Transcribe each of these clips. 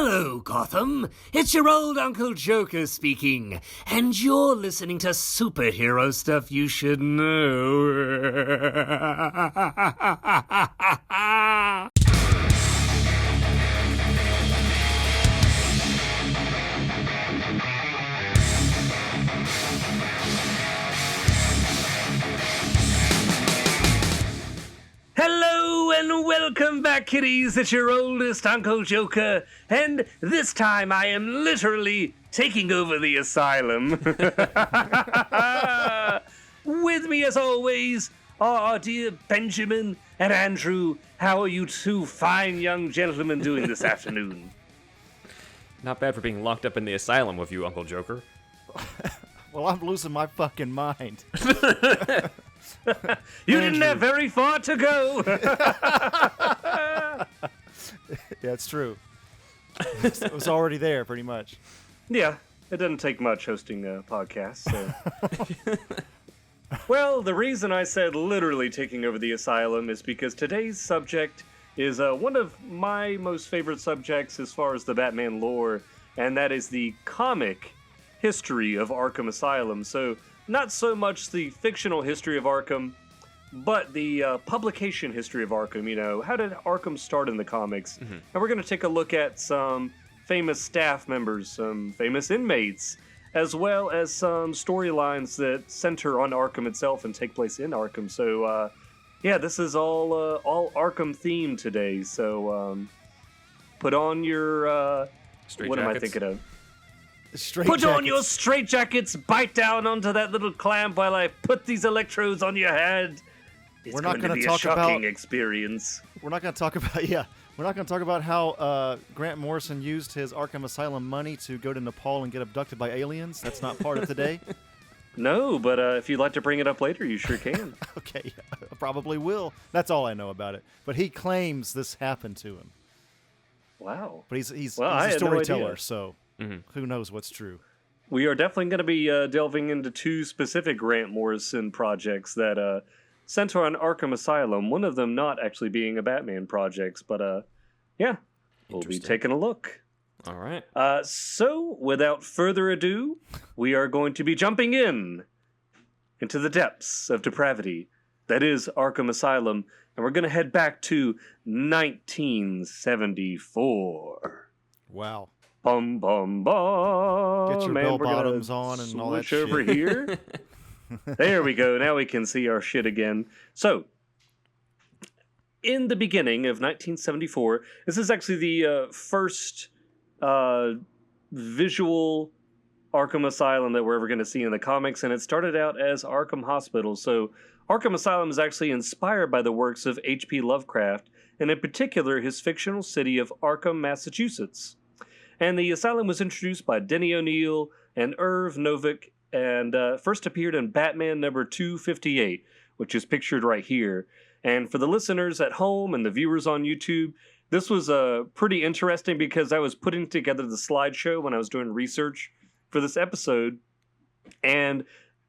Hello, Gotham. It's your old Uncle Joker speaking, and you're listening to superhero stuff you should know. Hello and welcome back, kiddies. It's your oldest Uncle Joker, and this time I am literally taking over the asylum. With me, as always, are our dear Benjamin and Andrew. How are you two fine young gentlemen doing this afternoon? Not bad for being locked up in the asylum with you, Uncle Joker. Well, I'm losing my fucking mind. You didn't have very far to go. Yeah, it's true. It was already there, pretty much. Yeah, it doesn't take much hosting a podcast. So. Well, the reason I said literally taking over the asylum is because today's subject is one of my most favorite subjects as far as the Batman lore, and that is the comic history of Arkham Asylum. So, not so much the fictional history of Arkham, but the publication history of Arkham. You know, how did Arkham start in the comics? Mm-hmm. And we're going to take a look at some famous staff members, some famous inmates, as well as some storylines that center on Arkham itself and take place in Arkham. So, yeah, this is all Arkham themed today. So, put on your what am I thinking of? Put on your straitjackets, bite down onto that little clamp while I put these electrodes on your head. It's going to be a shocking experience. We're not going to talk about, we're not going to talk about how Grant Morrison used his Arkham Asylum money to go to Nepal and get abducted by aliens. That's not part of today. No, but if you'd like to bring it up later, you sure can. Okay, I probably will. That's all I know about it. But he claims this happened to him. Wow. But he's a storyteller, so... Mm-hmm. Who knows what's true? We are definitely going to be delving into two specific Grant Morrison projects that center on Arkham Asylum. One of them not actually being a Batman project, but yeah, we'll be taking a look. All right. So, without further ado, we are going to be jumping into the depths of depravity that is Arkham Asylum, and we're going to head back to 1974. Wow. Bum, bum, bum. Get your bell bottoms on and all that shit. Switch over here. There we go. Now we can see our shit again. So, in the beginning of 1974, this is actually the first visual Arkham Asylum that we're ever going to see in the comics, and it started out as Arkham Hospital. So, Arkham Asylum is actually inspired by the works of H.P. Lovecraft, and in particular, his fictional city of Arkham, Massachusetts. And the asylum was introduced by Denny O'Neil and Irv Novick, and first appeared in Batman number 258, which is pictured right here. And for the listeners at home and the viewers on YouTube, this was pretty interesting because I was putting together the slideshow when I was doing research for this episode. And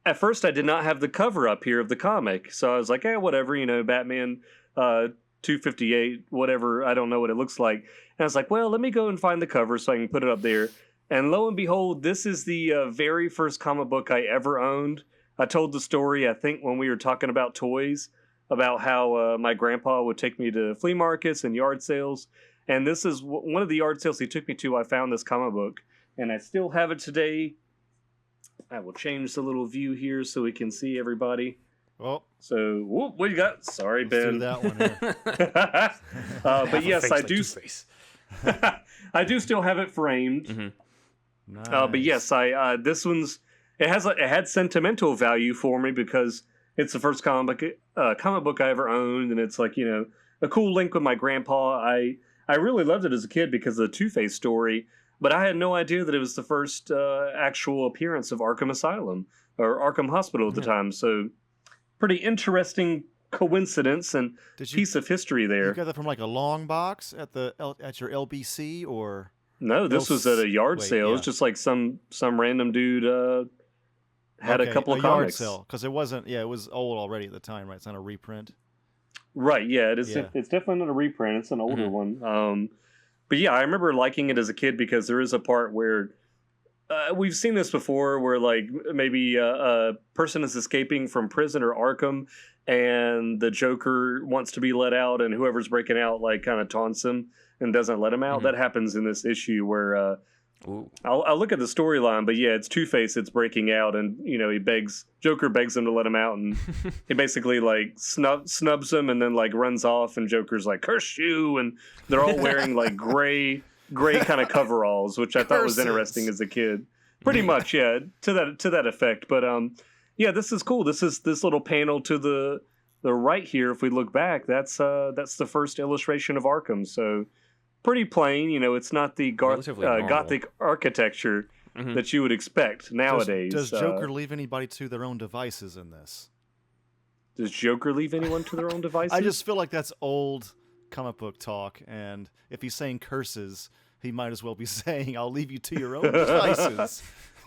at first I did not have the cover up here of the comic. So I was like, whatever, Batman 258, whatever, I don't know what it looks like. And I was like, well, let me go and find the cover so I can put it up there. And lo and behold, this is the very first comic book I ever owned. I told the story, I think, when we were talking about toys, about how my grandpa would take me to flea markets and yard sales. And this is one of the yard sales he took me to. I found this comic book, and I still have it today. I will change the little view here so we can see everybody. Well, so what you got? Sorry, Ben. Do that one here. But yes, I like do. I do still have it framed. Mm-hmm. Nice. But yes, this one's it had sentimental value for me because it's the first comic book I ever owned, and it's like a cool link with my grandpa. I really loved it as a kid because of the Two-Face story, but I had no idea that it was the first actual appearance of Arkham Asylum or Arkham Hospital at the time. So. Pretty interesting coincidence and piece of history there. You got that from like a long box at your LBC or? No, this was at a yard sale. It was just like some random dude had a couple of comics. Yard sale because it wasn't. Yeah, it was old already at the time, right? It's not a reprint. Right. Yeah, it is. Yeah. It's definitely not a reprint. It's an older one. But yeah, I remember liking it as a kid because there is a part where we've seen this before, where like maybe a person is escaping from prison or Arkham, and the Joker wants to be let out, and whoever's breaking out like kind of taunts him and doesn't let him out. That happens in this issue where I'll look at the storyline, but yeah, it's Two-Face that's breaking out, and Joker begs him to let him out, and he basically like snubs him and then like runs off, and Joker's like, "Curse you!" and they're all wearing like gray kind of coveralls, which I thought was interesting as a kid. Pretty much, yeah, to that effect. But yeah, this is cool. This little panel to the right here. If we look back, that's the first illustration of Arkham. So pretty plain. It's not the gothic architecture that you would expect nowadays. Does Joker leave anybody to their own devices in this? Does Joker leave anyone to their own devices? I just feel like that's old comic book talk, and if he's saying curses, he might as well be saying, "I'll leave you to your own devices."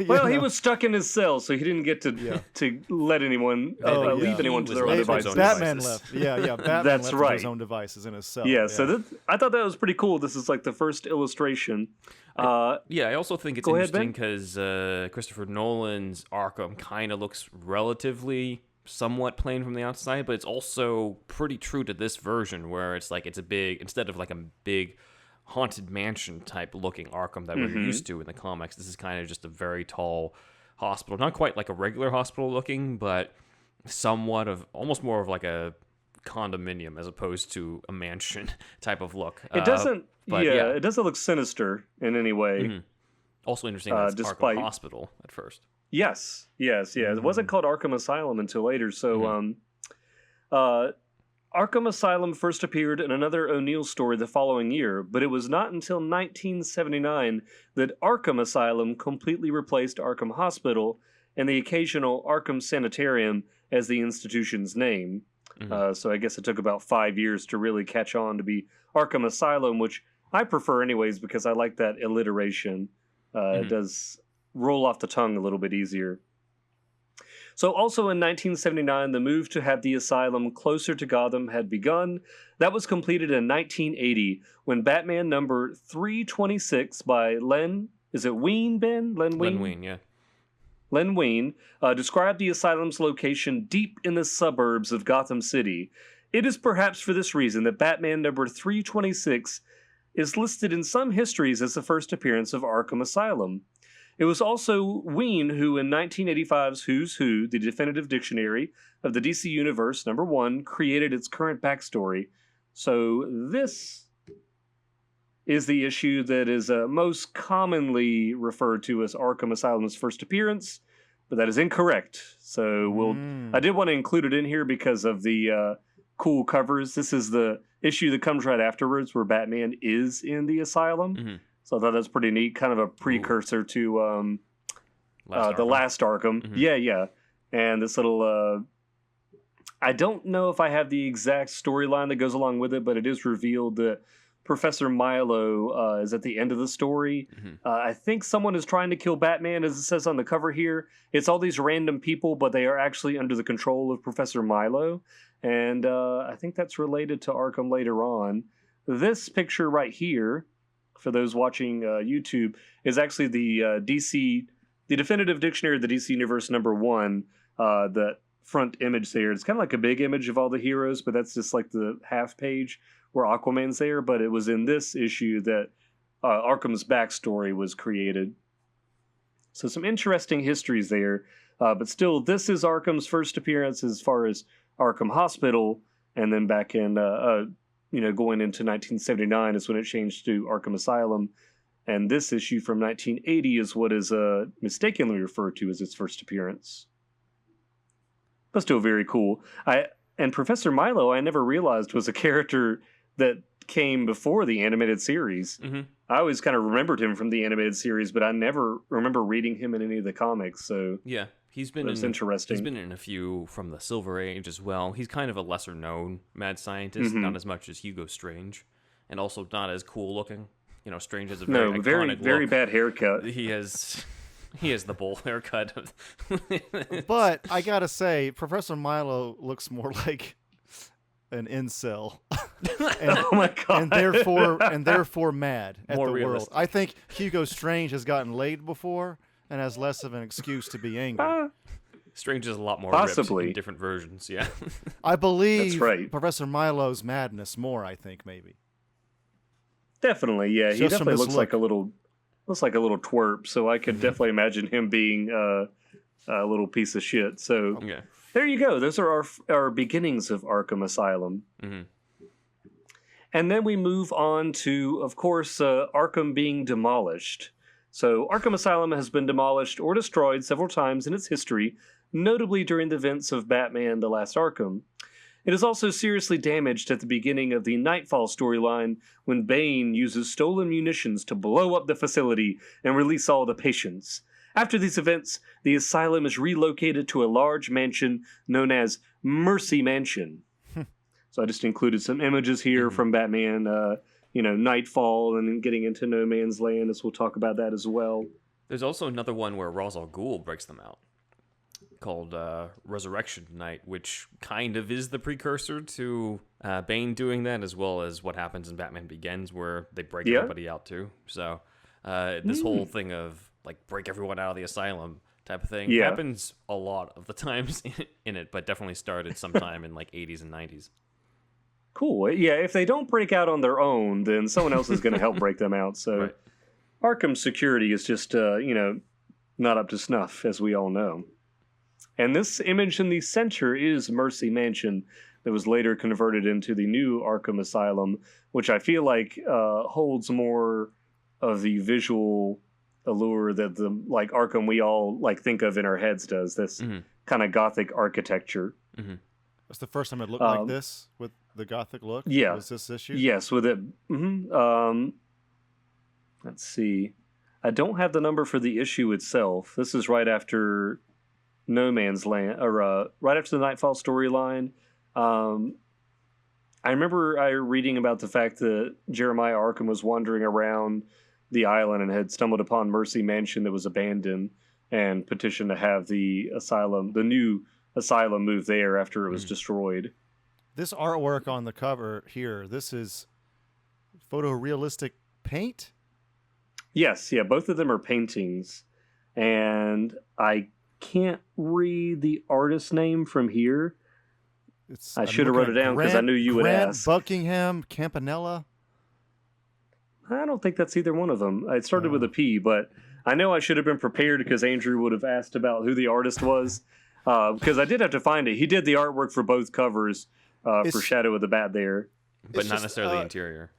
Well, he was stuck in his cell, so he didn't get to let anyone leave anyone to their own devices. Batman left. Yeah. Batman That's left right. to his own devices in his cell. Yeah. So I thought that was pretty cool. This is like the first illustration. I also think it's interesting because Christopher Nolan's Arkham kind of looks relatively somewhat plain from the outside, but it's also pretty true to this version where it's like it's a big, instead of like a big haunted mansion type looking Arkham that we're used to in the comics, this is kind of just a very tall hospital, not quite like a regular hospital looking, but somewhat of almost more of like a condominium as opposed to a mansion type of look. It doesn't it doesn't look sinister in any way. Also interesting that it's Arkham Hospital at first. Yes. It wasn't called Arkham Asylum until later. So, Arkham Asylum first appeared in another O'Neill story the following year, but it was not until 1979 that Arkham Asylum completely replaced Arkham Hospital and the occasional Arkham Sanitarium as the institution's name. So I guess it took about 5 years to really catch on to be Arkham Asylum, which I prefer anyways because I like that alliteration. It does roll off the tongue a little bit easier. So also in 1979, the move to have the asylum closer to Gotham had begun. That was completed in 1980 when Batman number 326 by Len Wein, yeah. Len Wein described the asylum's location deep in the suburbs of Gotham City. It is perhaps for this reason that Batman number 326 is listed in some histories as the first appearance of Arkham Asylum. It was also Wein who, in 1985's Who's Who, the definitive dictionary of the DC Universe, #1, created its current backstory. So this is the issue that is most commonly referred to as Arkham Asylum's first appearance, but that is incorrect. So I did want to include it in here because of the cool covers. This is the issue that comes right afterwards where Batman is in the asylum. So I thought that's pretty neat, kind of a precursor to the last Arkham. Yeah. And this little, I don't know if I have the exact storyline that goes along with it, but it is revealed that Professor Milo is at the end of the story. I think someone is trying to kill Batman, as it says on the cover here. It's all these random people, but they are actually under the control of Professor Milo. And I think that's related to Arkham later on. This picture right here, for those watching YouTube, is actually the definitive dictionary of the DC Universe #1. The front image there, it's kind of like a big image of all the heroes, but that's just like the half page where Aquaman's there. But it was in this issue that Arkham's backstory was created. So some interesting histories there. But still, this is Arkham's first appearance as far as Arkham Hospital, and then back in going into 1979 is when it changed to Arkham Asylum. And this issue from 1980 is what is mistakenly referred to as its first appearance. But still very cool. And Professor Milo, I never realized was a character that came before the animated series. I always kind of remembered him from the animated series, but I never remember reading him in any of the comics. So yeah, interesting. He's been in a few from the Silver Age as well. He's kind of a lesser known mad scientist, not as much as Hugo Strange, and also not as cool looking. Strange has a very very bad haircut. He has the bowl haircut. But I gotta say, Professor Milo looks more like an incel. Oh my god! and therefore mad at More the realistic. world. I think Hugo Strange has gotten laid before and has less of an excuse to be angry. Strange is a lot more Possibly. ripped in different versions, yeah. I believe That's right. Professor Milo's madness more, I think, maybe. Definitely, yeah. He Just from definitely this looks like a little twerp. So I could definitely imagine him being a little piece of shit. So Yeah. there you go. Those are our beginnings of Arkham Asylum. Mm-hmm. And then we move on to, of course, Arkham being demolished. So Arkham Asylum has been demolished or destroyed several times in its history, notably during the events of Batman: The Last Arkham. It is also seriously damaged at the beginning of the Nightfall storyline when Bane uses stolen munitions to blow up the facility and release all the patients. After these events, the asylum is relocated to a large mansion known as Mercy Mansion. So I just included some images here from Batman, Nightfall, and then getting into No Man's Land, as we'll talk about that as well. There's also another one where Ra's al Ghul breaks them out, called Resurrection Night, which kind of is the precursor to Bane doing that, as well as what happens in Batman Begins, where they break everybody out too. So this whole thing of like break everyone out of the asylum type of thing happens a lot of the times in it, but definitely started sometime in like 80s and 90s. Cool. Yeah, if they don't break out on their own, then someone else is going to help break them out. So Right. Arkham security is just, not up to snuff, as we all know. And this image in the center is Mercy Mansion that was later converted into the new Arkham Asylum, which I feel like holds more of the visual allure that the like Arkham we all like think of in our heads does. This kind of gothic architecture. Mm-hmm. That's the first time it looked like this with the gothic look. Yeah. Was this issue? Yes, with it. Let's see. I don't have the number for the issue itself. This is right after No Man's Land, or right after the Nightfall storyline. I remember reading about the fact that Jeremiah Arkham was wandering around the island and had stumbled upon Mercy Mansion that was abandoned and petitioned to have the new asylum move there after it was destroyed. This artwork on the cover here, this is photorealistic paint? Yes, yeah, both of them are paintings. And I can't read the artist's name from here. I should have wrote it down because I knew you would ask. Buckingham, Campanella? I don't think that's either one of them. It started with a P, but I know I should have been prepared because Andrew would have asked about who the artist was. Because I did have to find it. He did the artwork for both covers for Shadow of the Bat there. But not necessarily the interior.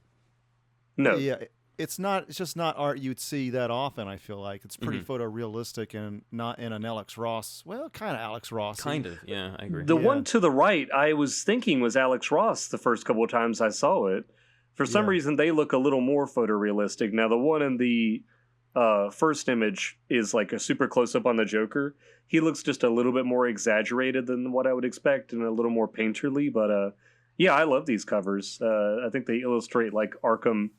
No. Yeah, it's just not art you'd see that often, I feel like. It's pretty photorealistic and not in an Alex Ross. Well, kind of Alex Ross. Kind of, yeah, I agree. The one to the right, I was thinking was Alex Ross the first couple of times I saw it. For some reason, they look a little more photorealistic. Now, the one in the first image is like a super close-up on the Joker. He looks just a little bit more exaggerated than what I would expect and a little more painterly. But yeah, I love these covers. I think they illustrate like Arkham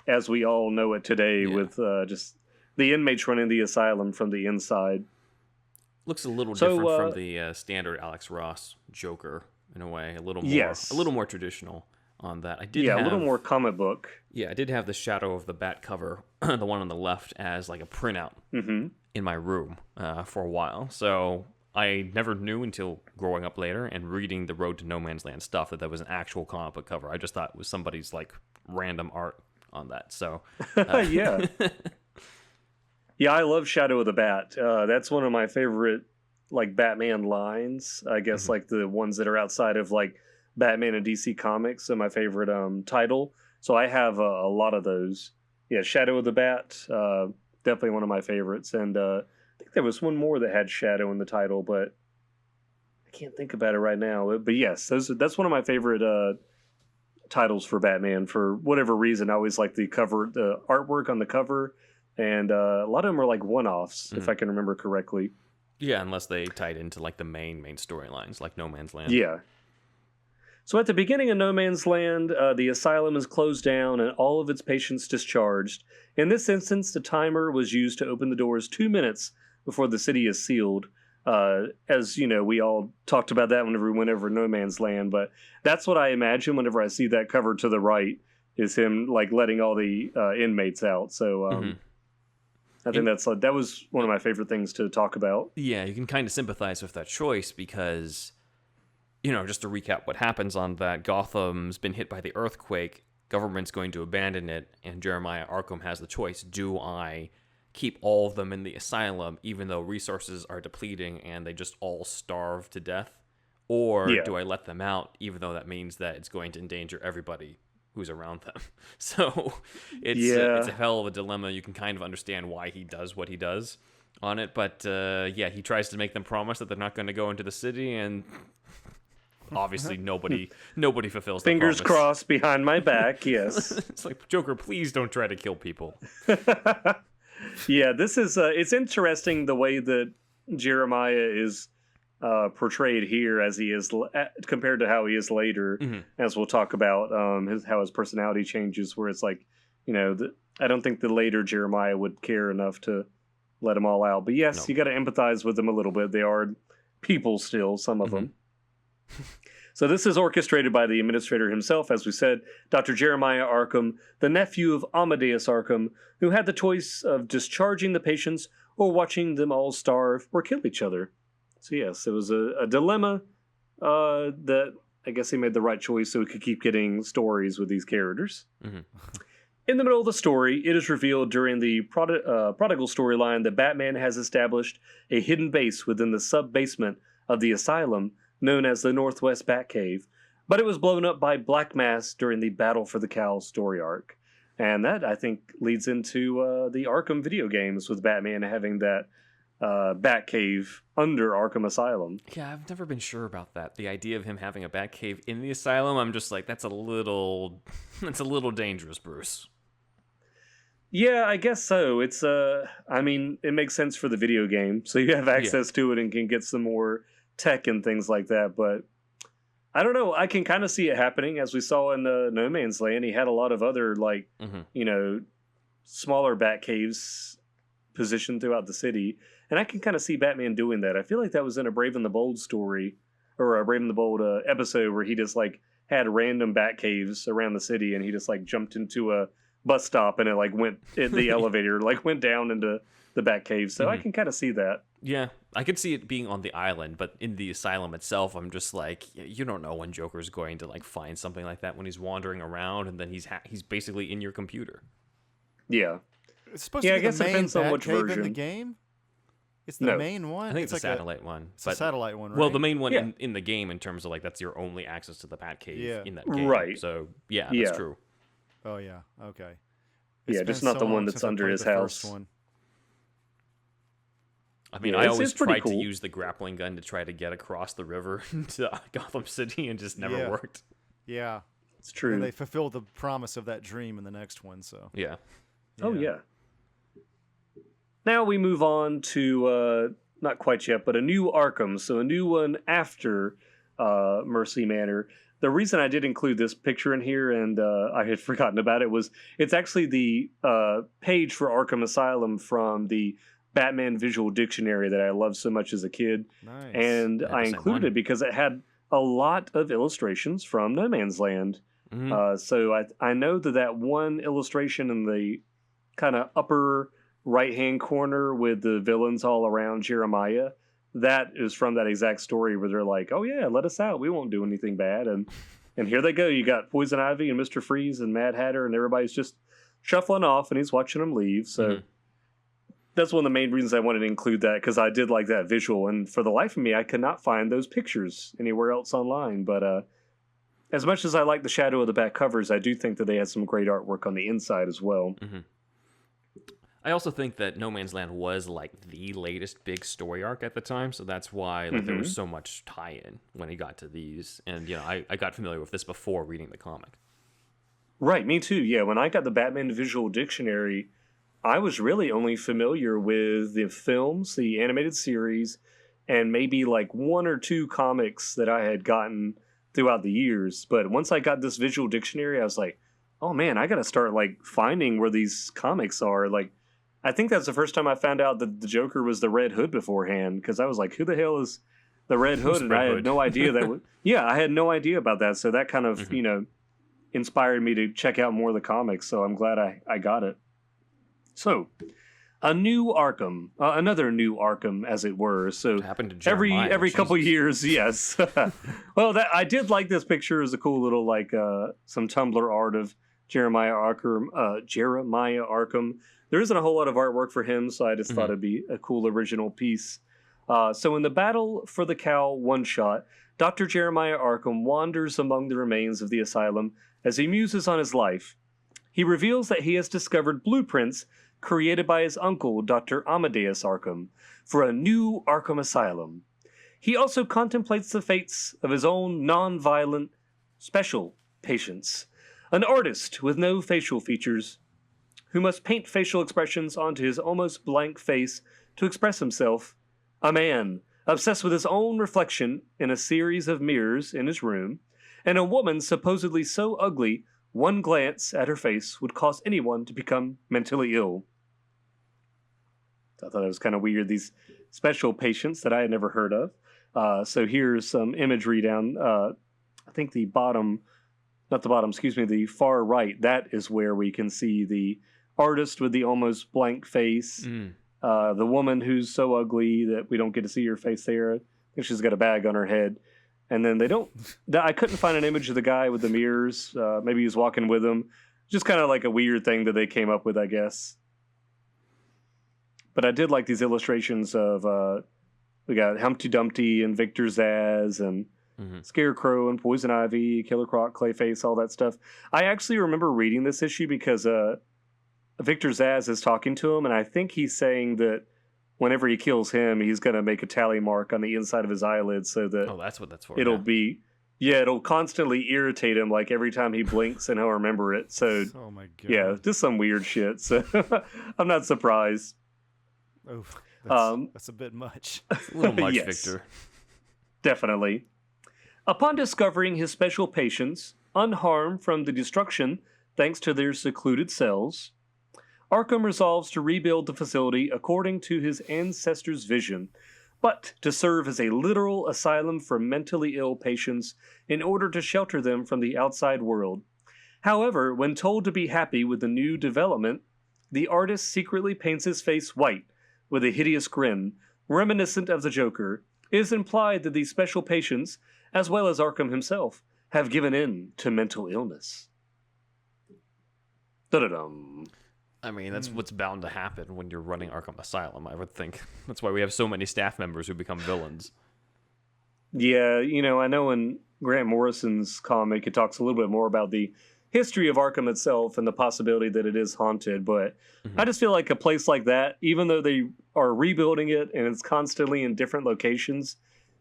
as we all know it today with just the inmates running the asylum from the inside. Looks a little different from the standard Alex Ross Joker in a way. A little more traditional on that. I did have, a little more comic book. Yeah, I did have the Shadow of the Bat cover, the one on the left, as like a printout in my room for a while. So I never knew until growing up later and reading the Road to No Man's Land stuff that was an actual comic book cover. I just thought it was somebody's like random art on that. So yeah. Yeah, I love Shadow of the Bat. That's one of my favorite like Batman lines. I guess like the ones that are outside of like Batman and DC Comics are my favorite title. So I have a lot of those. Yeah, Shadow of the Bat, definitely one of my favorites. And I think there was one more that had Shadow in the title, but I can't think about it right now. But yes, that's one of my favorite titles for Batman. For whatever reason, I always like the artwork on the cover. And a lot of them are like one-offs, if I can remember correctly. Yeah, unless they tied into like the main storylines, like No Man's Land. Yeah. So at the beginning of No Man's Land, the asylum is closed down and all of its patients discharged. In this instance, the timer was used to open the doors 2 minutes before the city is sealed. As you know, we all talked about that whenever we went over No Man's Land, but that's what I imagine whenever I see that cover to the right is him like letting all the inmates out. So I think that was one of my favorite things to talk about. Yeah, you can kind of sympathize with that choice because, just to recap what happens on that, Gotham's been hit by the earthquake, government's going to abandon it, and Jeremiah Arkham has the choice. Do I keep all of them in the asylum, even though resources are depleting and they just all starve to death? Or do I let them out, even though that means that it's going to endanger everybody who's around them? So it's a hell of a dilemma. You can kind of understand why he does what he does on it. But he tries to make them promise that they're not going to go into the city, and obviously nobody fulfills that Fingers promise. crossed behind my back, yes. It's like, Joker, please don't try to kill people. Yeah, this is it's interesting the way that Jeremiah is portrayed here as he is compared to how he is later, as we'll talk about how his personality changes, where it's like, I don't think the later Jeremiah would care enough to let them all out. But yes, you got to empathize with them a little bit. They are people still, some of them. So this is orchestrated by the administrator himself, as we said, Dr. Jeremiah Arkham, the nephew of Amadeus Arkham, who had the choice of discharging the patients or watching them all starve or kill each other. So yes, it was a dilemma that I guess he made the right choice so we could keep getting stories with these characters. In the middle of the story, it is revealed during the Prodigal storyline that Batman has established a hidden base within the sub-basement of the asylum known as the Northwest Batcave, but it was blown up by Black Mass during the Battle for the Cowl story arc. And that, I think, leads into the Arkham video games with Batman having that Batcave under Arkham Asylum. Yeah, I've never been sure about that. The idea of him having a Batcave in the asylum, I'm just like, that's a little dangerous, Bruce. Yeah, I guess so. It's it makes sense for the video game, so you have access to it and can get some more tech and things like that, but I don't know. I can kind of see it happening, as we saw in No Man's Land. He had a lot of other smaller bat caves positioned throughout the city, and I can kind of see Batman doing that. I feel like that was in a Brave and the Bold story, or a Brave and the Bold episode, where he just like had random bat caves around the city, and he just like jumped into a bus stop and it like went the elevator like went down into the bat cave. So I can kind of see that. Yeah, I could see it being on the island, but in the asylum itself, I'm just like, you don't know when Joker's going to like find something like that when he's wandering around, and then he's basically in your computer. Yeah, it's supposed to be I guess the it main depends on which Batcave version. in the game. It's the main one. I think it's a satellite one. It's a satellite one, right? Well, the main one in the game, in terms of like that's your only access to the Batcave in that game. Right. So that's true. Oh yeah. Okay. Just not the one that's under his house. I mean, I always tried to use the grappling gun to try to get across the river to Gotham City, and just never worked. Yeah, it's true. And they fulfilled the promise of that dream in the next one. So yeah. Oh yeah. Now we move on to not quite yet, but a new Arkham. So a new one after Mercy Manor. The reason I did include this picture in here, and I had forgotten about it, was it's actually the page for Arkham Asylum from the Batman Visual Dictionary that I loved so much as a kid. Nice. And I included it because it had a lot of illustrations from No Man's Land. So I know that one illustration in the kind of upper right-hand corner with the villains all around Jeremiah, that is from that exact story where they're like, oh yeah, let us out. We won't do anything bad. And here they go. You got Poison Ivy and Mr. Freeze and Mad Hatter, and everybody's just shuffling off, and he's watching them leave. So that's one of the main reasons I wanted to include that, because I did like that visual. And for the life of me, I could not find those pictures anywhere else online. But as much as I like the shadow of the back covers, I do think that they had some great artwork on the inside as well. I also think that No Man's Land was like the latest big story arc at the time, so that's why there was so much tie-in when he got to these. And I got familiar with this before reading the comic. Right, me too. Yeah, when I got the Batman Visual Dictionary, I was really only familiar with the films, the animated series, and maybe like one or two comics that I had gotten throughout the years. But once I got this Visual Dictionary, I was like, oh man, I got to start like finding where these comics are. Like, I think that's the first time I found out that the Joker was the Red Hood beforehand, because I was like, who the hell is the Red Hood? And I had no idea that. I had no idea about that. So that kind of, inspired me to check out more of the comics. So I'm glad I got it. So, another new Arkham, as it were. So every couple years, yes. Well, I did like this picture. It's a cool little some Tumblr art of Jeremiah Arkham. There isn't a whole lot of artwork for him, so I just thought it'd be a cool original piece. So in the Battle for the Cow one-shot, Dr. Jeremiah Arkham wanders among the remains of the asylum as he muses on his life. He reveals that he has discovered blueprints created by his uncle, Dr. Amadeus Arkham, for a new Arkham Asylum. He also contemplates the fates of his own non-violent special patients, an artist with no facial features, who must paint facial expressions onto his almost blank face to express himself, a man obsessed with his own reflection in a series of mirrors in his room, and a woman supposedly so ugly one glance at her face would cause anyone to become mentally ill. I thought it was kind of weird, these special patients that I had never heard of. So here's some imagery down, I think the far right. That is where we can see the artist with the almost blank face. The woman who's so ugly that we don't get to see her face there. I think she's got a bag on her head. And then I couldn't find an image of the guy with the mirrors. Maybe he's walking with them. Just kind of like a weird thing that they came up with, I guess. But I did like these illustrations of, we got Humpty Dumpty and Victor Zsasz and Scarecrow and Poison Ivy, Killer Croc, Clayface, all that stuff. I actually remember reading this issue because Victor Zsasz is talking to him, and I think he's saying that whenever he kills him, he's going to make a tally mark on the inside of his eyelids so that that's what that's for. It'll constantly irritate him, like every time he blinks, and he'll remember it. So, oh my God. Yeah, just some weird shit. So I'm not surprised. Oh, that's a bit much. It's a little much, yes, Victor. Definitely. Upon discovering his special patients, unharmed from the destruction thanks to their secluded cells, Arkham resolves to rebuild the facility according to his ancestors' vision, but to serve as a literal asylum for mentally ill patients in order to shelter them from the outside world. However, when told to be happy with the new development, the artist secretly paints his face white with a hideous grin, reminiscent of the Joker. It is implied that these special patients, as well as Arkham himself, have given in to mental illness. Da-da-dum. I mean, that's what's bound to happen when you're running Arkham Asylum, I would think. That's why we have so many staff members who become villains. Yeah, I know in Grant Morrison's comic, it talks a little bit more about the history of Arkham itself and the possibility that it is haunted, but I just feel like a place like that, even though they are rebuilding it and it's constantly in different locations,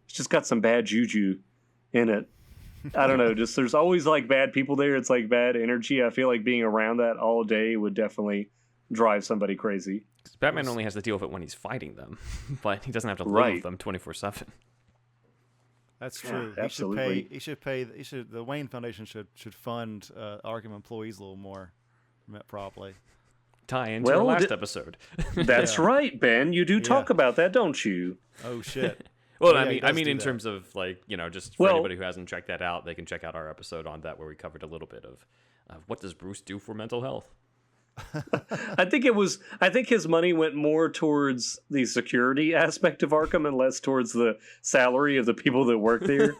it's just got some bad juju in it. I don't know, just there's always like bad people there. It's like bad energy. I feel like being around that all day would definitely drive somebody crazy. Batman only has to deal with it when he's fighting them, but he doesn't have to live with them 24/7. That's true. Yeah, absolutely. The Wayne Foundation should fund Arkham employees a little more, probably. Tie into our last episode. That's right, Ben. You do talk about that, don't you? Oh shit. Well, I mean, in terms of just for anybody who hasn't checked that out, they can check out our episode on that where we covered a little bit of what does Bruce do for mental health. I think his money went more towards the security aspect of Arkham and less towards the salary of the people that work there.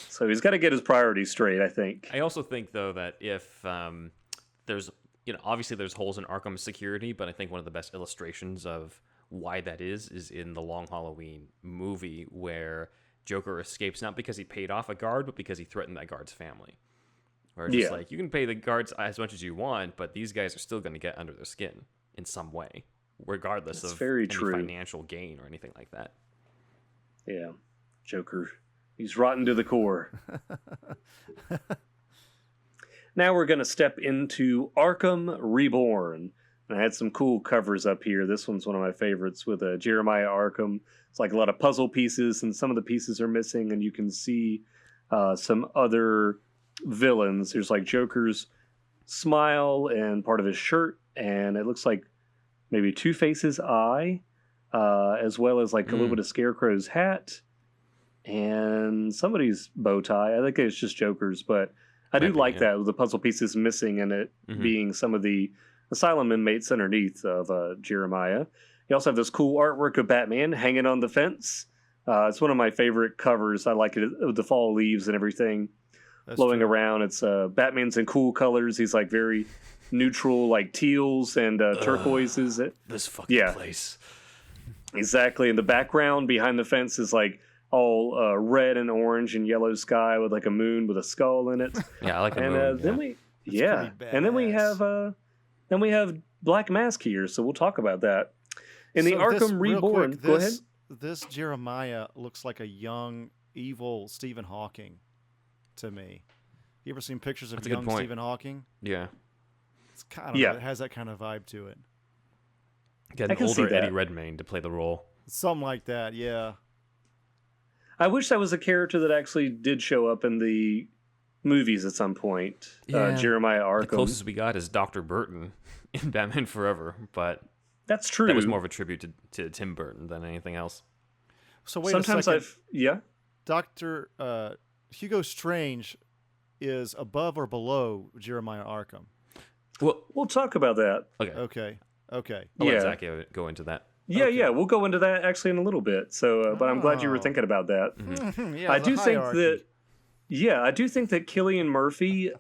So he's got to get his priorities straight, I think. I also think, though, that if there's, obviously there's holes in Arkham's security, but I think one of the best illustrations of why that is in the Long Halloween movie, where Joker escapes not because he paid off a guard, but because he threatened that guard's family. Or just like, you can pay the guards as much as you want, but these guys are still going to get under their skin in some way, regardless of any financial gain or anything like that. Yeah, Joker, he's rotten to the core. Now we're going to step into Arkham Reborn. And I had some cool covers up here. This one's one of my favorites with Jeremiah Arkham. It's like a lot of puzzle pieces, and some of the pieces are missing, and you can see some other villains. There's like Joker's smile and part of his shirt, and it looks like maybe Two-Face's eye, as well as like a little bit of Scarecrow's hat, and somebody's bow tie. I think it's just Joker's, but I do like that with the puzzle pieces missing and it being some of the asylum inmates underneath of Jeremiah. You also have this cool artwork of Batman hanging on the fence. It's one of my favorite covers. I like it with the fall leaves and everything blowing around. It's Batman's in cool colors. He's like very neutral, like teals and turquoises. This fucking place. Exactly. In the background behind the fence is like all red and orange and yellow sky with like a moon with a skull in it. Yeah, I like the and moon. Then we have Black Mask here, so we'll talk about that. In the Arkham Reborn, go ahead. This Jeremiah looks like a young, evil Stephen Hawking to me. You ever seen pictures of young Stephen Hawking? Yeah. It's kind of it has that kind of vibe to it. Get an older Eddie Redmayne to play the role. Something like that, yeah. I wish that was a character that actually did show up in the movies at some point. Yeah. Jeremiah Arkham. The closest we got is Dr. Burton in Batman Forever, but that's true. That was more of a tribute to Tim Burton than anything else. So wait Sometimes a second. Dr. Hugo Strange is above or below Jeremiah Arkham? Well, we'll talk about that. Okay. I'll let Zack go into that. Yeah, we'll go into that actually in a little bit. So, but I'm glad you were thinking about that. Mm-hmm. I do think that Cillian Murphy,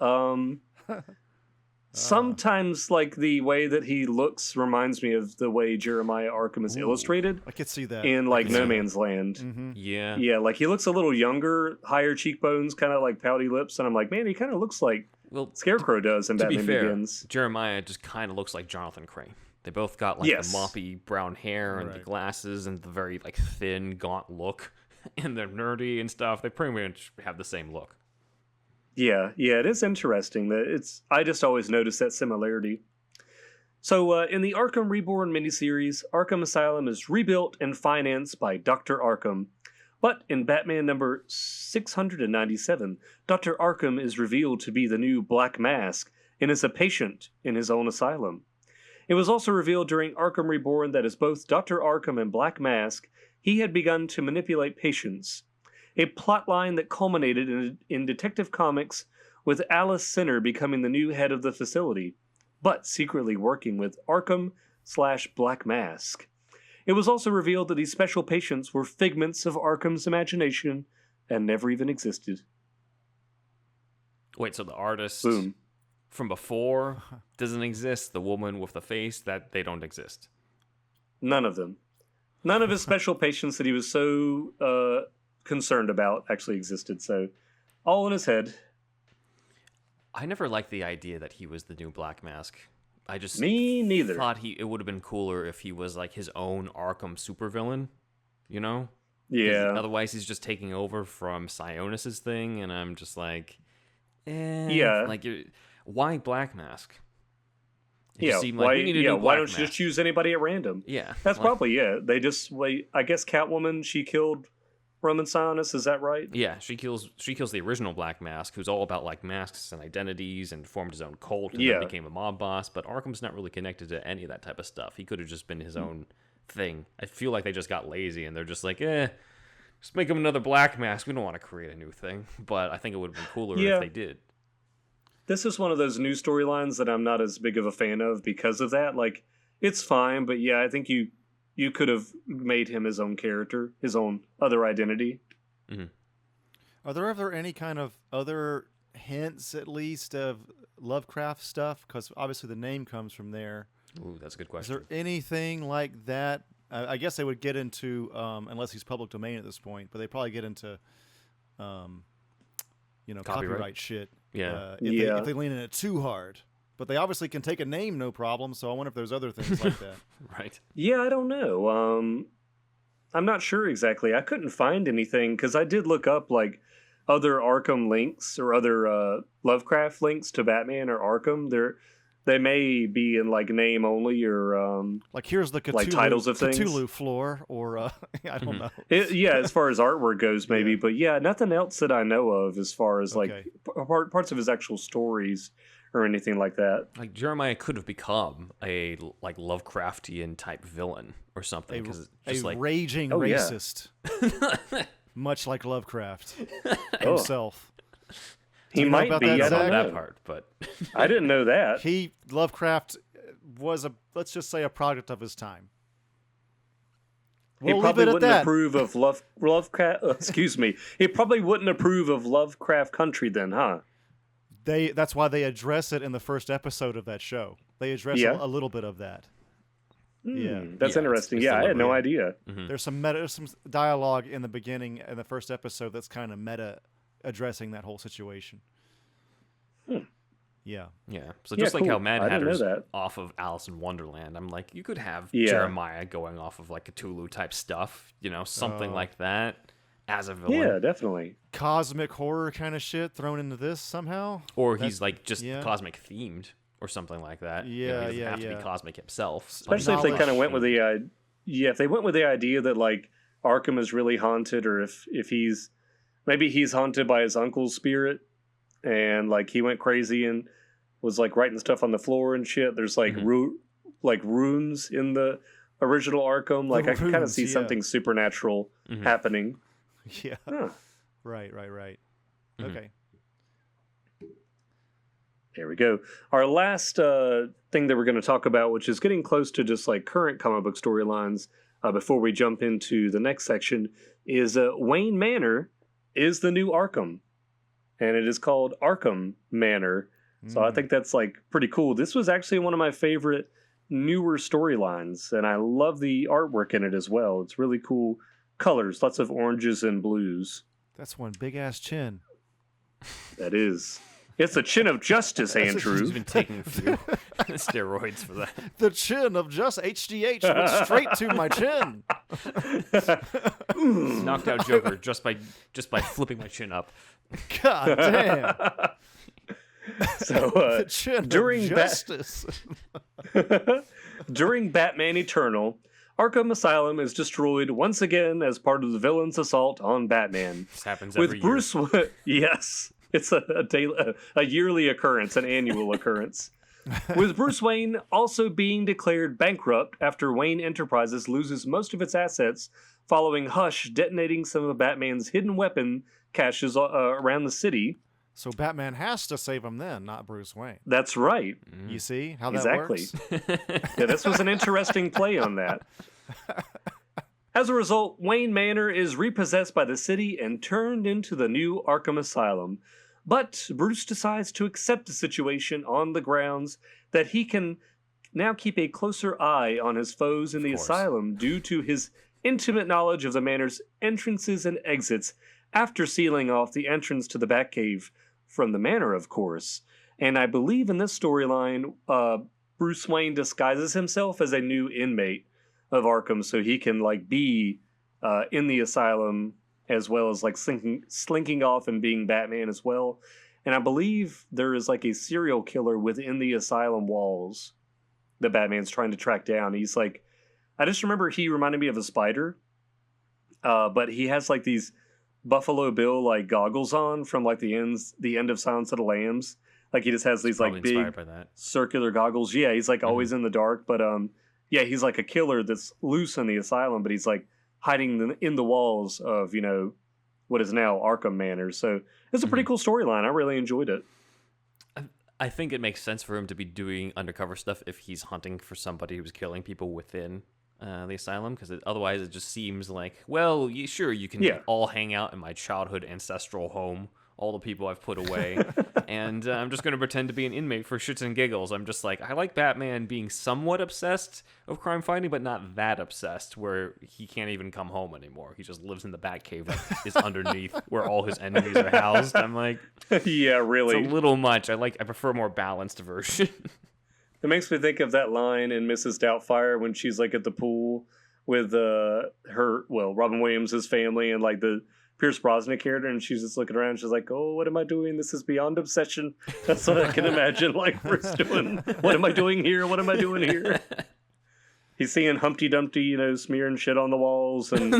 sometimes like the way that he looks reminds me of the way Jeremiah Arkham is illustrated. I could see that in like No Man's Land. Mm-hmm. Yeah, like he looks a little younger, higher cheekbones, kind of like pouty lips, and I'm like, man, he kind of looks like Scarecrow does in Batman Begins. Jeremiah just kind of looks like Jonathan Crane. They both got like the moppy brown hair and the glasses and the very like thin, gaunt look, and they're nerdy and stuff. They pretty much have the same look. Yeah, it is interesting that I just always notice that similarity. So in the Arkham Reborn miniseries, Arkham Asylum is rebuilt and financed by Dr. Arkham. But in Batman number 697, Dr. Arkham is revealed to be the new Black Mask and is a patient in his own asylum. It was also revealed during Arkham Reborn that as both Dr. Arkham and Black Mask, he had begun to manipulate patients. A plotline that culminated in Detective Comics with Alice Sinner becoming the new head of the facility, but secretly working with Arkham/Black Mask. It was also revealed that these special patients were figments of Arkham's imagination and never even existed. Wait, so the artist Boom. from before doesn't exist? The woman with the face, that they don't exist? None of them. None of his special patients that he was so concerned about actually existed, so all in his head. I never liked the idea that he was the new Black Mask. I just Me neither. thought it would have been cooler if he was like his own Arkham supervillain, you know? Yeah. Otherwise, he's just taking over from Sionis's thing, and I'm just like, Yeah. Like, why Black Mask? Why don't you just choose anybody at random? Yeah. That's probably it. They just, I guess Catwoman, she killed Roman Sionis, is that right? Yeah, she kills the original Black Mask, who's all about like masks and identities, and formed his own cult and then became a mob boss. But Arkham's not really connected to any of that type of stuff. He could have just been his own thing. I feel like they just got lazy and they're just like, just make him another Black Mask. We don't want to create a new thing. But I think it would have been cooler if they did. This is one of those new storylines that I'm not as big of a fan of because of that. Like, it's fine, but I think you could have made him his own character, his own other identity. Mm-hmm. Are there ever any kind of other hints, at least, of Lovecraft stuff? Because obviously the name comes from there. Ooh, that's a good question. Is there anything like that? I guess they would get into, unless he's public domain at this point, but they probably get into, copyright shit. Yeah. If they lean in it too hard. But they obviously can take a name, no problem. So I wonder if there's other things like that. Right. Yeah, I don't know. I'm not sure exactly. I couldn't find anything because I did look up like other Arkham links or other Lovecraft links to Batman or Arkham. They may be in like name only or like here's the Cthulhu, like titles of things. Cthulhu floor or I don't know. As far as artwork goes, maybe, but nothing else that I know of as far as like parts of his actual stories or anything like that. Like Jeremiah could have become a like Lovecraftian type villain or something, because just like raging racist, much like Lovecraft himself. He might be. I don't know that part, but I didn't know that. Lovecraft was let's just say a product of his time. He probably wouldn't approve of Lovecraft. Excuse me. He probably wouldn't approve of Lovecraft Country then, huh? That's why they address it in the first episode of that show. They address a little bit of that. That's interesting. I had no idea. Mm-hmm. There's some dialogue in the beginning in the first episode that's kind of meta, addressing that whole situation. Yeah. So just like how Mad Hatter's off of Alice in Wonderland, I'm like, you could have Jeremiah going off of like Cthulhu type stuff, something like that as a villain. Yeah, definitely. Cosmic horror kind of shit thrown into this somehow. Or he's like just cosmic themed or something like that. He doesn't have to be cosmic himself. Especially if they kind of went with the if they went with the idea that like Arkham is really haunted, or if he's haunted by his uncle's spirit, and like he went crazy and was like writing stuff on the floor and shit. There's like runes in the original Arkham. Like I can kind of see something supernatural happening. Yeah. Huh. Right. Mm-hmm. Okay. There we go. Our last thing that we're going to talk about, which is getting close to just like current comic book storylines, before we jump into the next section, is Wayne Manor is the new Arkham. And it is called Arkham Manor. So I think that's like pretty cool. This was actually one of my favorite newer storylines, and I love the artwork in it as well. It's really cool colors, lots of oranges and blues. That's one big ass chin. That is. It's the chin of justice, Andrew. He's been taking a few steroids for that. The chin of HGH went straight to my chin. Knocked out Joker just by flipping my chin up. God damn. So during justice. During Batman Eternal, Arkham Asylum is destroyed once again as part of the villain's assault on Batman. This happens every year. Yes, it's a yearly occurrence, an annual occurrence. With Bruce Wayne also being declared bankrupt after Wayne Enterprises loses most of its assets following Hush detonating some of Batman's hidden weapon caches around the city. So Batman has to save him then, not Bruce Wayne. That's right. You see how that works? Yeah, this was an interesting play on that. As a result, Wayne Manor is repossessed by the city and turned into the new Arkham Asylum. But Bruce decides to accept the situation on the grounds that he can now keep a closer eye on his foes in the asylum due to his intimate knowledge of the Manor's entrances and exits after sealing off the entrance to the Batcave from the Manor, of course. And I believe in this storyline, Bruce Wayne disguises himself as a new inmate of Arkham so he can like be in the asylum as well as like slinking off and being Batman as well. And I believe there is like a serial killer within the asylum walls that Batman's trying to track down. He's like, I just remember he reminded me of a spider, but he has like these Buffalo Bill like goggles on from like the end of Silence of the Lambs. Like he just has these like big circular goggles. Yeah, he's like always in the dark, but yeah, he's like a killer that's loose in the asylum, but he's like hiding in the walls of, what is now Arkham Manor. So it's a pretty cool storyline. I really enjoyed it. I think it makes sense for him to be doing undercover stuff if he's hunting for somebody who's killing people within the asylum, because otherwise it just seems like, well, sure, you can all hang out in my childhood ancestral home, all the people I've put away, and I'm just going to pretend to be an inmate for shits and giggles. I'm just like, I like Batman being somewhat obsessed of crime fighting, but not that obsessed where he can't even come home anymore. He just lives in the Batcave that is underneath where all his enemies are housed. I'm like, yeah, really, it's a little much. I prefer a more balanced version. It makes me think of that line in Mrs. Doubtfire when she's like at the pool with Robin Williams' family and like the Pierce Brosnan character, and she's just looking around. She's like, "Oh, what am I doing? This is beyond obsession." That's what I can imagine like Bruce doing. What am I doing here? What am I doing here? He's seeing Humpty Dumpty, smearing shit on the walls, and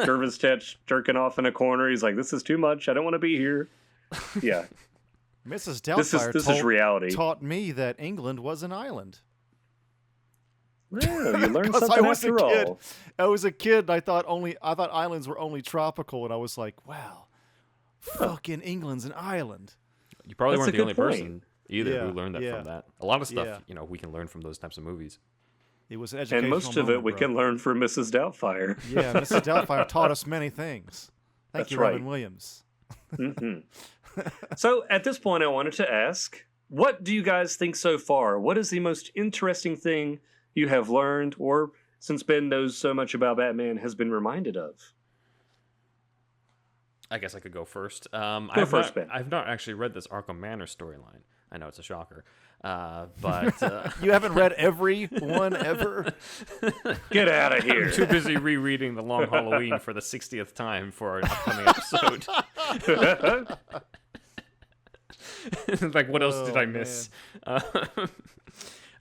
Jervis Tetch jerking off in a corner. He's like, "This is too much. I don't want to be here." Yeah. Mrs. Doubtfire this is reality. Taught me that England was an island. Yeah, you learned something after all. I was a kid. And I thought islands were only tropical, and I was like, wow, fucking England's an island. You probably weren't the only person either who learned that yeah. from that. A lot of stuff, we can learn from those types of movies. It was an educational and most of it we can learn from Mrs. Doubtfire. Yeah, Mrs. Doubtfire taught us many things. Thank you, Robin Williams. So at this point, I wanted to ask, what do you guys think so far? What is the most interesting thing you have learned, or since Ben knows so much about Batman, has been reminded of? I guess I could go first. Ben. I've not actually read this Arkham Manor storyline. I know it's a shocker. But you haven't read every one ever? Get out of here. I'm too busy rereading The Long Halloween for the 60th time for an upcoming episode. Like, what else did I miss?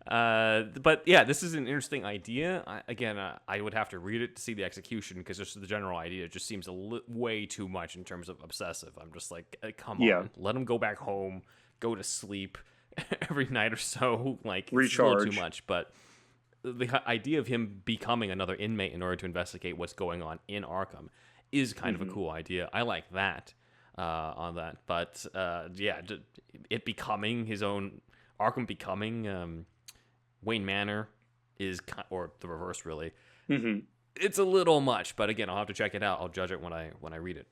But yeah, this is an interesting idea. I would have to read it to see the execution, because just the general idea just seems way too much in terms of obsessive. I'm just like, come on, let him go back home, go to sleep every night or so. Like, recharge. It's a little too much. But the idea of him becoming another inmate in order to investigate what's going on in Arkham is kind of a cool idea. I like that on that. But it becoming his own Arkham becoming Wayne Manor is, or the reverse, really. It's a little much, but again, I'll have to check it out. I'll judge it when I read it.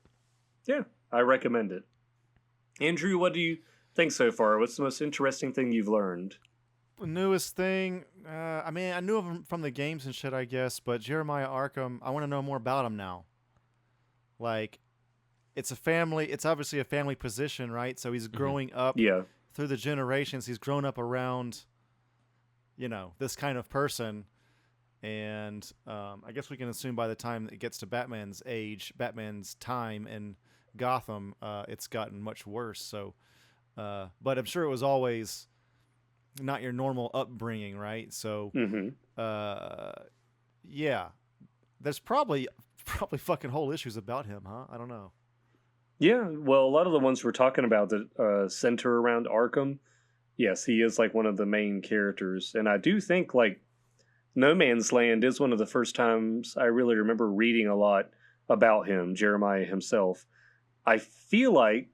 Yeah, I recommend it. Andrew, what do you think so far? What's the most interesting thing you've learned? The newest thing, I knew of him from the games and shit, I guess, but Jeremiah Arkham, I want to know more about him now. Like, it's obviously a family position, right? So he's growing up through the generations. He's grown up around, this kind of person. And I guess we can assume by the time it gets to Batman's age, Batman's time in Gotham, it's gotten much worse. So, but I'm sure it was always not your normal upbringing, right? So, there's probably fucking whole issues about him, huh? I don't know. Yeah, well, a lot of the ones we're talking about that center around Arkham, yes, he is like one of the main characters. And I do think like No Man's Land is one of the first times I really remember reading a lot about him, Jeremiah himself. I feel like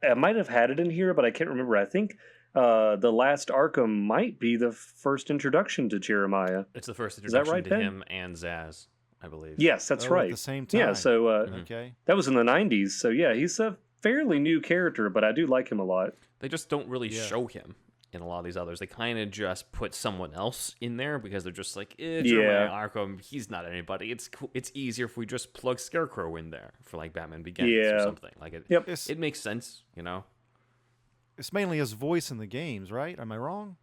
I might have had it in here, but I can't remember. I think the last Arkham might be the first introduction to Jeremiah. It's the first introduction right, to Ben? him and Zaz, I believe. Yes, that's right. At the same time. Yeah, so okay. That was in the 90s. So yeah, he's a fairly new character, but I do like him a lot. They just don't really show him in a lot of these others. They kind of just put someone else in there because they're just like, Jeremiah Arkham, he's not anybody. It's easier if we just plug Scarecrow in there for like Batman Begins or something. Like it makes sense, It's mainly his voice in the games, right? Am I wrong?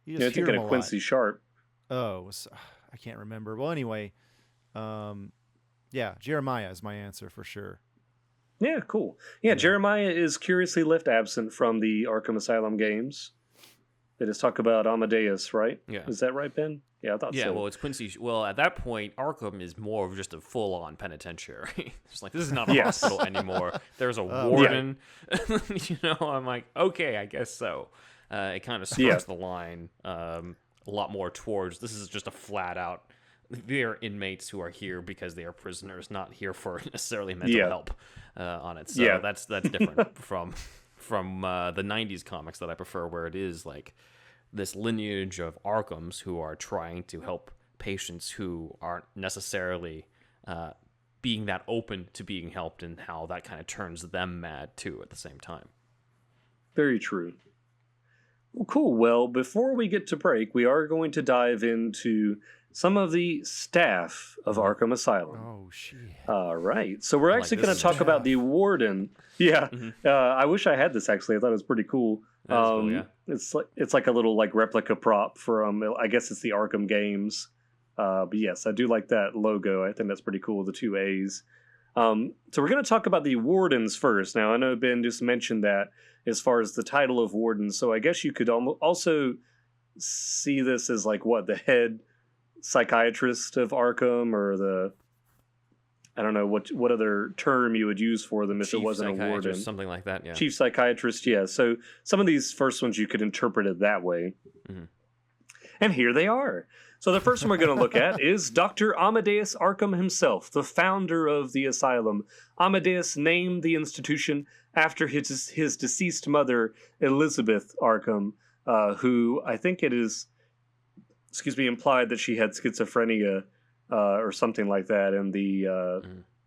You just hear him a lot. Quincy Sharp. Oh, I can't remember. Well, anyway, Jeremiah is my answer for sure. Yeah, cool. Yeah, Jeremiah is curiously left absent from the Arkham Asylum games. They just talk about Amadeus, right? Yeah. Is that right, Ben? Yeah, I thought so. Yeah, well, it's Quincy. Well, at that point, Arkham is more of just a full-on penitentiary. It's like, this is not a hospital anymore. There's a warden. I'm like, okay, I guess so. It kind of skirts the line a lot more towards, this is just a flat-out, they're inmates who are here because they are prisoners, not here for necessarily mental help on it. So that's different from the 90s comics that I prefer, where it is like this lineage of Arkhams who are trying to help patients who aren't necessarily being that open to being helped, and how that kind of turns them mad too at the same time. Very true. Well, cool. Well, before we get to break, we are going to dive into some of the staff of Arkham Asylum. Oh, shit. All right. So we're actually going to talk about the warden. Yeah. I wish I had this, actually. I thought it was pretty cool. Cool, yeah. It's like a little like replica prop from, I guess it's the Arkham games. But yes, I do like that logo. I think that's pretty cool, the 2 A's. So we're going to talk about the wardens first. Now, I know Ben just mentioned that as far as the title of warden. So I guess you could also see this as like the head psychiatrist of Arkham, or I don't know what other term you would use for them if it wasn't a warden. Something like that, yeah. Chief psychiatrist, yeah. So some of these first ones you could interpret it that way. Mm-hmm. And here they are. So the first one we're going to look at is Dr. Amadeus Arkham himself, the founder of the asylum. Amadeus named the institution after his deceased mother, Elizabeth Arkham, who I think it is, implied that she had schizophrenia or something like that in the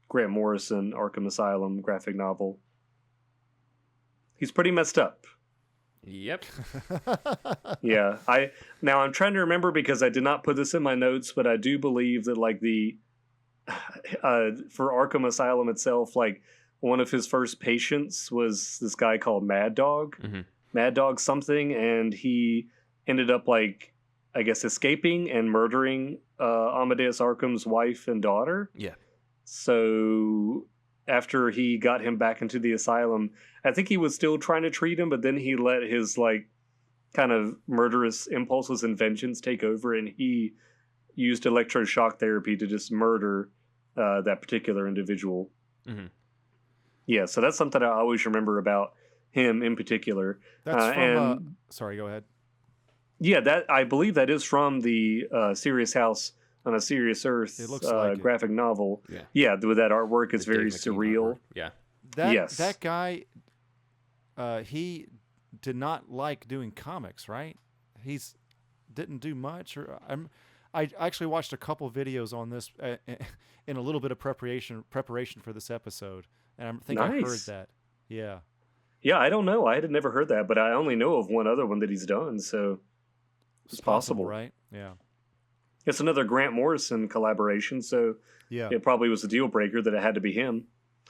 Grant Morrison Arkham Asylum graphic novel. He's pretty messed up. Yep. Yeah. I'm trying to remember because I did not put this in my notes, but I do believe that like for Arkham Asylum itself, like one of his first patients was this guy called Mad Dog. Mm-hmm. Mad Dog something, and he ended up like, I guess, escaping and murdering Amadeus Arkham's wife and daughter. Yeah. So after he got him back into the asylum, I think he was still trying to treat him, but then he let his like kind of murderous impulses and vengeance take over, and he used electroshock therapy to just murder that particular individual. Mm-hmm. Yeah, so that's something I always remember about him in particular. That's from. Sorry, go ahead. Yeah, that I believe that is from the Serious House on a Serious Earth graphic novel. Yeah, with that artwork, it's very surreal. Yeah, that guy, he did not like doing comics, right? He's didn't do much. I actually watched a couple videos on this in a little bit of preparation for this episode, and I think I heard that. Yeah. Yeah, I don't know. I had never heard that, but I only know of one other one that he's done, so it's possible, right? Yeah. It's another Grant Morrison collaboration, so it probably was a deal breaker that it had to be him.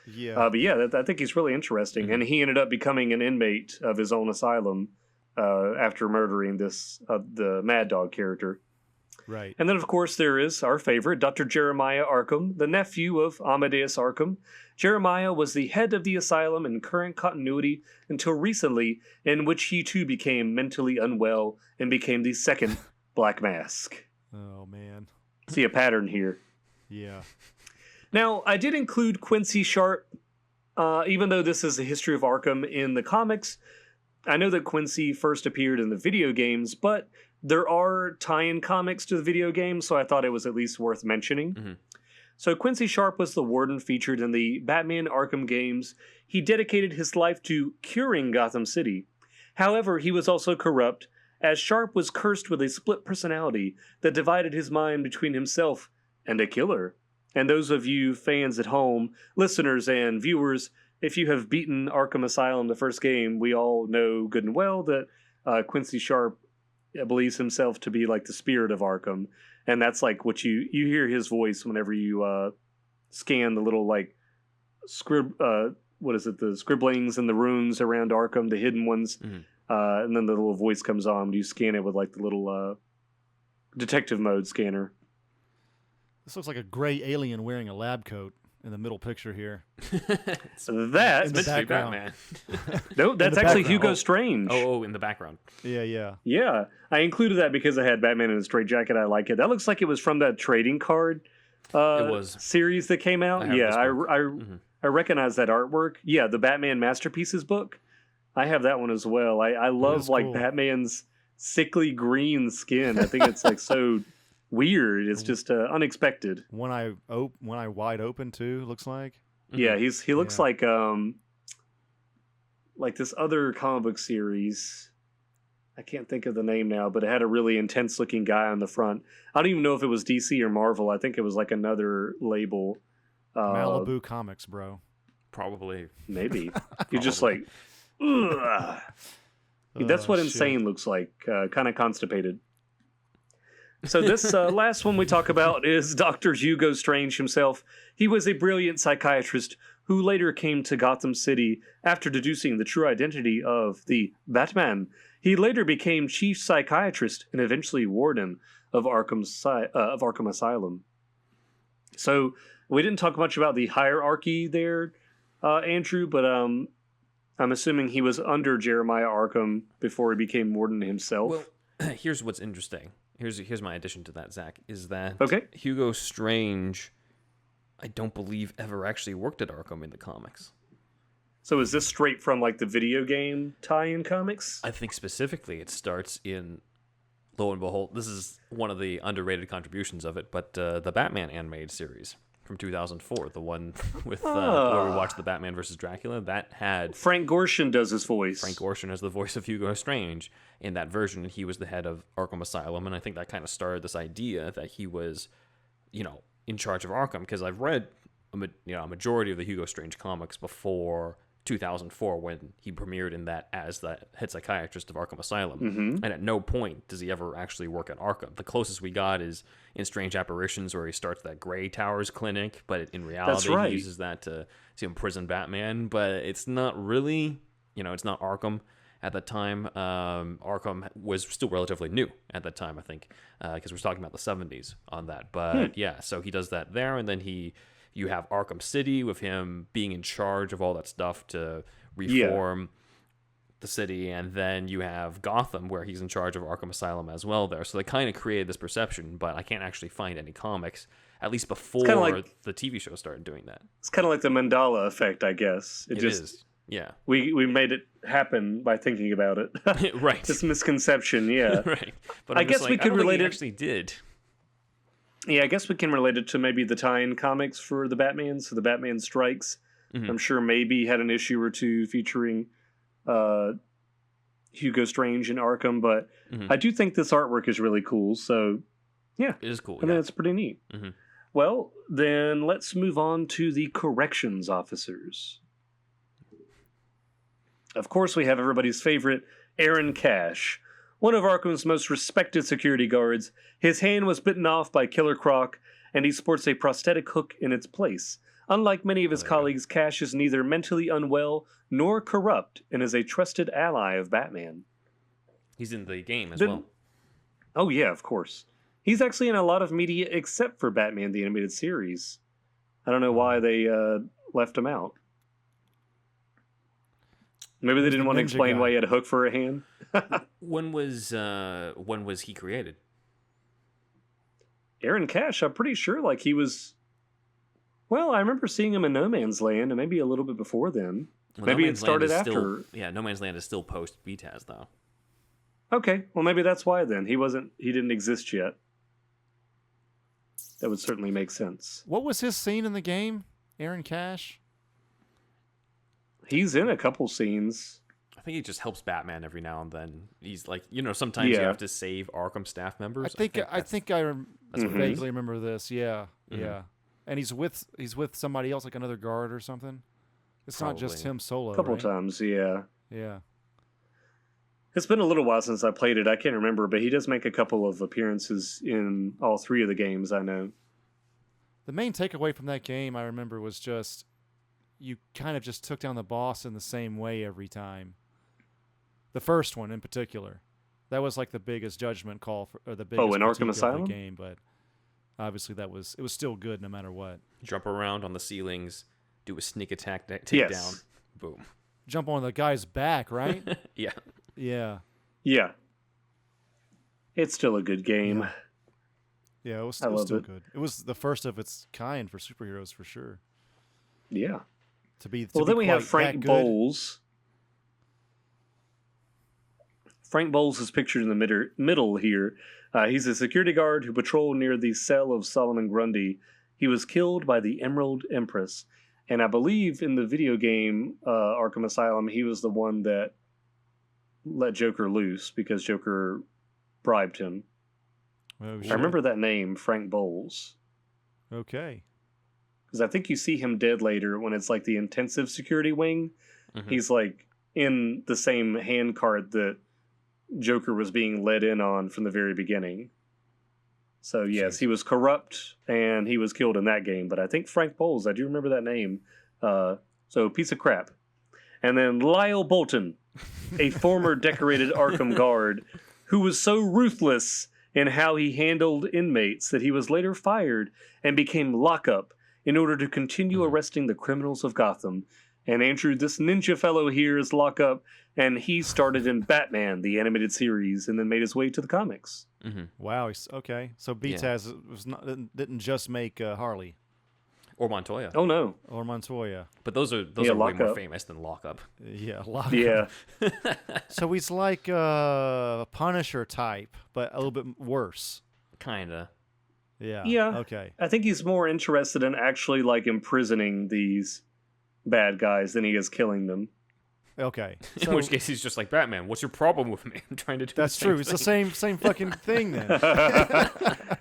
Yeah. But yeah, I think he's really interesting, mm-hmm. and he ended up becoming an inmate of his own asylum after murdering the Mad Dog character. Right. And then, of course, there is our favorite, Dr. Jeremiah Arkham, the nephew of Amadeus Arkham. Jeremiah was the head of the asylum in current continuity until recently, in which he too became mentally unwell and became the second Black Mask. Oh, man. See a pattern here. Yeah. Now, I did include Quincy Sharp, even though this is the history of Arkham in the comics. I know that Quincy first appeared in the video games, but there are tie-in comics to the video game, so I thought it was at least worth mentioning. Mm-hmm. So Quincy Sharp was the warden featured in the Batman Arkham games. He dedicated his life to curing Gotham City. However, he was also corrupt, as Sharp was cursed with a split personality that divided his mind between himself and a killer. And those of you fans at home, listeners and viewers, if you have beaten Arkham Asylum, the first game, we all know good and well that Quincy Sharp believes himself to be like the spirit of Arkham, and that's like what you hear his voice whenever you scan the little like the scribblings and the runes around Arkham, the hidden ones, mm-hmm. And then the little voice comes on. You scan it with like the little detective mode scanner. This looks like a gray alien wearing a lab coat in the middle picture here. That in the background. No, that's actually Hugo Strange. Oh, in the background. Yeah. I included that because I had Batman in a straitjacket. I like it. That looks like it was from that trading card series that came out. I recognize that artwork. Yeah, the Batman Masterpieces book. I have that one as well. I love like cool. Batman's sickly green skin. I think it's like so weird. It's just unexpected. One eye wide open too. Looks like. Yeah, he looks like this other comic book series. I can't think of the name now, but it had a really intense looking guy on the front. I don't even know if it was DC or Marvel. I think it was like another label. Malibu Comics, bro. Probably. Maybe. You're just like, ugh. That's what insane looks like. Kind of constipated. So this last one we talk about is Dr. Hugo Strange himself. He was a brilliant psychiatrist who later came to Gotham City after deducing the true identity of the Batman. He later became chief psychiatrist and eventually warden of Arkham Asylum. So we didn't talk much about the hierarchy there, Andrew, but I'm assuming he was under Jeremiah Arkham before he became warden himself. Well, here's what's interesting. Here's my addition to that, Zach, is that okay. Hugo Strange I don't believe ever actually worked at Arkham in the comics. So is this straight from like the video game tie-in comics? I think specifically it starts in, lo and behold, this is one of the underrated contributions of it, but the Batman animated series from 2004, the one with where we watched the Batman versus Dracula, that had... Frank Gorshin does his voice. Frank Gorshin is the voice of Hugo Strange. In that version, he was the head of Arkham Asylum, and I think that kind of started this idea that he was, in charge of Arkham, because I've read a majority of the Hugo Strange comics before 2004 when he premiered in that as the head psychiatrist of Arkham Asylum. Mm-hmm. And at no point does he ever actually work at Arkham. The closest we got is in Strange Apparitions, where he starts that Grey Towers clinic, but in reality he uses that to imprison Batman. But it's not really, it's not Arkham at the time. Arkham was still relatively new at that time, I think, because we're talking about the 70s on that. But yeah, so he does that there, and then you have Arkham City with him being in charge of all that stuff to reform the city, and then you have Gotham where he's in charge of Arkham Asylum as well there. So they kind of created this perception, but I can't actually find any comics, at least before the TV show started doing that. It's kind of like the Mandela effect, I guess. It is. Yeah. We made it happen by thinking about it. Right. This misconception, yeah. Right. But I guess we could relate it. Actually did. Yeah, I guess we can relate it to maybe the tie-in comics for the Batman, so the Batman Strikes. Mm-hmm. I'm sure maybe had an issue or two featuring Hugo Strange in Arkham, but I do think this artwork is really cool, so yeah. It is cool. I mean, it's pretty neat. Mm-hmm. Well, then let's move on to the corrections officers. Of course, we have everybody's favorite, Aaron Cash. One of Arkham's most respected security guards, his hand was bitten off by Killer Croc, and he sports a prosthetic hook in its place. Unlike many of his colleagues, Cash is neither mentally unwell nor corrupt, and is a trusted ally of Batman. He's in the game as well. Oh yeah, of course. He's actually in a lot of media except for Batman the Animated Series. I don't know why they left him out. Maybe they didn't want to explain why he had a hook for a hand. When was he created? Aaron Cash, I'm pretty sure he was... Well, I remember seeing him in No Man's Land, and maybe a little bit before then. Well, maybe it started after. No Man's Land is still post BTAS, though. Okay, well maybe that's why then. He didn't exist yet. That would certainly make sense. What was his scene in the game, Aaron Cash? He's in a couple scenes. I think he just helps Batman every now and then. He's sometimes you have to save Arkham staff members. I think I vaguely remember this. Yeah, yeah. And he's with somebody else, like another guard or something. It's Probably. Not just him solo. A couple right? times, yeah. Yeah. It's been a little while since I played it. I can't remember, but he does make a couple of appearances in all three of the games, I know. The main takeaway from that game, I remember, was just you kind of just took down the boss in the same way every time. The first one in particular. That was like the biggest judgment call or the biggest in Arkham Asylum game, but obviously it was still good no matter what. Jump around on the ceilings, do a sneak attack takedown, boom. Jump on the guy's back, right? Yeah. Yeah. Yeah. It's still a good game. Yeah, it was still good. It was the first of its kind for superheroes for sure. Yeah. Then we have Frank Bowles. Frank Bowles is pictured in the middle here. He's a security guard who patrolled near the cell of Solomon Grundy. He was killed by the Emerald Empress. And I believe in the video game Arkham Asylum, he was the one that let Joker loose because Joker bribed him. Oh, I remember that name, Frank Bowles. Okay. Because I think you see him dead later when it's like the intensive security wing. Mm-hmm. He's like in the same handcart that Joker was being led in on from the very beginning. So yes, he was corrupt and he was killed in that game. But I think Frank Bowles, I do remember that name. So piece of crap. And then Lyle Bolton, a former decorated Arkham guard who was so ruthless in how he handled inmates that he was later fired and became lockup in order to continue arresting the criminals of Gotham. And Andrew, this ninja fellow here is lockup, and he started in Batman, the animated series, and then made his way to the comics. Mm-hmm. Wow. Okay. So BTAS didn't just make Harley. Or Montoya. Oh no. Or Montoya. But those are way more Lockup. famous than Lockup. Yeah, Lockup. Yeah. So he's like a Punisher type, but a little bit worse. Kinda. Yeah. Yeah. Okay. I think he's more interested in actually like imprisoning these bad guys than he is killing them. Okay. In So which case he's just like, Batman, what's your problem with me? I'm trying to do that's the same true. It's the thing." same fucking thing then.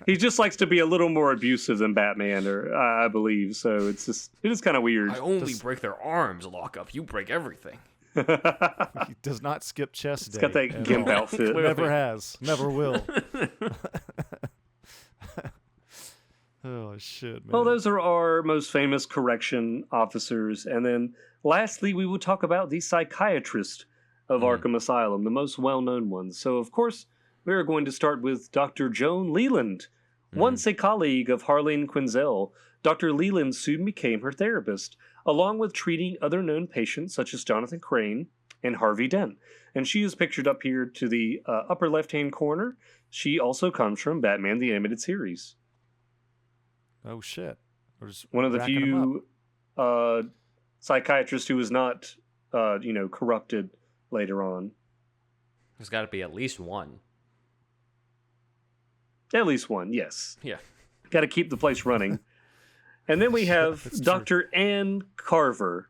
He just likes to be a little more abusive than Batman, or I believe. So it is kind of weird. I only break their arms, Lockup. You break everything. He does not skip chest day. It's got that at gimp all. outfit. Never has. Never will. Oh shit, man. Well, those are our most famous correction officers, and then lastly, we will talk about the psychiatrist of Arkham Asylum, the most well-known ones. So, of course, we are going to start with Dr. Joan Leland. Once a colleague of Harleen Quinzel, Dr. Leland soon became her therapist, along with treating other known patients such as Jonathan Crane and Harvey Dent. And she is pictured up here to the upper left-hand corner. She also comes from Batman the Animated Series. Oh shit. We're just One of the racking 'em up. few psychiatrists who was not, corrupted later on. There's got to be at least one. At least one, yes. Yeah. Got to keep the place running. And then we have That's true. Dr. Ann Carver.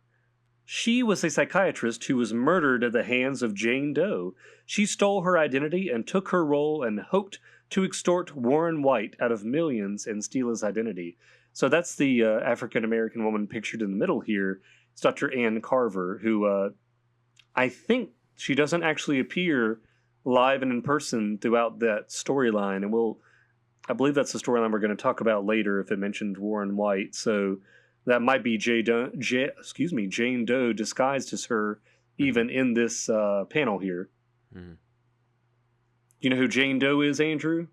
She was a psychiatrist who was murdered at the hands of Jane Doe. She stole her identity and took her role and hoped to extort Warren White out of millions and steal his identity. So that's the African-American woman pictured in the middle here. It's Dr. Ann Carver, who I think she doesn't actually appear live and in person throughout that storyline. And I believe that's the storyline we're going to talk about later if it mentioned Warren White. So that might be Jane Doe disguised as her even in this panel here. Mm-hmm. You know who Jane Doe is, Andrew?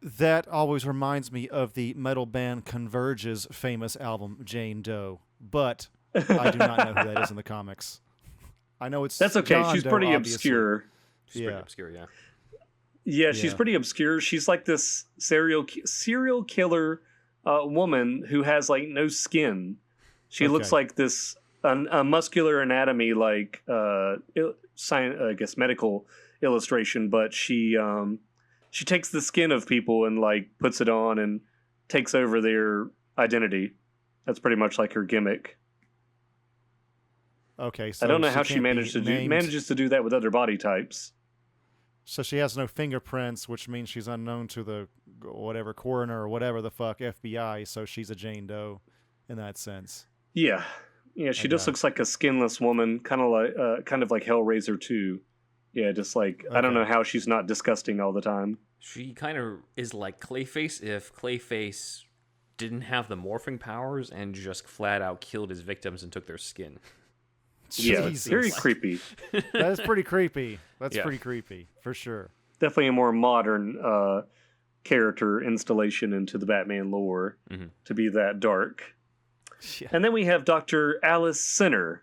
That always reminds me of the metal band Converge's famous album Jane Doe, but I do not know who that is in the comics. I know it's That's okay. John She's Doe, pretty obviously. obscure. She's pretty obscure, yeah. Yeah, she's Yeah. pretty obscure. She's like this serial killer woman who has like no skin. She looks Okay. like this a muscular anatomy, like I guess medical illustration, but she takes the skin of people and like puts it on and takes over their identity. That's pretty much like her gimmick. Okay, so I don't know how can't she be manages named- to do that with other body types. So she has no fingerprints, which means she's unknown to the whatever coroner or whatever the fuck FBI. So she's a Jane Doe in that sense. Yeah, she just Okay. looks like a skinless woman, kind of like Hellraiser 2. Yeah, just like I don't Okay. know how she's not disgusting all the time. She kind of is like Clayface if Clayface didn't have the morphing powers and just flat out killed his victims and took their skin. Yeah, it's Jesus. very creepy. That is pretty creepy. That's Yeah. pretty creepy for sure. Definitely a more modern character installation into the Batman lore to be that dark. Yeah. And then we have Dr. Alice Sinner.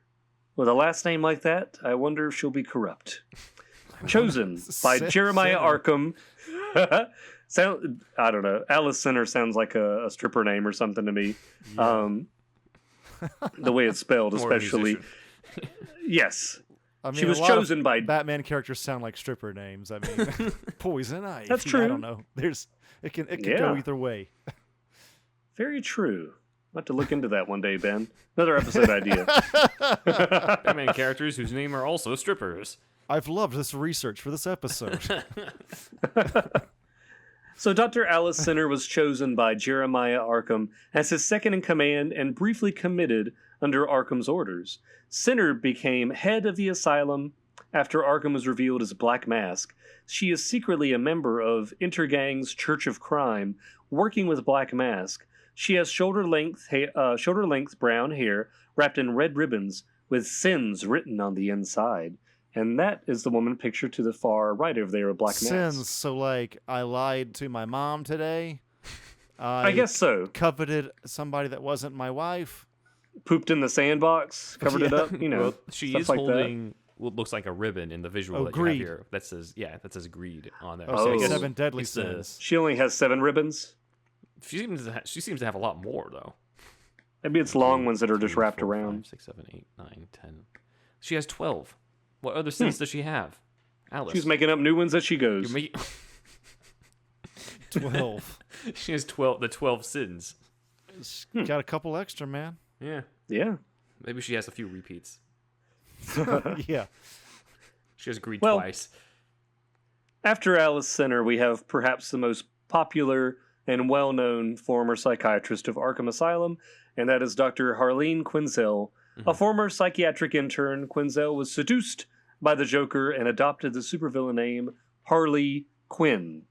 With a last name like that, I wonder if she'll be corrupt. Chosen by Jeremiah Arkham. I don't know. Alice Sinner sounds like a stripper name or something to me. Yeah. The way it's spelled, Or a especially. musician. Yes. I mean, She was a lot of chosen by. Batman characters sound like stripper names. I mean, Poison Ivy. That's I true. don't know. It can Yeah. go either way. Very true. I'll have to look into that one day, Ben. Another episode idea. Batman characters whose name are also strippers. I've loved this research for this episode. So Dr. Alice Sinner was chosen by Jeremiah Arkham as his second in command and briefly committed under Arkham's orders. Sinner became head of the asylum after Arkham was revealed as Black Mask. She is secretly a member of Intergang's Church of Crime, working with Black Mask. She has shoulder-length brown hair wrapped in red ribbons with sins written on the inside. And that is the woman pictured to the far right over there, a Black Mask. Sins. So, like, I lied to my mom today. I guess so. Coveted somebody that wasn't my wife. Pooped in the sandbox, covered it up, Well, she stuff is like holding what looks like a ribbon in the visual that greed. you have here. That says greed on there. Oh, So I guess 7 deadly it's sins. She only has 7 ribbons. She seems to have a lot more though. Maybe it's long ones that are just 2, wrapped 4, around. 5, 6, 7, 8, 9, 10. She has 12. What other sins does she have? Alice. She's making up new ones as she goes. 12. She has 12. The 12 sins. Got a couple extra, man. Yeah. Yeah. Maybe she has a few repeats. Yeah. She has greed Well, twice. After Alice Center, we have perhaps the most popular and well-known former psychiatrist of Arkham Asylum, and that is Dr. Harleen Quinzel. A former psychiatric intern, Quinzel was seduced by the Joker and adopted the supervillain name Harley Quinn.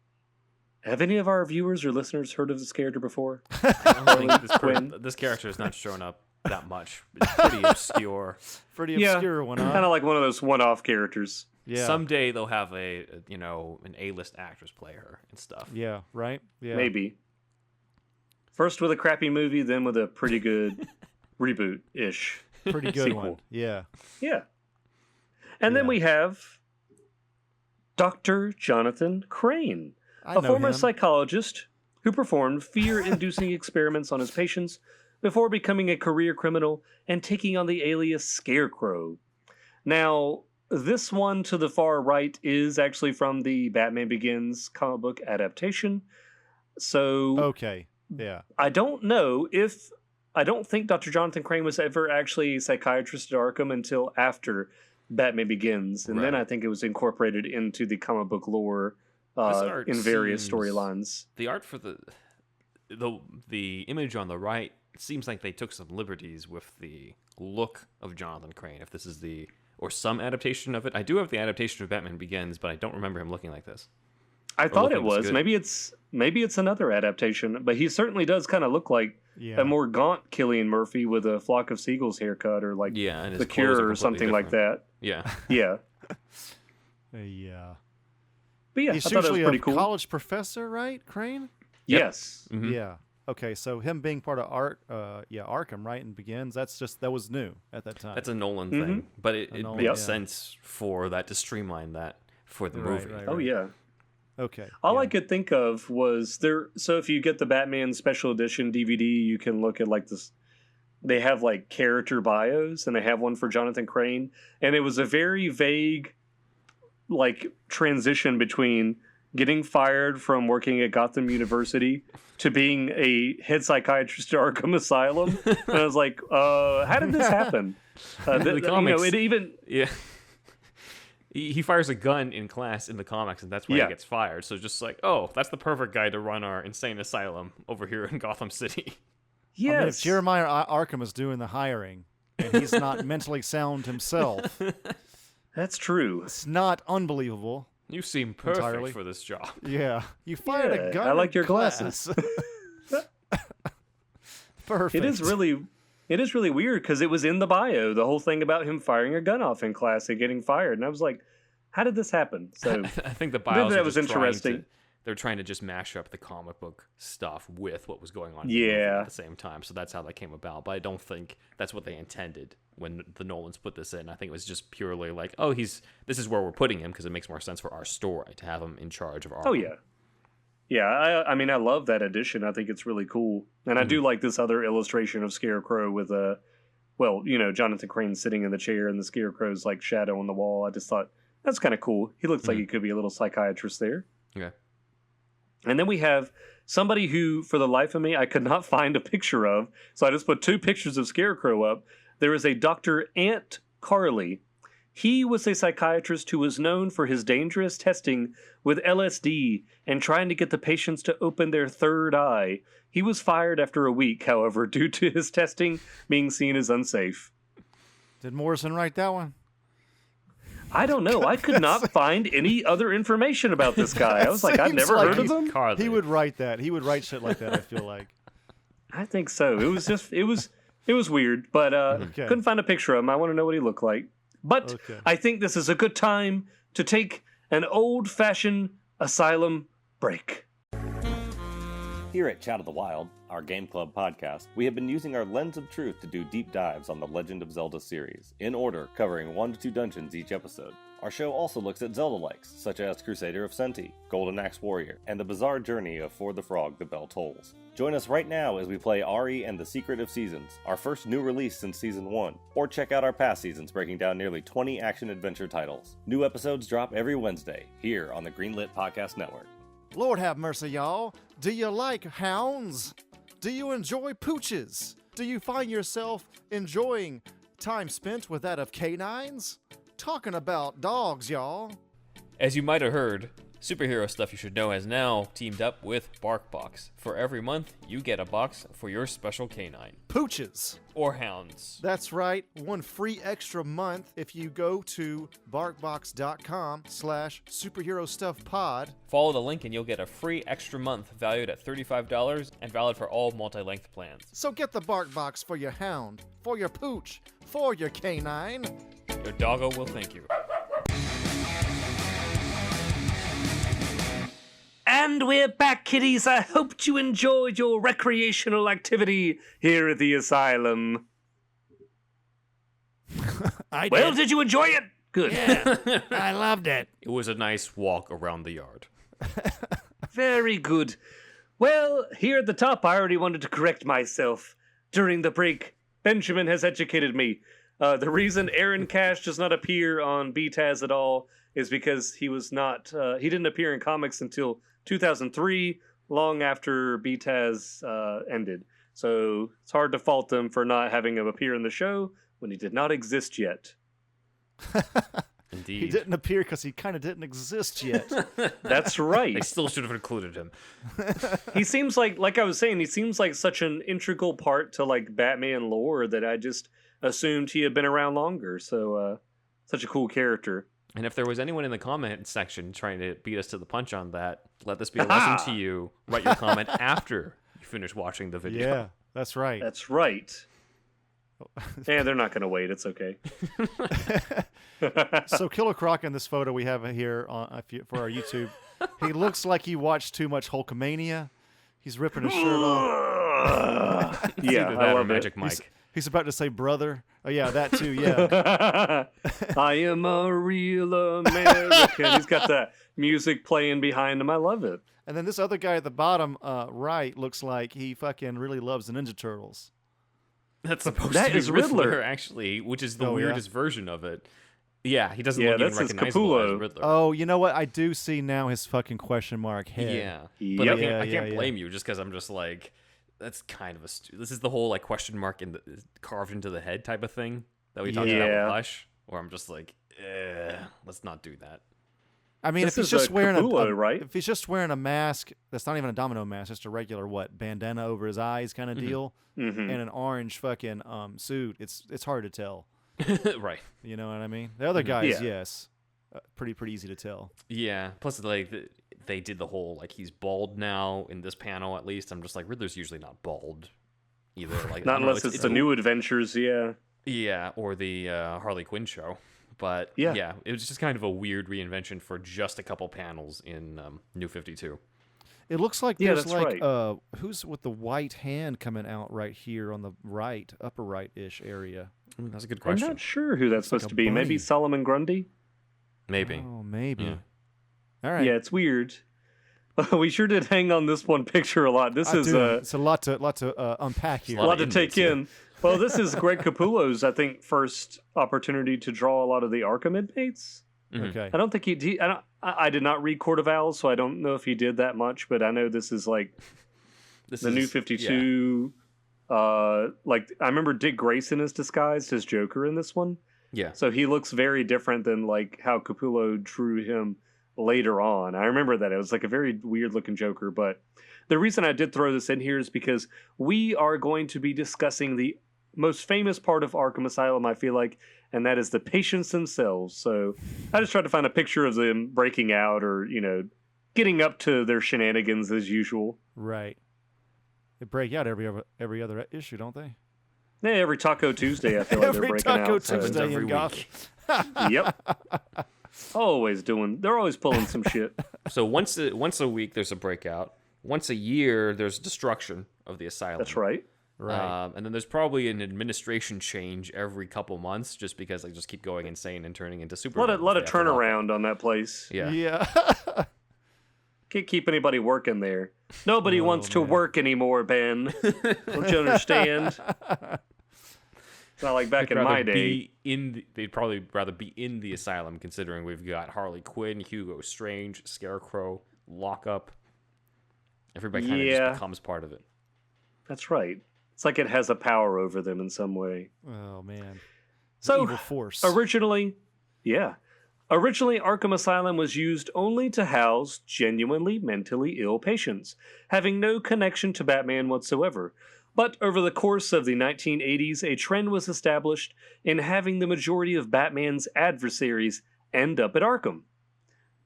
Have any of our viewers or listeners heard of this character before? I don't think this character has not shown up that much. It's pretty obscure. Pretty obscure one, huh? Kind of like one of those one-off characters. Yeah. Someday they'll have an A-list actress play her and stuff. Yeah, right? Yeah. Maybe. First with a crappy movie, then with a pretty good reboot-ish. Pretty good sequel. one. Yeah. Yeah. And then Yeah. we have Dr. Jonathan Crane, I a know former him. psychologist who performed fear-inducing experiments on his patients before becoming a career criminal and taking on the alias Scarecrow. Now, this one to the far right is actually from the Batman Begins comic book adaptation. So Okay. Yeah. I don't think Dr. Jonathan Crane was ever actually a psychiatrist at Arkham until after Batman Begins. And then Right. I think it was incorporated into the comic book lore art in various seems- storylines. The art for the image on the right, it seems like they took some liberties with the look of Jonathan Crane. If this is or some adaptation of it. I do have the adaptation of Batman Begins, but I don't remember him looking like this. I thought it looking was was. good. Maybe it's another adaptation, but he certainly does kind of look like Yeah. a more gaunt Cillian Murphy with a Flock of Seagulls haircut, or like Yeah, and his The clothes are Cure or completely something like different. that. Yeah. Yeah. Yeah. But yeah, He's I thought it was usually pretty a cool. college professor, right? Crane? Yes. Mhm. Yeah. Okay, so him being part of Arkham, right, and Begins, that was new at that time. That's a Nolan Mm-hmm. thing, but it Nolan, makes yeah. sense for that to streamline that for the Right, movie. right. Oh yeah. Okay. All yeah. I could think of was there. So if you get the Batman Special Edition DVD, you can look at like this. They have like character bios, and they have one for Jonathan Crane, and it was a very vague, like transition between getting fired from working at Gotham University to being a head psychiatrist at Arkham Asylum. And I was like, how did this happen? The comics- it even Yeah. He fires a gun in class in the comics, and that's why Yeah. he gets fired. So just like, oh, that's the perfect guy to run our insane asylum over here in Gotham City. yes. I mean, if Jeremiah Arkham is doing the hiring and he's not mentally sound himself, That's true. it's not unbelievable. You seem perfect Entirely. for this job. Yeah. You fired Yeah, a gun I like in your class. glasses. Perfect. It is really weird because it was in the bio, the whole thing about him firing a gun off in class and getting fired, and I was like, how did this happen? So I think the bios that are was just interesting. they're trying to just mash up the comic book stuff with what was going on in Yeah. the movie at the same time. So that's how that came about. But I don't think that's what they intended when the Nolans put this in. I think it was just purely like, oh, this is where we're putting him because it makes more sense for our story to have him in charge of Arkham. Oh yeah. Yeah, I mean I love that addition. I think it's really cool. And I do like this other illustration of Scarecrow with Jonathan Crane sitting in the chair and the Scarecrow's like shadow on the wall. I just thought that's kind of cool. He looks like he could be a little psychiatrist there. Okay. And then we have somebody who, for the life of me, I could not find a picture of. So I just put 2 pictures of Scarecrow up. There is a Dr. Ant Carley. He was a psychiatrist who was known for his dangerous testing with LSD and trying to get the patients to open their third eye. He was fired after a week, however, due to his testing being seen as unsafe. Did Morrison write that one? I don't know. I could not find any other information about this guy. I was like, I've Seems never like heard of he's him. Carly. He would write that. He would write shit like that, I feel like. I think so. It was just, it was weird, but Okay. couldn't find a picture of him. I want to know what he looked like. But Okay. I think this is a good time to take an old-fashioned asylum break. Here at Chat of the Wild, our Game Club podcast, we have been using our lens of truth to do deep dives on the Legend of Zelda series, in order, covering 1 to 2 dungeons each episode. Our show also looks at Zelda-likes, such as Crusader of Senti, Golden Axe Warrior, and the bizarre journey of For the Frog, the Bell Tolls. Join us right now as we play Ari and the Secret of Seasons, our first new release since Season 1, or check out our past seasons breaking down nearly 20 action-adventure titles. New episodes drop every Wednesday, here on the Greenlit Podcast Network. Lord have mercy, y'all. Do you like hounds? Do you enjoy pooches? Do you find yourself enjoying time spent with that of canines? Talking about dogs, y'all. As you might have heard, Superhero Stuff You Should Know has now teamed up with BarkBox. For every month, you get a box for your special canine. Pooches. Or hounds. That's right. 1 free extra month if you go to barkbox.com/superherostuffpod. Follow the link and you'll get a free extra month valued at $35 and valid for all multi-length plans. So get the BarkBox for your hound, for your pooch, for your canine. Your doggo will thank you. And we're back, kiddies. I hoped you enjoyed your recreational activity here at the asylum. Well, did you enjoy it? Good. Yeah, I loved it. It was a nice walk around the yard. Very good. Well, here at the top, I already wanted to correct myself. During the break, Benjamin has educated me. The reason Aaron Cash does not appear on BTAS at all is because he didn't appear in comics until 2003, long after BTAS ended. So it's hard to fault them for not having him appear in the show when he did not exist yet. Indeed. He didn't appear because he kind of didn't exist yet. That's right. They still should have included him. He seems like I was saying, he seems like such an integral part to like Batman lore that I just assumed he had been around longer. So such a cool character. And if there was anyone in the comment section trying to beat us to the punch on that, let this be a lesson to you. Write your comment after you finish watching the video. Yeah, that's right. That's right. Yeah, they're not going to wait. It's okay. So Killer Croc in this photo we have here for our YouTube, he looks like he watched too much Hulkamania. He's ripping his shirt off. Yeah, I love Magic Mike. He's about to say brother. Oh, yeah, that too, yeah. I am a real American. He's got that music playing behind him. I love it. And then this other guy at the bottom right looks like he fucking really loves the Ninja Turtles. That's supposed to be Riddler, actually, which is the weirdest version of it. Yeah, he doesn't look even recognizable as Riddler. Oh, you know what? I do see now his fucking question mark head. Yeah. But I can't blame you just because I'm just like... That's kind of this is the whole like question mark carved into the head type of thing that we talked about with Hush, where I'm just like, let's not do that. I mean, if he's just wearing Capullo, right? If he's just wearing a mask that's not even a domino mask, just a regular bandana over his eyes kind of deal, and an orange fucking suit, it's hard to tell. Right. You know what I mean? The other guys, yes, pretty easy to tell. Yeah. Plus, like they did the whole like he's bald now in this panel at least. I'm just like Riddler's usually not bald either. Like not unless it's the New Adventures, yeah, or the Harley Quinn show. But yeah, it was just kind of a weird reinvention for just a couple panels in New 52. It looks like there's like who's with the white hand coming out right here on the right, upper right-ish area. That's a good question. I'm not sure who that's supposed to be. Maybe Solomon Grundy? Maybe. Oh, maybe. Yeah. All right. Yeah, it's weird. We sure did hang on this one picture a lot. It's a lot to unpack here. A lot to take in. Well, this is Greg Capullo's, I think, first opportunity to draw a lot of the Arkham Inmates. Mm-hmm. Okay. I don't think he. I did not read Court of Owls, so I don't know if he did that much. But I know this is like New 52. Yeah. Like I remember Dick Grayson is disguised as Joker in this one. Yeah. So he looks very different than like how Capullo drew him later on. I remember that it was like a very weird looking Joker. But the reason I did throw this in here is because we are going to be discussing the most famous part of Arkham Asylum, I feel like, and that is the patients themselves. So I just tried to find a picture of them breaking out or, getting up to their shenanigans as usual. Right. They break out every other issue, don't they? Yeah, every Taco Tuesday, I feel like they're breaking out. Every Taco Tuesday in Gotham. Yep. They're always pulling some shit. So once a week there's a breakout. once a year there's destruction of the asylum. That's right. Right. And then there's probably an administration change every couple months, just because they just keep going insane and turning into super. A lot of turnaround on you place. Yeah. Yeah. Can't keep anybody working there. Nobody wants to work anymore, Ben. Don't you understand? It's not like back in my day. They'd probably rather be in the asylum, considering we've got Harley Quinn, Hugo Strange, Scarecrow, Lockup. Everybody kind of just becomes part of it. That's right. It's like it has a power over them in some way. Oh, man. So, evil force. Originally, Arkham Asylum was used only to house genuinely mentally ill patients, having no connection to Batman whatsoever. But over the course of the 1980s, a trend was established in having the majority of Batman's adversaries end up at Arkham.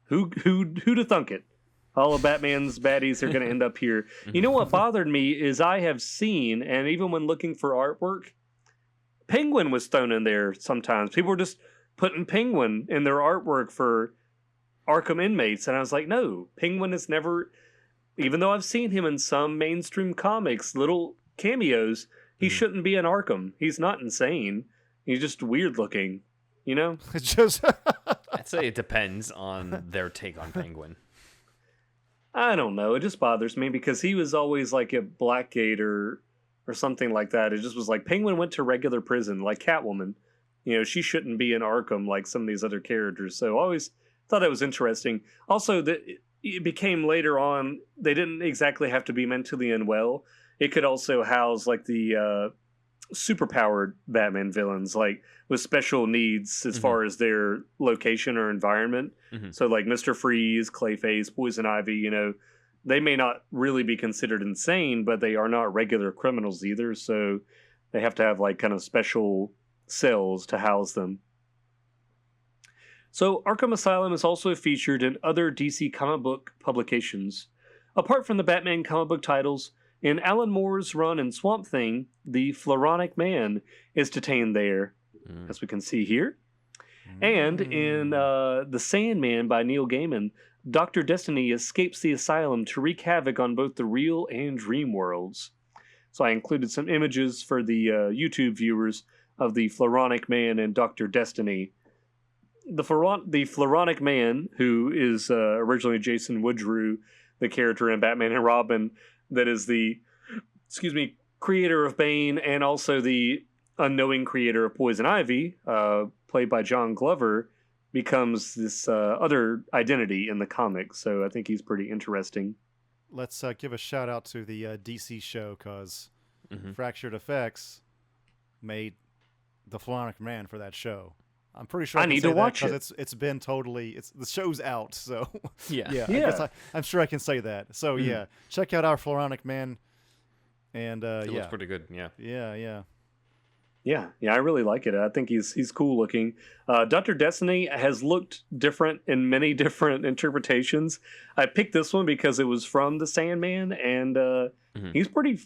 Who'd thunk it? All of Batman's baddies are going to end up here. You know what bothered me is I have seen, and even when looking for artwork, Penguin was thrown in there sometimes. People were just putting Penguin in their artwork for Arkham Inmates, and I was like, no, Penguin is never, even though I've seen him in some mainstream comics, little cameos, he shouldn't be in Arkham. He's not insane. He's just weird looking, you know? It's just... I'd say it depends on their take on Penguin. I don't know. It just bothers me because he was always like at Blackgate or something like that. It just was like Penguin went to regular prison, like Catwoman. You know, she shouldn't be in Arkham like some of these other characters. So I always thought that was interesting. Also, that it became later on, they didn't exactly have to be mentally unwell. It could also house like the superpowered Batman villains, like with special needs as far as their location or environment. So like Mr. Freeze, Clayface, Poison Ivy, you know, they may not really be considered insane, but they are not regular criminals either. So they have to have like kind of special cells to house them. So Arkham Asylum is also featured in other DC comic book publications. Apart from the Batman comic book titles, in Alan Moore's run in Swamp Thing, the Floronic Man is detained there, as we can see here. And in The Sandman by Neil Gaiman, Dr. Destiny escapes the asylum to wreak havoc on both the real and dream worlds. So I included some images for the YouTube viewers of the Floronic Man and Dr. Destiny. The Floronic Man, who is originally Jason Woodrue, the character in Batman and Robin, that is the, creator of Bane and also the unknowing creator of Poison Ivy, played by John Glover, becomes this other identity in the comics. So I think he's pretty interesting. Let's give a shout out to the DC show, because Fractured Effects made the Floronic Man for that show. I'm pretty sure I need to watch it. It's been totally, the show's out, so yeah. I'm sure I can say that. So yeah, check out our Floronic Man, and it looks pretty good. Yeah, I really like it. I think he's cool looking. Dr. Destiny has looked different in many different interpretations. I picked this one because it was from the Sandman, and he's pretty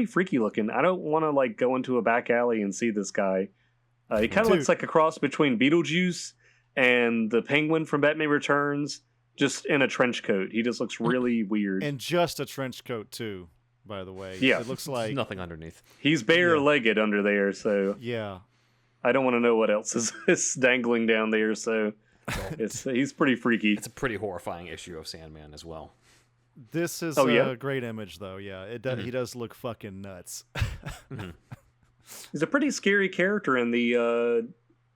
freaky looking. I don't want to like go into a back alley and see this guy. He kind of looks like a cross between Beetlejuice and the Penguin from Batman Returns, just in a trench coat. He just looks really weird. And just a trench coat too, by the way. Yeah, it looks like there's nothing underneath. He's bare-legged under there, so yeah. I don't want to know what else is dangling down there. So he's pretty freaky. It's a pretty horrifying issue of Sandman as well. This is a great image, though. Yeah, it does. He does look fucking nuts. He's a pretty scary character in the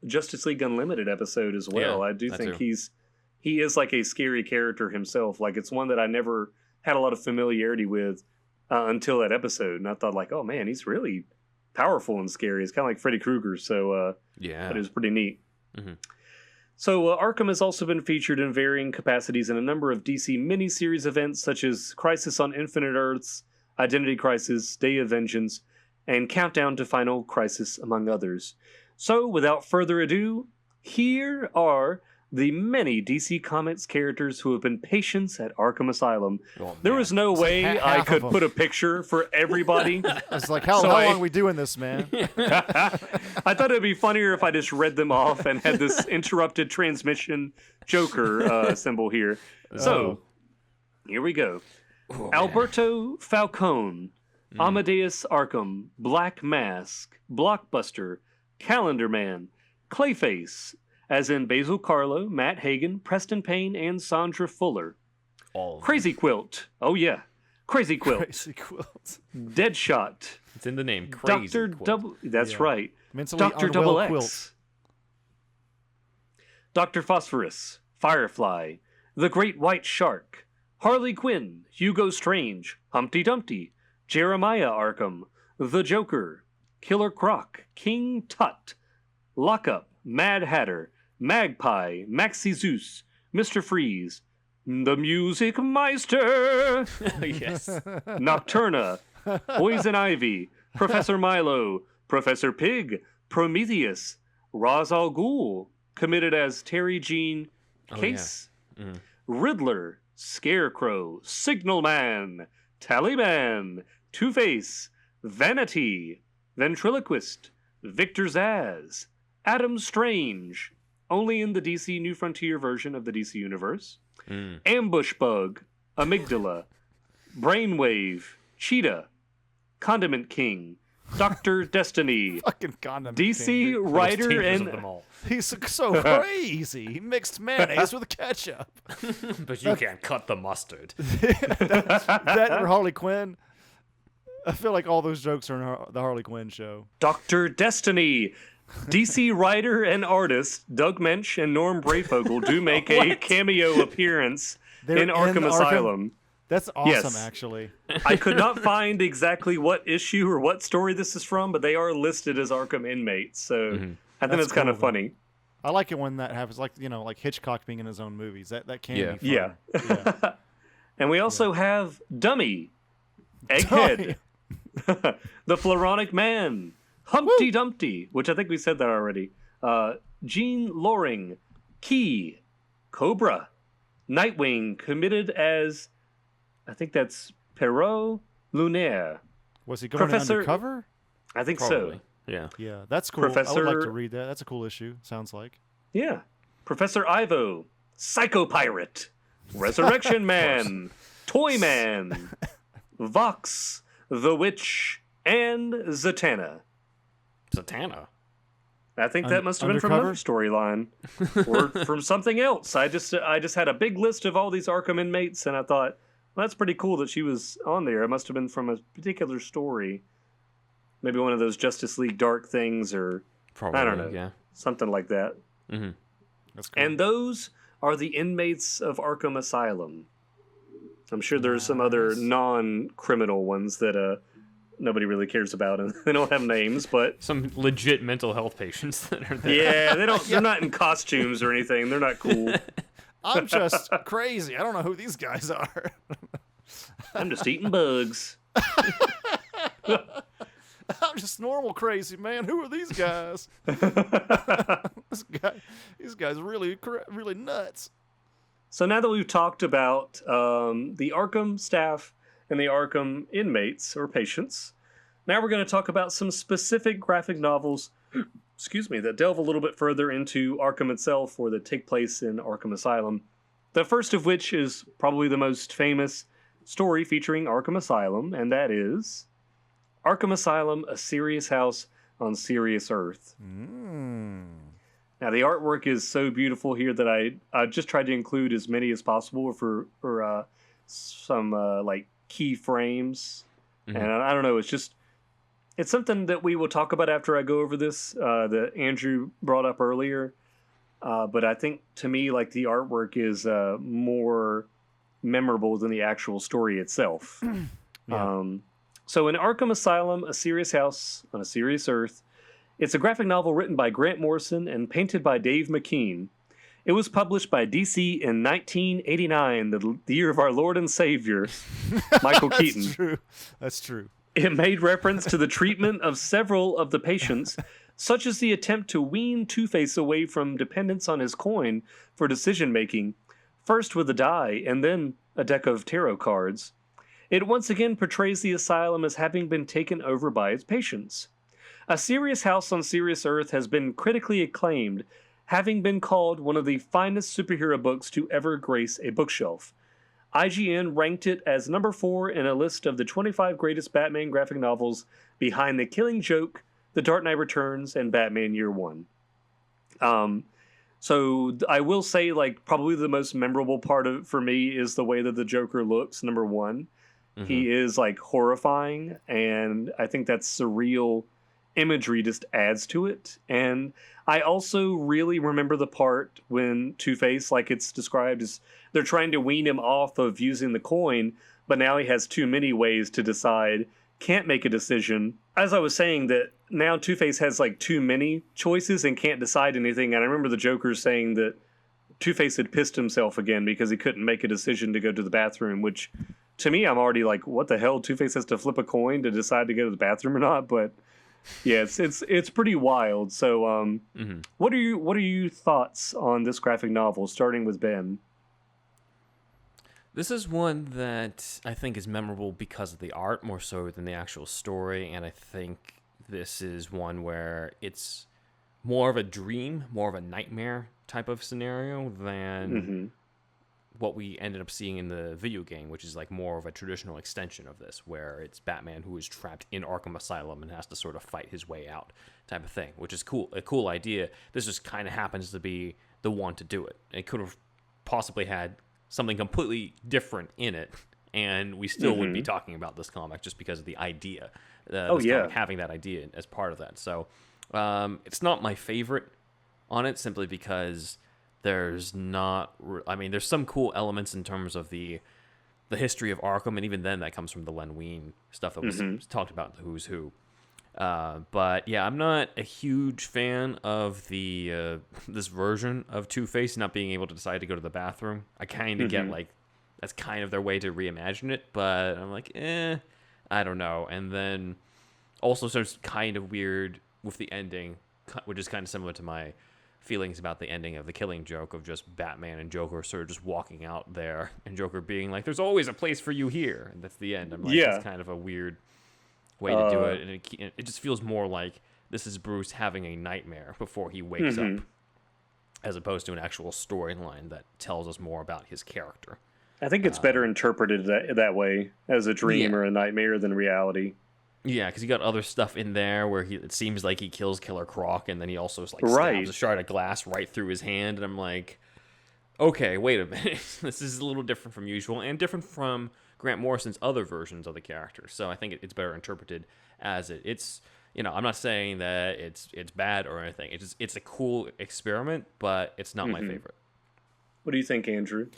Justice League Unlimited episode as well. Yeah, I do think he is like a scary character himself. Like, it's one that I never had a lot of familiarity with until that episode, and I thought like, oh man, he's really powerful and scary. It's kind of like Freddy Krueger. So it was pretty neat. So Arkham has also been featured in varying capacities in a number of DC miniseries events such as Crisis on Infinite Earths, Identity Crisis, Day of Vengeance, and Countdown to Final Crisis, among others. So, without further ado, here are the many DC Comics characters who have been patients at Arkham Asylum. There was no way I could put a picture for everybody. It's like, how long are we doing this, man? I thought it'd be funnier if I just read them off and had this interrupted transmission Joker symbol here. So, here we go. Alberto Falcone, Amadeus Arkham, Black Mask, Blockbuster, Calendar Man, Clayface, as in Basil Carlo, Matt Hagen, Preston Payne, and Sandra Fuller. Crazy Quilt. Oh, yeah. Crazy Quilt. Crazy Quilt. Deadshot. It's in the name. Crazy Dr. Quilt. Double. That's right. Mentally Dr. unwell Double X. Quilt. Dr. Phosphorus. Firefly. The Great White Shark. Harley Quinn. Hugo Strange. Humpty Dumpty. Jeremiah Arkham. The Joker. Killer Croc. King Tut. Lockup. Mad Hatter. Magpie. Maxie Zeus. Mr. Freeze. The Music Meister. Yes. Nocturna. Poison Ivy. Professor Milo. Professor Pig. Prometheus. Ra's al Ghul. Committed as Terry Jean Case. Riddler. Scarecrow. Signal Man. Tallyman. Two-Face. Vanity. Ventriloquist. Victor Zsasz. Adam Strange. Only in the DC New Frontier version of the DC Universe. Ambush Bug. Amygdala. Brainwave. Cheetah. Condiment King. Dr. Destiny. Fucking Condiment DC King, dude. writer and... He's so crazy. He mixed mayonnaise with ketchup. But you can't cut the mustard. that or Harley Quinn. I feel like all those jokes are in the Harley Quinn show. Dr. Destiny. DC writer and artist Doug Mensch and Norm Brayfogle do make a cameo appearance in Arkham Asylum. That's awesome, Yes. actually. I could not find exactly what issue or what story this is from, but they are listed as Arkham Inmates, so I think it's kind of funny. I like it when that happens, like like Hitchcock being in his own movies. That can be fun. Yeah. And we also have Dummy, Egghead, the Floronic Man, Humpty Dumpty, which I think we said that already, Jean Loring, Key, Cobra, Nightwing, committed as, I think that's Perrault Lunaire. Was he going undercover? I think Probably. so. Yeah. Yeah, that's cool. I would like to read that. That's a cool issue, sounds like. Yeah. Professor Ivo, Psycho Pirate, Resurrection Man, Toy Man, Vox, The Witch, and Zatanna. Zatanna? I think that must have been from another storyline or from something else. I just had a big list of all these Arkham inmates, and I thought, well, that's pretty cool that she was on there. It must have been from a particular story. Maybe one of those Justice League Dark things, or Probably, I don't know, something like that. Mm-hmm. That's cool. And those are the inmates of Arkham Asylum. I'm sure there's some other non-criminal ones that nobody really cares about, and they don't have names, but some legit mental health patients that are there. Yeah, they don't. They're not in costumes or anything. They're not cool. I'm just crazy. I don't know who these guys are. I'm just eating bugs. I'm just normal crazy, man. Who are these guys? These guys are really nuts. So now that we've talked about the Arkham staff and the Arkham inmates or patients, now we're going to talk about some specific graphic novels, that delve a little bit further into Arkham itself or that take place in Arkham Asylum. The first of which is probably the most famous story featuring Arkham Asylum, and that is Arkham Asylum, A Serious House on Serious Earth. Now, the artwork is so beautiful here that I just tried to include as many as possible for some like key frames. And I don't know, it's something that we will talk about after I go over this that Andrew brought up earlier. But I think, to me, like, the artwork is more memorable than the actual story itself. So in Arkham Asylum, A Serious House on a Serious Earth, it's a graphic novel written by Grant Morrison and painted by Dave McKean. It was published by DC in 1989, the year of our Lord and Savior, Michael Keaton. That's true. It made reference to the treatment of several of the patients, such as the attempt to wean Two-Face away from dependence on his coin for decision-making, first with a die and then a deck of tarot cards. It once again portrays the asylum as having been taken over by its patients. A Serious House on Serious Earth has been critically acclaimed, having been called one of the finest superhero books to ever grace a bookshelf. IGN ranked it as number 4 in a list of the 25 greatest Batman graphic novels behind The Killing Joke, The Dark Knight Returns, and Batman Year One. So I will say, like, probably the most memorable part of it for me is the way that the Joker looks, number 1. Mm-hmm. He is, like, horrifying, and I think that surreal imagery just adds to it. And I also really remember the part when Two-Face, like it's described, as they're trying to wean him off of using the coin, but now he has too many ways to decide, can't make a decision. As I was saying, that now Two-Face has like too many choices and can't decide anything. And I remember the Joker saying that Two-Face had pissed himself again because he couldn't make a decision to go to the bathroom, which to me, I'm already like, what the hell? Two-Face has to flip a coin to decide to go to the bathroom or not? But yeah, it's pretty wild. So what are your thoughts on this graphic novel, starting with Ben? This is one that I think is memorable because of the art more so than the actual story, and I think this is one where it's more of a dream, more of a nightmare type of scenario than what we ended up seeing in the video game, which is like more of a traditional extension of this, where it's Batman who is trapped in Arkham Asylum and has to sort of fight his way out type of thing, which is cool, a cool idea. This just kind of happens to be the one to do it. It could have possibly had something completely different in it, and we still would be talking about this comic just because of the idea. Comic having that idea as part of that. So it's not my favorite on it, simply because there's not... there's some cool elements in terms of the history of Arkham, and even then that comes from the Len Wein stuff that was talked about in the Who's Who. But yeah, I'm not a huge fan of the this version of Two-Face not being able to decide to go to the bathroom. I kind of get like that's kind of their way to reimagine it, but I'm like, I don't know. And then also starts kind of weird with the ending, which is kind of similar to my feelings about the ending of The Killing Joke, of just Batman and Joker sort of just walking out there and Joker being like, "There's always a place for you here," and that's the end. I'm like, that's kind of a weird way to do it, and it just feels more like this is Bruce having a nightmare before he wakes up, as opposed to an actual storyline that tells us more about his character. I think it's better interpreted that way, as a dream or a nightmare than reality. Yeah, because you got other stuff in there where it seems like he kills Killer Croc, and then he also like stabs a shard of glass right through his hand, and I'm like, okay, wait a minute, this is a little different from usual, and different from Grant Morrison's other versions of the character. So I think it's better interpreted as it's. I'm not saying that it's bad or anything. It's a cool experiment, but it's not my favorite. What do you think, Andrew?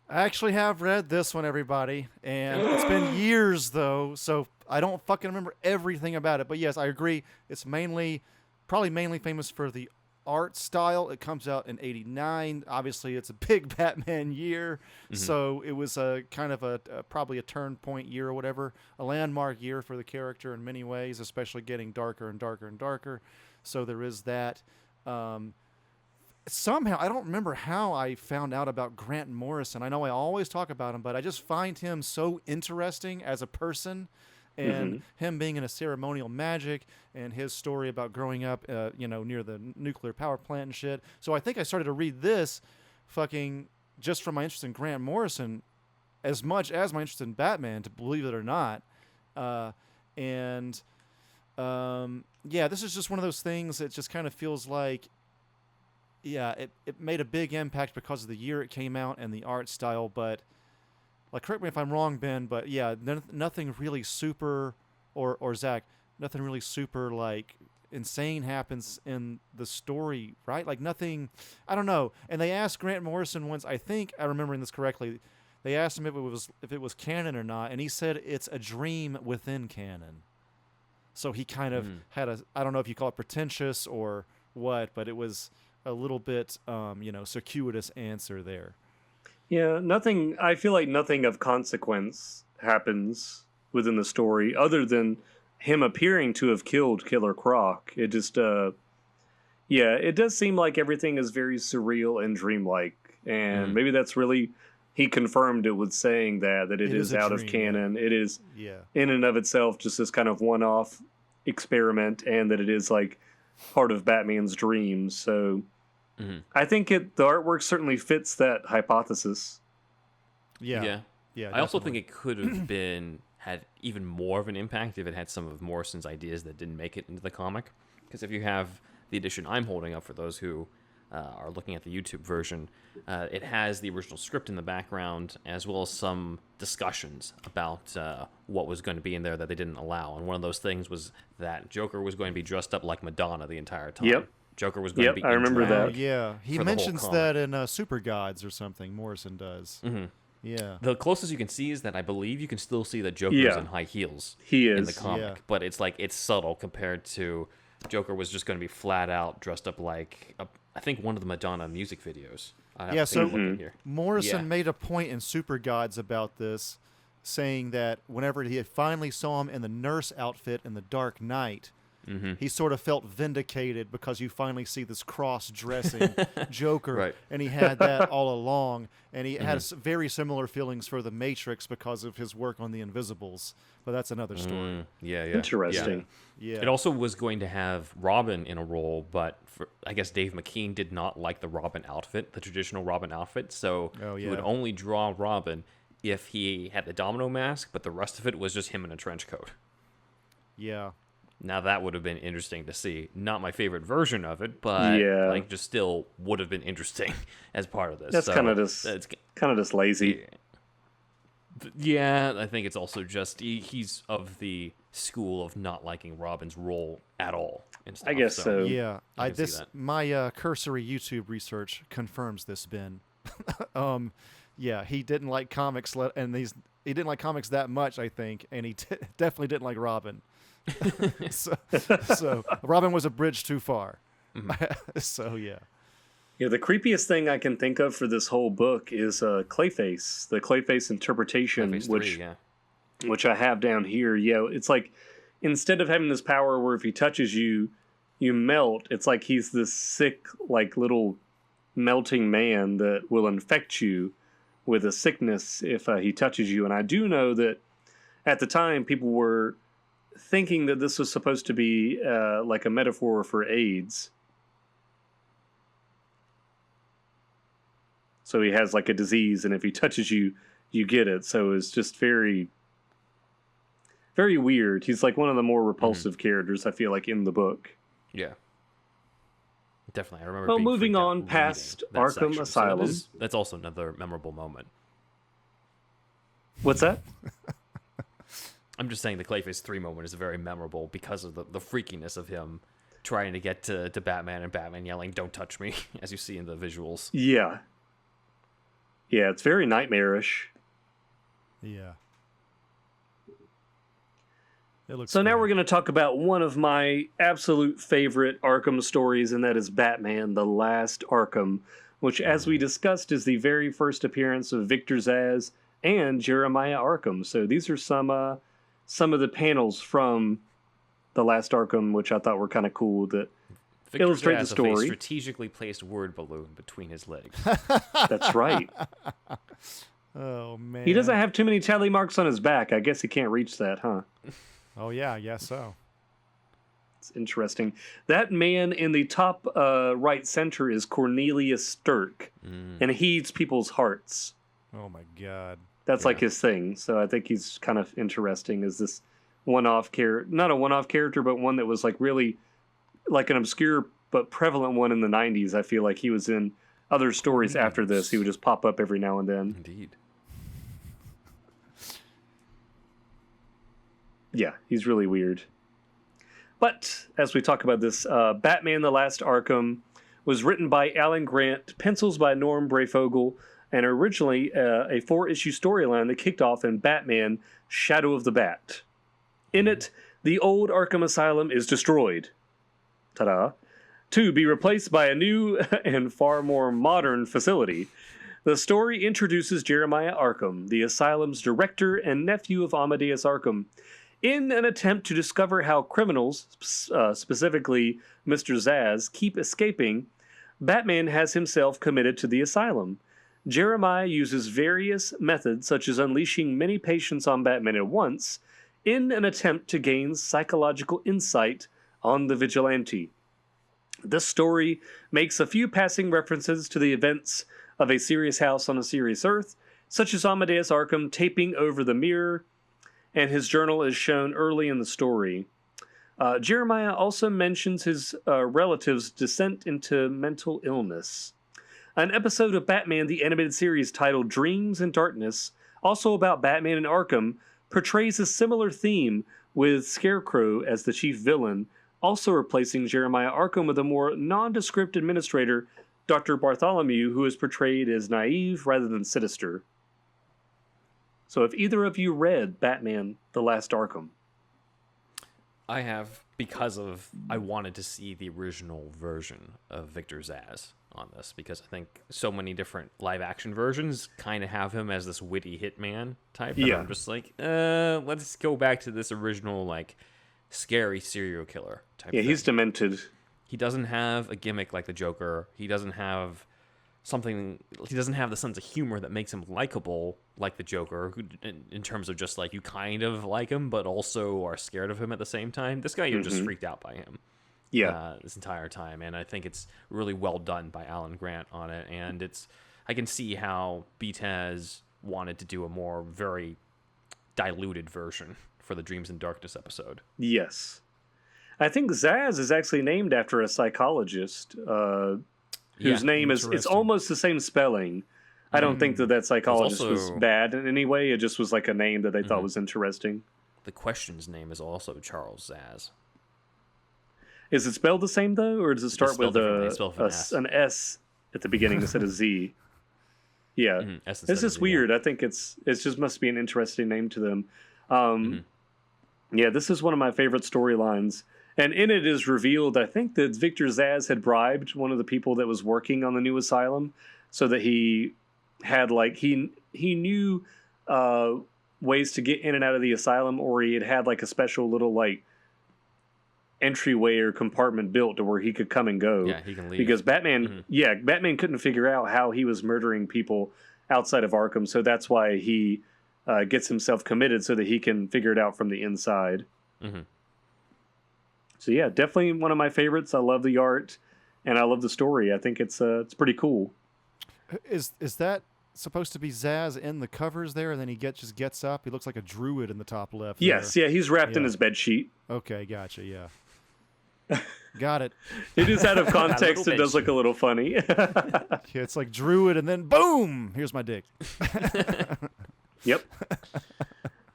I actually have read this one, everybody, and it's been years though, so I don't fucking remember everything about it. But yes, I agree. It's probably mainly famous for the art style. It comes out in '89. Obviously, it's a big Batman year, so it was a kind of probably a turn point year or whatever, a landmark year for the character in many ways, especially getting darker and darker and darker. So there is that. Somehow, I don't remember how I found out about Grant Morrison. I know I always talk about him, but I just find him so interesting as a person, and him being in a ceremonial magic, and his story about growing up, near the nuclear power plant and shit. So I think I started to read this fucking just from my interest in Grant Morrison as much as my interest in Batman, to believe it or not. This is just one of those things that just kind of feels like, it made a big impact because of the year it came out and the art style, but like, correct me if I'm wrong, Ben, but yeah, nothing really super, or Zach, nothing really super like insane happens in the story, right? Like nothing, I don't know. And they asked Grant Morrison once, I think I'm remembering this correctly, they asked him if it was canon or not, and he said it's a dream within canon. So he kind of had I don't know if you call it pretentious or what, but it was a little bit, circuitous answer there. Yeah, I feel like nothing of consequence happens within the story other than him appearing to have killed Killer Croc. It just, it does seem like everything is very surreal and dreamlike. And maybe that's really, he confirmed it with saying that it is out of canon. Yeah. It is, in and of itself, just this kind of one-off experiment, and that it is like part of Batman's dreams. So I think the artwork certainly fits that hypothesis. Yeah. Yeah, I also think it could have had even more of an impact if it had some of Morrison's ideas that didn't make it into the comic. Because if you have the edition I'm holding up for those who are looking at the YouTube version, it has the original script in the background, as well as some discussions about what was going to be in there that they didn't allow. And one of those things was that Joker was going to be dressed up like Madonna the entire time. Yep. Joker was going to be I remember that. Yeah, he mentions that in Super Gods or something. Morrison does. Mm-hmm. Yeah. The closest you can see is that I believe you can still see that Joker's in high heels. He is in the comic, but it's like it's subtle compared to Joker was just going to be flat out dressed up like I think one of the Madonna music videos. Morrison made a point in Super Gods about this, saying that whenever he finally saw him in the nurse outfit in The Dark Knight, he sort of felt vindicated because you finally see this cross-dressing Joker, right. And he had that all along, and he has very similar feelings for The Matrix because of his work on The Invisibles, but that's another story. Interesting. Yeah. It also was going to have Robin in a role, but I guess Dave McKean did not like the Robin outfit, the traditional Robin outfit, so he would only draw Robin if he had the domino mask, but the rest of it was just him in a trench coat. Yeah. Now that would have been interesting to see. Not my favorite version of it, but just still would have been interesting as part of this. That's kind of just lazy. Yeah, I think it's also just he's of the school of not liking Robin's role at all. And stuff, I guess so. Yeah, my cursory YouTube research confirms this, Ben. He didn't like comics, he didn't like comics that much, I think, and he definitely didn't like Robin. so Robin was a bridge too far. So yeah. Yeah, the creepiest thing I can think of for this whole book is Clayface, the Clayface interpretation, Clayface 3, which I have down here. Yeah, it's like instead of having this power where if he touches you, you melt. It's like he's this sick, like little melting man that will infect you with a sickness if he touches you. And I do know that at the time people were thinking that this was supposed to be like a metaphor for AIDS. So he has like a disease, and if he touches you, you get it. So it's just very, very weird. He's like one of the more repulsive characters, I feel like, in the book. Yeah. Definitely. I remember Well, being moving freaked out on past Arkham section. Asylum. So that's also another memorable moment. What's that? I'm just saying the Clayface 3 moment is very memorable because of the freakiness of him trying to get to Batman and Batman yelling, "Don't touch me," as you see in the visuals. Yeah. Yeah, it's very nightmarish. Yeah. It looks so now great. we're going to talk about one of my absolute favorite Arkham stories, and that is Batman: The Last Arkham, which, as we discussed, is the very first appearance of Victor Zsasz and Jeremiah Arkham. So these are some of the panels from The Last Arkham, which I thought were kind of cool that Victor illustrate the Zsasz story. Of a strategically placed word balloon between his legs. That's right. Oh, man. He doesn't have too many tally marks on his back. I guess he can't reach that, huh? Oh, yeah, I guess so. It's interesting. That man in the top right center is Cornelius Stirk, and he eats people's hearts. Oh, my God. That's like his thing. So I think he's kind of interesting as this one-off character. Not a one-off character, but one that was like really like an obscure but prevalent one in the 90s. I feel like he was in other stories after this. He would just pop up every now and then. Indeed. Yeah, he's really weird. But as we talk about this, Batman: The Last Arkham was written by Alan Grant, pencils by Norm Breyfogle, and originally a 4-issue storyline that kicked off in Batman: Shadow of the Bat. In it, the old Arkham Asylum is destroyed. Ta-da. To be replaced by a new and far more modern facility. The story introduces Jeremiah Arkham, the asylum's director and nephew of Amadeus Arkham. In an attempt to discover how criminals, specifically Mr. Zsasz, keep escaping, Batman has himself committed to the asylum. Jeremiah uses various methods, such as unleashing many patients on Batman at once, in an attempt to gain psychological insight on the vigilante. This story makes a few passing references to the events of A Serious House on a Serious Earth, such as Amadeus Arkham taping over the mirror, and his journal is shown early in the story. Jeremiah also mentions his relative's descent into mental illness. An episode of Batman the Animated Series titled Dreams in Darkness, also about Batman and Arkham, portrays a similar theme with Scarecrow as the chief villain, also replacing Jeremiah Arkham with a more nondescript administrator, Dr. Bartholomew, who is portrayed as naive rather than sinister. So have either of you read Batman The Last Arkham? I have, because I wanted to see the original version of Victor Zsasz on this, because I think so many different live-action versions kind of have him as this witty hitman type. And I'm just like, let's go back to this original, like, scary serial killer type thing. He's demented. He doesn't have a gimmick like the Joker. He doesn't have the sense of humor that makes him likable like the Joker, in terms of just like you kind of like him but also are scared of him at the same time. This guy, you're just freaked out by him this entire time, and I think it's really well done by Alan Grant on it. And I can see how Betaz wanted to do a more very diluted version for the Dreams in Darkness episode. Yes. I think Zsasz is actually named after a psychologist whose name is, it's almost the same spelling. I don't think that psychologist was bad in any way. It just was like a name that they thought was interesting. The Question's name is also Charles Zsasz. Is it spelled the same, though? Or does it start with an S at the beginning instead of Z? Yeah. It's just weird. Yeah. I think it's just must be an interesting name to them. Yeah, this is one of my favorite storylines. And in it is revealed, I think, that Victor Zsasz had bribed one of the people that was working on the new asylum so that he had, like, he knew ways to get in and out of the asylum, or he had like, a special little, like, entryway or compartment built to where he could come and go. Yeah, he can leave. Because Batman, Batman couldn't figure out how he was murdering people outside of Arkham, so that's why he gets himself committed so that he can figure it out from the inside. So yeah, definitely one of my favorites. I love the art, and I love the story. I think it's pretty cool. Is that supposed to be Zsasz in the covers there, and then he just gets up? He looks like a druid in the top left. Yes, there. He's wrapped in his bed sheet. Okay, gotcha. Yeah, got it. It is out of context. It does look a little funny. Yeah, it's like druid, and then boom, here's my dick. Yep.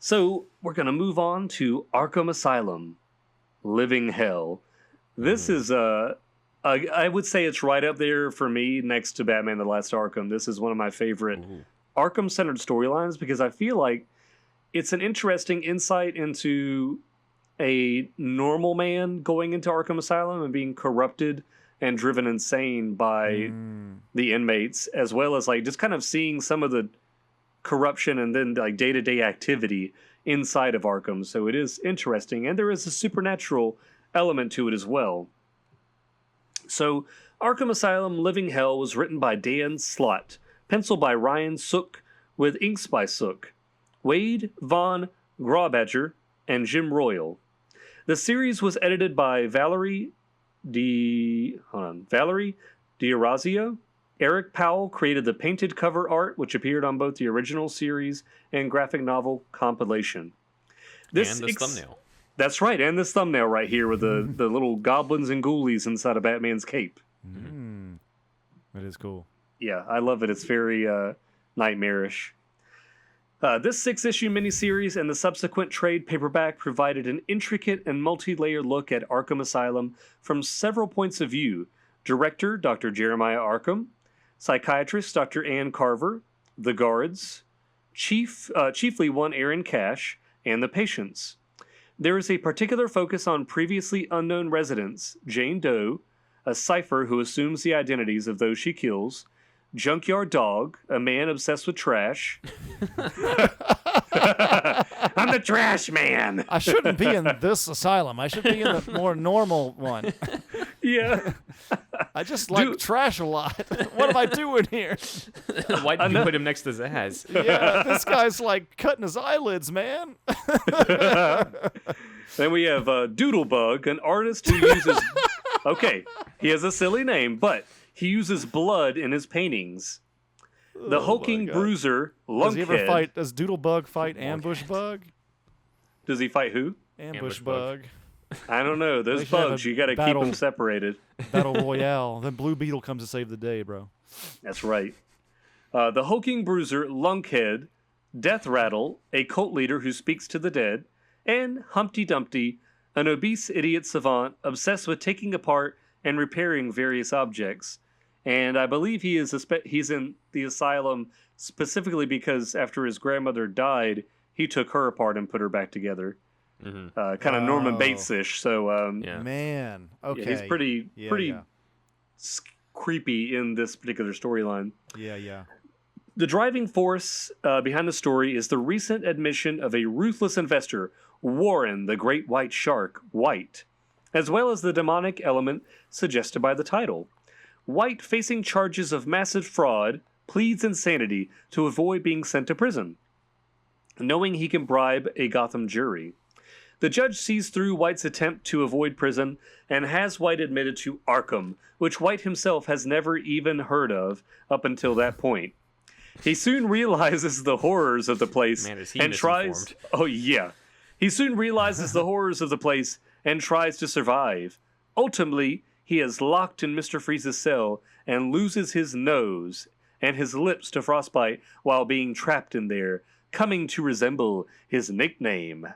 So we're gonna move on to Arkham Asylum, Living Hell. This is I would say it's right up there for me next to Batman: The Last Arkham. This is one of my favorite Arkham-centered storylines because I feel like it's an interesting insight into a normal man going into Arkham Asylum and being corrupted and driven insane by the inmates, as well as like just kind of seeing some of the corruption and then like day-to-day activity inside of Arkham. So it is interesting, and there is a supernatural element to it as well. So Arkham Asylum Living Hell was written by Dan Slott, penciled by Ryan Sook, with inks by Sook, Wade Von Graubacher, and Jim Royal. The series was edited by Valerie D'Orazio. Eric Powell created the painted cover art, which appeared on both the original series and graphic novel compilation. And this thumbnail. That's right, and this thumbnail right here with the little goblins and ghoulies inside of Batman's cape. That is cool. Yeah, I love it. It's very nightmarish. This 6-issue miniseries and the subsequent trade paperback provided an intricate and multi-layered look at Arkham Asylum from several points of view. Director, Dr. Jeremiah Arkham. Psychiatrist, Dr. Ann Carver. The guards. Chiefly one Aaron Cash. And the patients. There is a particular focus on previously unknown residents, Jane Doe, a cipher who assumes the identities of those she kills, Junkyard Dog, a man obsessed with trash. I'm the trash man. I shouldn't be in this asylum. I should be in the more normal one. Yeah. I just like trash a lot. What am I doing here? Why did you put him next to Zsasz? Yeah, this guy's like cutting his eyelids, man. Then we have Doodlebug, an artist who uses... Okay, he has a silly name, but he uses blood in his paintings. the hulking bruiser Lunkhead. Does Doodlebug fight Ambush Bug? Does he fight who? Ambush Bug. I don't know. Those bugs, you got to keep them separated. Battle Royale. Then Blue Beetle comes to save the day, bro. That's right. The hulking bruiser Lunkhead, Death Rattle, a cult leader who speaks to the dead, and Humpty Dumpty, an obese idiot savant obsessed with taking apart and repairing various objects. And I believe he's in the asylum specifically because after his grandmother died, he took her apart and put her back together. Mm-hmm. Kind of Norman Bates-ish. So, man, okay, yeah, he's pretty creepy in this particular storyline. Yeah. The driving force behind the story is the recent admission of a ruthless investor, Warren the Great White Shark, White, as well as the demonic element suggested by the title. White, facing charges of massive fraud, pleads insanity to avoid being sent to prison, knowing he can bribe a Gotham jury. The judge sees through White's attempt to avoid prison and has White admitted to Arkham, which White himself has never even heard of up until that point. He soon realizes the horrors of the place and tries... Oh, yeah. He soon realizes the horrors of the place and tries to survive. Ultimately, he is locked in Mr. Freeze's cell and loses his nose and his lips to frostbite while being trapped in there, coming to resemble his nickname.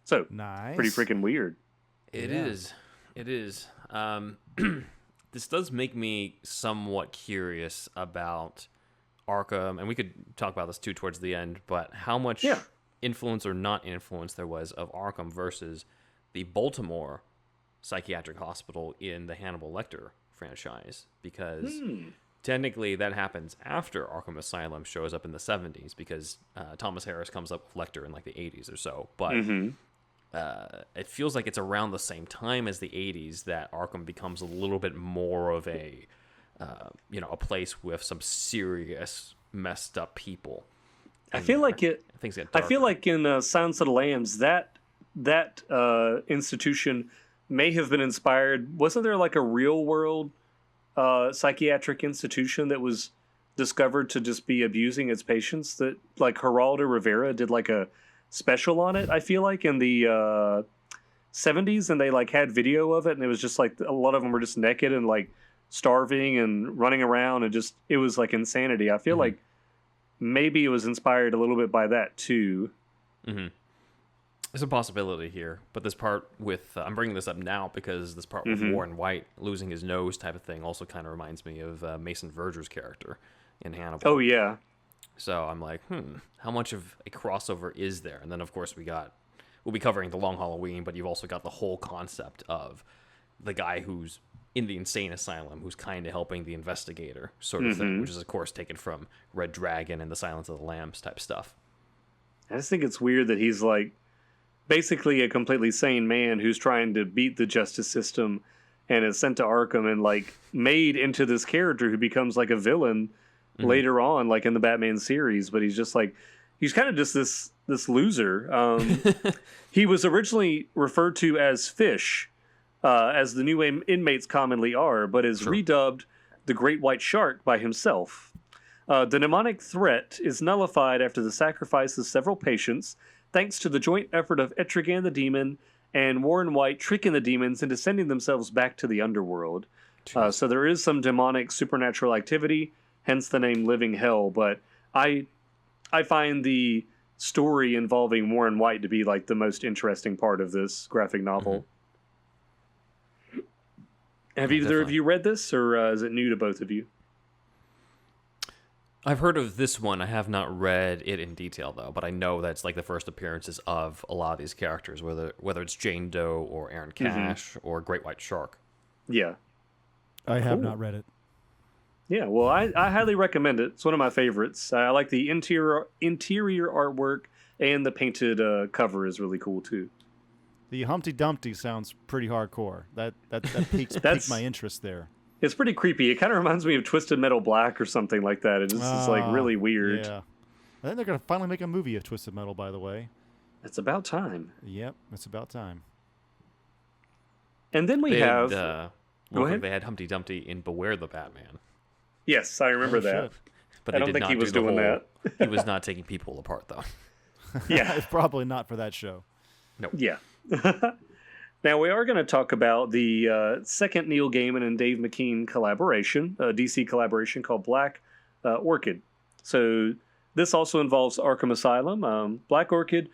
So, nice. Pretty freaking weird. It is. This does make me somewhat curious about Arkham, and we could talk about this too towards the end, but how much influence or not influence there was of Arkham versus the Baltimore psychiatric hospital in the Hannibal Lecter franchise, because technically that happens after Arkham Asylum shows up in the 70s, because Thomas Harris comes up with Lecter in like the 80s or so, but it feels like it's around the same time as the 80s that Arkham becomes a little bit more of a a place with some serious messed up people. And I feel like things get darker. I feel like in Silence of the Lambs that institution may have been inspired. Wasn't there like a real world psychiatric institution that was discovered to just be abusing its patients? That like Geraldo Rivera did like a special on it, I feel like, in the 70s, and they like had video of it, and it was just like a lot of them were just naked and like starving and running around, and just it was like insanity. I feel like maybe it was inspired a little bit by that too. There's a possibility here, but this part with I'm bringing this up now because this part with Warren White losing his nose type of thing also kind of reminds me of Mason Verger's character in Hannibal. Oh yeah. So I'm like, how much of a crossover is there? And then, of course, we'll be covering The Long Halloween, but you've also got the whole concept of the guy who's in the insane asylum, who's kind of helping the investigator sort of thing, which is, of course, taken from Red Dragon and the Silence of the Lambs type stuff. I just think it's weird that he's like basically a completely sane man who's trying to beat the justice system and is sent to Arkham and like made into this character who becomes like a villain later on, like in the Batman series, but he's just like, he's kind of just this loser. He was originally referred to as Fish, as the new inmates commonly are, but is redubbed the Great White Shark by himself. The demonic threat is nullified after the sacrifice of several patients, thanks to the joint effort of Etrigan the Demon and Warren White tricking the demons into sending themselves back to the underworld. So there is some demonic supernatural activity, hence the name Living Hell, but I find the story involving Warren White to be like the most interesting part of this graphic novel. Have either of you read this, or is it new to both of you? I've heard of this one. I have not read it in detail, though, but I know that's like the first appearances of a lot of these characters, whether it's Jane Doe or Aaron Cash or Great White Shark. Yeah. I have not read it. Yeah, well, I highly recommend it. It's one of my favorites. I like the interior artwork, and the painted cover is really cool, too. The Humpty Dumpty sounds pretty hardcore. That piqued my interest there. It's pretty creepy. It kind of reminds me of Twisted Metal Black or something like that. It just is like really weird. Yeah. I think they're going to finally make a movie of Twisted Metal, by the way. It's about time. Yep, it's about time. And then we have... Go ahead. They had Humpty Dumpty in Beware the Batman. Yes, I remember that. Shit. But I don't think he was doing that. He was not taking people apart, though. Yeah. It's probably not for that show. No. Yeah. Now, we are going to talk about the second Neil Gaiman and Dave McKean collaboration, a DC collaboration called Black Orchid. So this also involves Arkham Asylum. Black Orchid,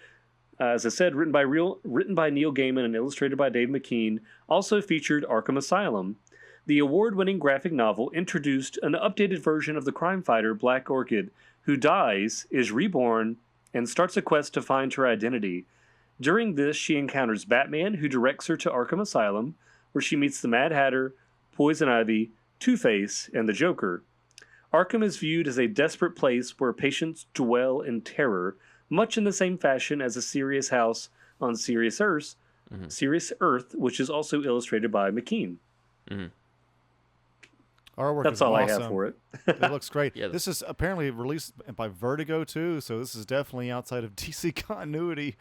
as I said, written by Neil Gaiman and illustrated by Dave McKean, also featured Arkham Asylum. The award-winning graphic novel introduced an updated version of the crime fighter Black Orchid, who dies, is reborn, and starts a quest to find her identity. During this, she encounters Batman, who directs her to Arkham Asylum, where she meets the Mad Hatter, Poison Ivy, Two-Face, and the Joker. Arkham is viewed as a desperate place where patients dwell in terror, much in the same fashion as a serious house on Serious Earth, which is also illustrated by McKean. Mm-hmm. Artwork That's is all awesome. I have for it. It looks great. Yeah. This is apparently released by Vertigo too, so this is definitely outside of DC continuity,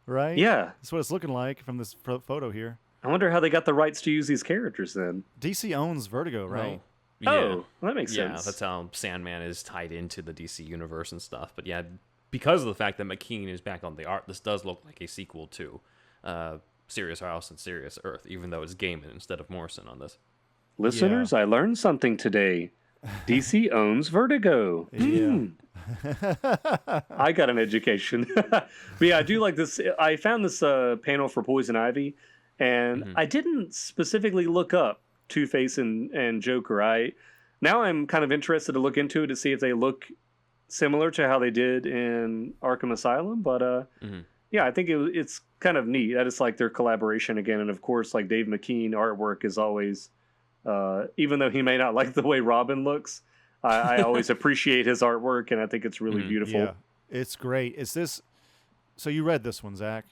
right? Yeah. That's what it's looking like from this photo here. I wonder how they got the rights to use these characters then. DC owns Vertigo, right? Yeah. Oh, well, that makes Yeah, sense. that's how Sandman is tied into the DC universe and stuff. But yeah, because of the fact that McKean is back on the art, this does look like a sequel to Serious House and Serious Earth, even though it's Gaiman instead of Morrison on this. Listeners, I learned something today. DC owns Vertigo. Yeah. I got an education. But yeah, I do like this. I found this panel for Poison Ivy, and I didn't specifically look up Two-Face and Joker. Now I'm kind of interested to look into it to see if they look similar to how they did in Arkham Asylum. But yeah, I think it's kind of neat. I just like their collaboration again. And of course, like Dave McKean artwork is always, even though he may not like the way Robin looks, I always appreciate his artwork, and I think it's really beautiful. Yeah, it's great. Is this? So you read this one, Zach?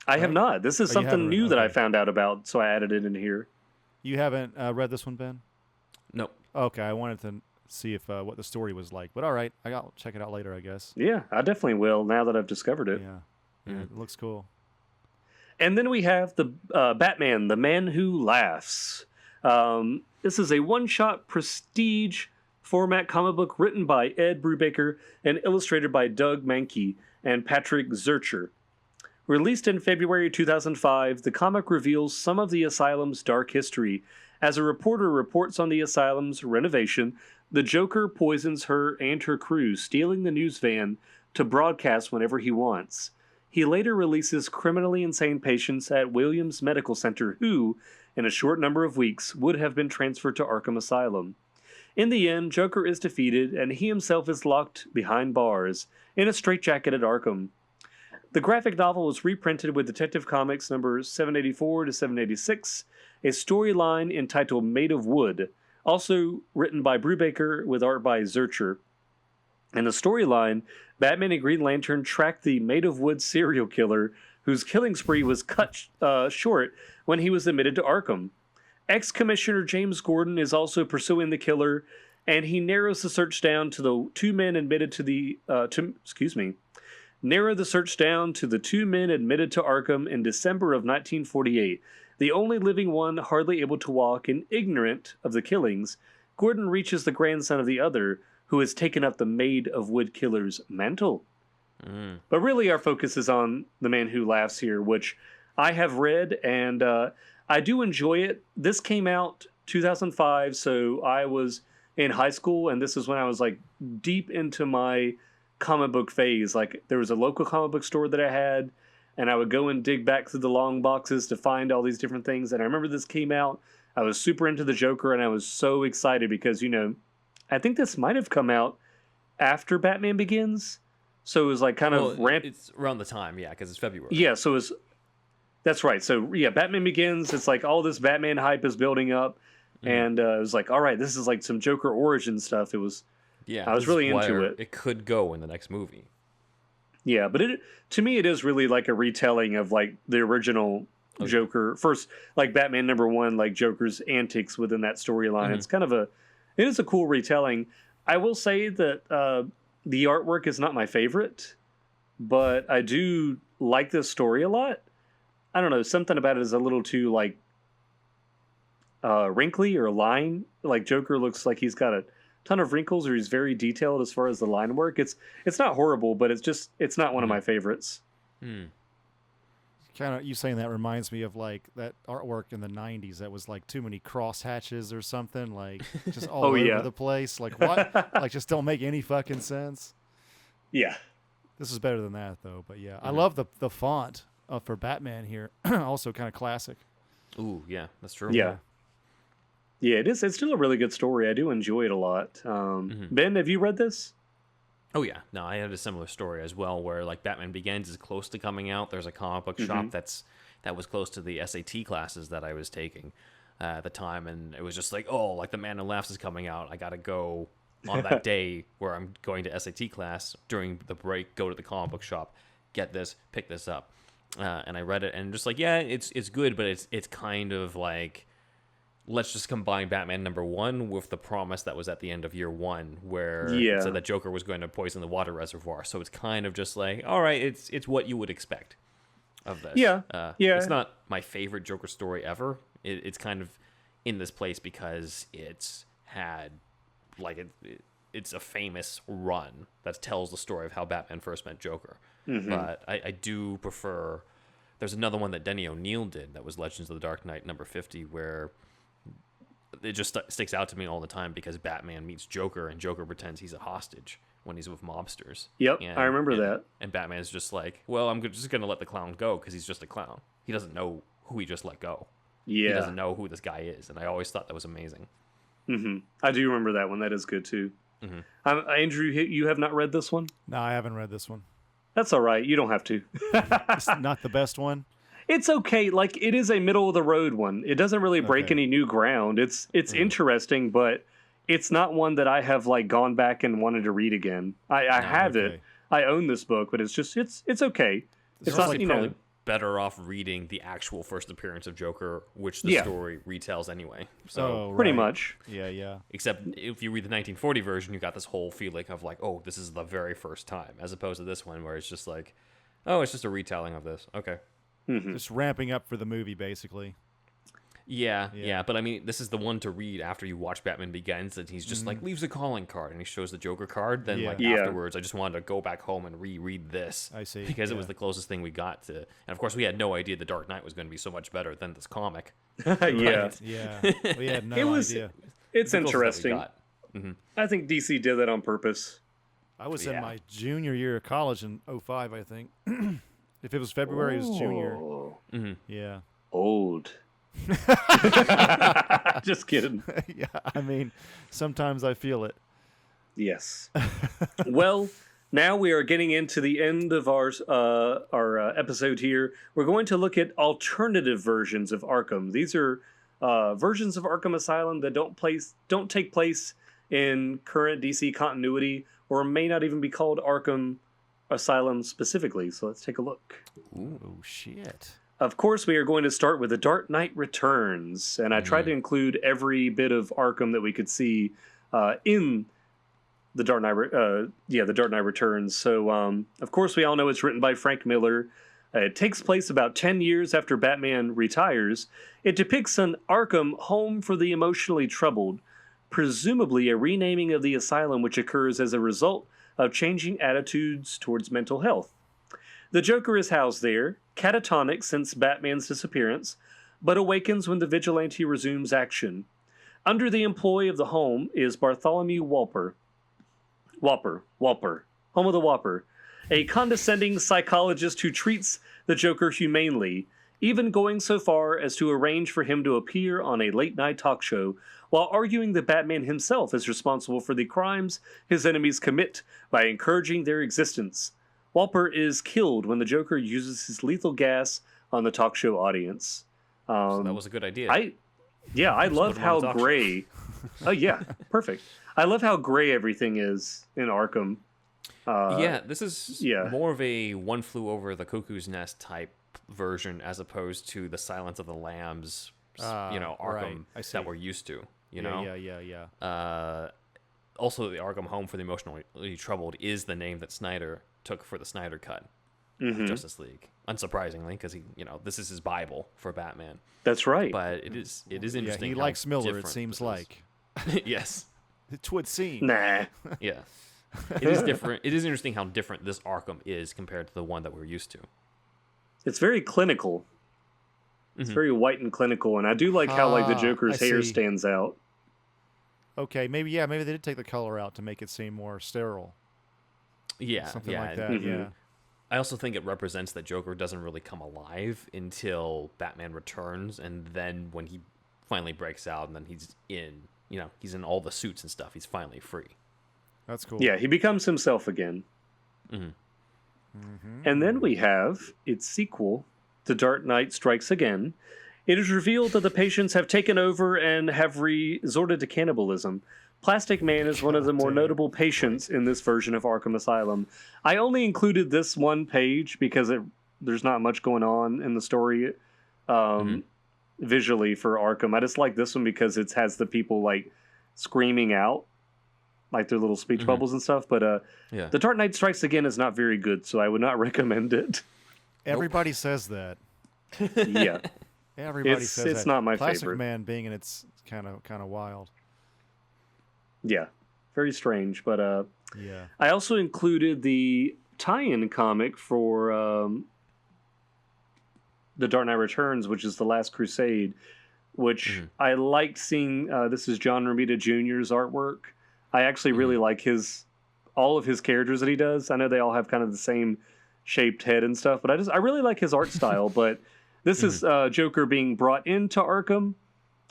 I have not. This is Oh, you something haven't new read- that I okay. found out about, so I added it in here. You haven't read this one, Ben? Nope. Okay, I wanted to see if what the story was like, but all right, I'll check it out later, I guess. Yeah, I definitely will now that I've discovered it. Yeah, it looks cool. And then we have the Batman, the Man Who Laughs. This is a one-shot prestige format comic book written by Ed Brubaker and illustrated by Doug Mankey and Patrick Zurcher. Released in February 2005, the comic reveals some of the asylum's dark history. As a reporter reports on the asylum's renovation, the Joker poisons her and her crew, stealing the news van to broadcast whenever he wants. He later releases criminally insane patients at Williams Medical Center who, in a short number of weeks, would have been transferred to Arkham Asylum. In the end, Joker is defeated, and he himself is locked behind bars, in a straitjacket at Arkham. The graphic novel was reprinted with Detective Comics numbers 784 to 786, a storyline entitled Made of Wood, also written by Brubaker with art by Zurcher. In the storyline, Batman and Green Lantern track the Made of Wood serial killer whose killing spree was cut short when he was admitted to Arkham. Ex-Commissioner James Gordon is also pursuing the killer, and he narrows the search down to the two men admitted to narrow the search down to the two men admitted to Arkham in December of 1948. The only living one hardly able to walk and ignorant of the killings, Gordon reaches the grandson of the other, who has taken up the Maid of Wood killer's mantle. But really our focus is on The Man Who Laughs here, which I have read, and I do enjoy it. This came out 2005, so I was in high school, and this is when I was like deep into my comic book phase. Like there was a local comic book store that I had, and I would go and dig back through the long boxes to find all these different things. And I remember this came out. I was super into the Joker, and I was so excited because, you know, I think this might have come out after Batman Begins. So it was like kind of It's around the time, yeah, because it's February. Yeah, so it's that's right. So yeah, Batman Begins. It's like all this Batman hype is building up, and it was like, all right, this is like some Joker origin stuff. It was, Yeah, I was really into where it. It could go in the next movie. Yeah, but to me it is really like a retelling of like the original Joker first, like Batman #1, like Joker's antics within that storyline. It's kind of it is a cool retelling. I will say that the artwork is not my favorite, but I do like this story a lot. I don't know, something about it is a little too like wrinkly or line. Like Joker looks like he's got a ton of wrinkles, or he's very detailed as far as the line work. It's not horrible, but it's not one of my favorites. Kind of, you saying that reminds me of like that artwork in the 90s that was like too many cross hatches or something, like just all over the place. Like what? Like just don't make any fucking sense. Yeah. This is better than that though, but yeah. I love the font for Batman here. Also kind of classic. Ooh, yeah, that's true. Yeah. Yeah, it is. It's still a really good story. I do enjoy it a lot. Ben, have you read this? Oh yeah, no, I had a similar story as well, where like Batman Begins is close to coming out. There's a comic book shop that was close to the SAT classes that I was taking at the time, and it was just like, oh, like The Man Who Laughs is coming out. I gotta go on that day where I'm going to SAT class during the break. Go to the comic book shop, get this, pick this up, and I read it, and just like, yeah, it's good, but it's kind of like, let's just combine Batman #1 with the promise that was at the end of year 1, where it said that Joker was going to poison the water reservoir. So it's kind of just like, all right, it's what you would expect of this. Yeah. It's not my favorite Joker story ever. It's kind of in this place because it's had like it's a famous run that tells the story of how Batman first met Joker. But I do prefer. There's another one that Denny O'Neil did that was Legends of the Dark Knight #50, where it just sticks out to me all the time because Batman meets Joker and Joker pretends he's a hostage when he's with mobsters. Yep, I remember that. And Batman's just like, well, I'm just going to let the clown go because he's just a clown. He doesn't know who he just let go. Yeah. He doesn't know who this guy is. And I always thought that was amazing. I do remember that one. That is good too. Andrew, you have not read this one? No, I haven't read this one. That's all right. You don't have to. It's not the best one. It's okay. Like, it is a middle of the road one. It doesn't really break any new ground. It's interesting, but it's not one that I have like gone back and wanted to read again. I have it. I own this book, but it's just it's okay. It's not, like, probably better off reading the actual first appearance of Joker, which the story retells anyway. So pretty much. Yeah. Except if you read the 1940 version, you got this whole feeling of like, oh, this is the very first time, as opposed to this one where it's just like, oh, it's just a retelling of this. Okay. Just ramping up for the movie, basically. Yeah. But I mean, this is the one to read after you watch Batman Begins, that he's just like, leaves a calling card, and he shows the Joker card. Then afterwards, I just wanted to go back home and reread this. I see. Because it was the closest thing we got to. And of course, we had no idea The Dark Knight was going to be so much better than this comic. Yeah. We had no idea. It's interesting. I think DC did that on purpose. I was in my junior year of college in 2005, I think. If it was February, it was junior. Yeah. Old. Just kidding. Yeah, I mean, sometimes I feel it. Yes. Well, now we are getting into the end of our episode here. We're going to look at alternative versions of Arkham. These are versions of Arkham Asylum that don't take place in current DC continuity, or may not even be called Arkham Asylum specifically. So let's take a look. Ooh, oh shit. Of course, we are going to start with The Dark Knight Returns, and I tried to include every bit of Arkham that we could see in The Dark Knight. The Dark Knight Returns. So, of course, we all know it's written by Frank Miller. It takes place about 10 years after Batman retires. It depicts an Arkham home for the emotionally troubled, presumably a renaming of the asylum which occurs as a result of changing attitudes towards mental health. The Joker is housed there, catatonic since Batman's disappearance, but awakens when the vigilante resumes action. Under the employ of the home is Bartholomew Walper, home of the Whopper, a condescending psychologist who treats the Joker humanely, even going so far as to arrange for him to appear on a late-night talk show while arguing that Batman himself is responsible for the crimes his enemies commit by encouraging their existence. Walper is killed when the Joker uses his lethal gas on the talk show audience. So that was a good idea. I love how gray... Oh, yeah, perfect. I love how gray everything is in Arkham. This is more of a One Flew Over the Cuckoo's Nest type version as opposed to the Silence of the Lambs, Arkham that we're used to. Also, the Arkham Home for the Emotionally Troubled is the name that Snyder took for the Snyder Cut. Justice League. Unsurprisingly, because this is his Bible for Batman. That's right. But it is interesting. Yeah, he likes Miller. It seems like. Yes. It would seem. Nah. Yeah. It is different. It is interesting how different this Arkham is compared to the one that we're used to. It's very clinical. It's very white and clinical, and I do like how the Joker's hair stands out. Okay, maybe they did take the color out to make it seem more sterile. Yeah, something like that. Yeah. I also think it represents that Joker doesn't really come alive until Batman returns, and then when he finally breaks out, and then he's in all the suits and stuff. He's finally free. That's cool. Yeah, he becomes himself again. And then we have its sequel, The Dark Knight Strikes Again. It is revealed that the patients have taken over and have resorted to cannibalism. Plastic Man is one of the more notable patients in this version of Arkham Asylum. I only included this one page because there's not much going on in the story visually for Arkham. I just like this one because it has the people screaming out, like their little speech bubbles and stuff. But The Dark Knight Strikes Again is not very good, so I would not recommend it. Everybody says that. Yeah. Everybody says that. It's not my Plastic favorite. Man being in it's kind of wild. Yeah. Very strange, but yeah. I also included the tie-in comic for The Dark Knight Returns, which is The Last Crusade, which I liked seeing. This is John Romita Jr.'s artwork. I actually really like all of his characters that he does. I know they all have kind of the same shaped head and stuff, but I really like his art style. But this is Joker being brought into Arkham,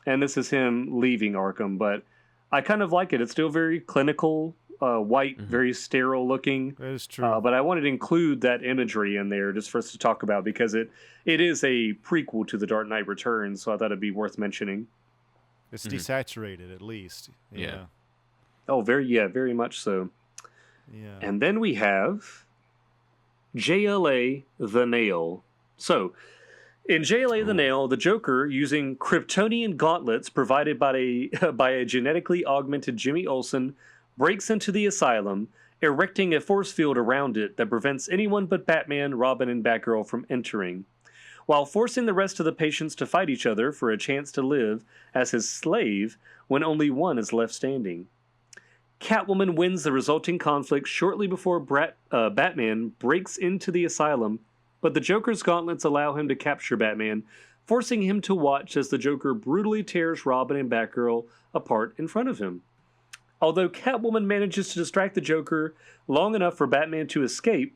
and this is him leaving Arkham. But I kind of like it. It's still very clinical, white, very sterile looking. That is true. But I wanted to include that imagery in there just for us to talk about because it is a prequel to The Dark Knight Returns, so I thought it'd be worth mentioning. It's desaturated, at least. Yeah. Oh, very much so. Yeah. And then we have JLA The Nail. So, in JLA The Nail, the Joker, using Kryptonian gauntlets provided by a genetically augmented Jimmy Olsen, breaks into the asylum, erecting a force field around it that prevents anyone but Batman, Robin, and Batgirl from entering, while forcing the rest of the patients to fight each other for a chance to live as his slave when only one is left standing. Catwoman wins the resulting conflict shortly before Batman breaks into the asylum, but the Joker's gauntlets allow him to capture Batman, forcing him to watch as the Joker brutally tears Robin and Batgirl apart in front of him. Although Catwoman manages to distract the Joker long enough for Batman to escape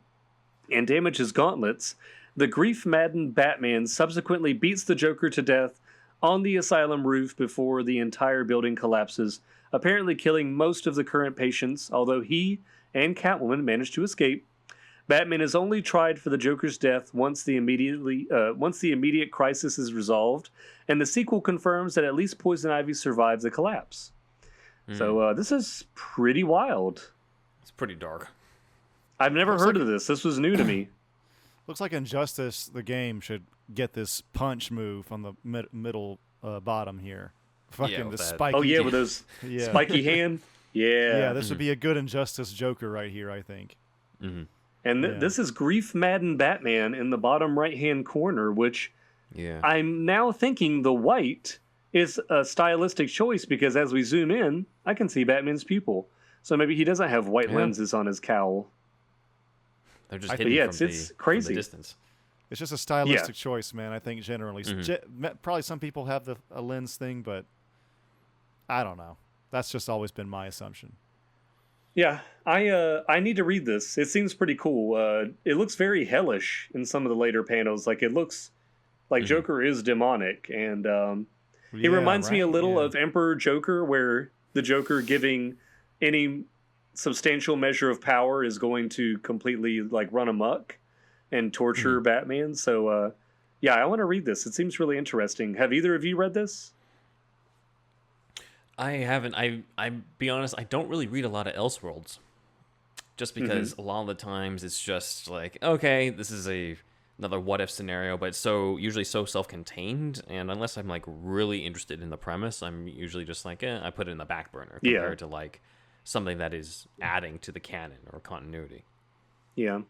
and damage his gauntlets, the grief-maddened Batman subsequently beats the Joker to death on the asylum roof before the entire building collapses, apparently killing most of the current patients, although he and Catwoman manage to escape. Batman is only tried for the Joker's death once the immediate crisis is resolved, and the sequel confirms that at least Poison Ivy survives the collapse. So this is pretty wild. It's pretty dark. I've never heard of this. This was new to me. Looks like Injustice, the game, should get this punch move on the middle bottom here. Fucking the spiky. Oh yeah, with those spiky hand. Yeah. Yeah, this would be a good Injustice Joker right here, I think. And this is grief-maddened Batman in the bottom right-hand corner, which I'm now thinking the white is a stylistic choice because as we zoom in, I can see Batman's pupil. So maybe he doesn't have white lenses on his cowl. They're just hidden it's crazy. From the distance. It's just a stylistic choice, man, I think generally. Probably some people have a lens thing, but I don't know. That's just always been my assumption. Yeah, I need to read this. It seems pretty cool. It looks very hellish in some of the later panels. Like, it looks like Joker is demonic, and it reminds me a little of Emperor Joker, where the Joker giving any substantial measure of power is going to completely run amok and torture Batman. So, I want to read this. It seems really interesting. Have either of you read this? I haven't. I be honest, I don't really read a lot of Elseworlds. Just because a lot of the times it's just like, okay, this is another what if scenario, but usually so self-contained, and unless I'm really interested in the premise, I'm usually just like, I put it in the back burner compared to something that is adding to the canon or continuity. Yeah.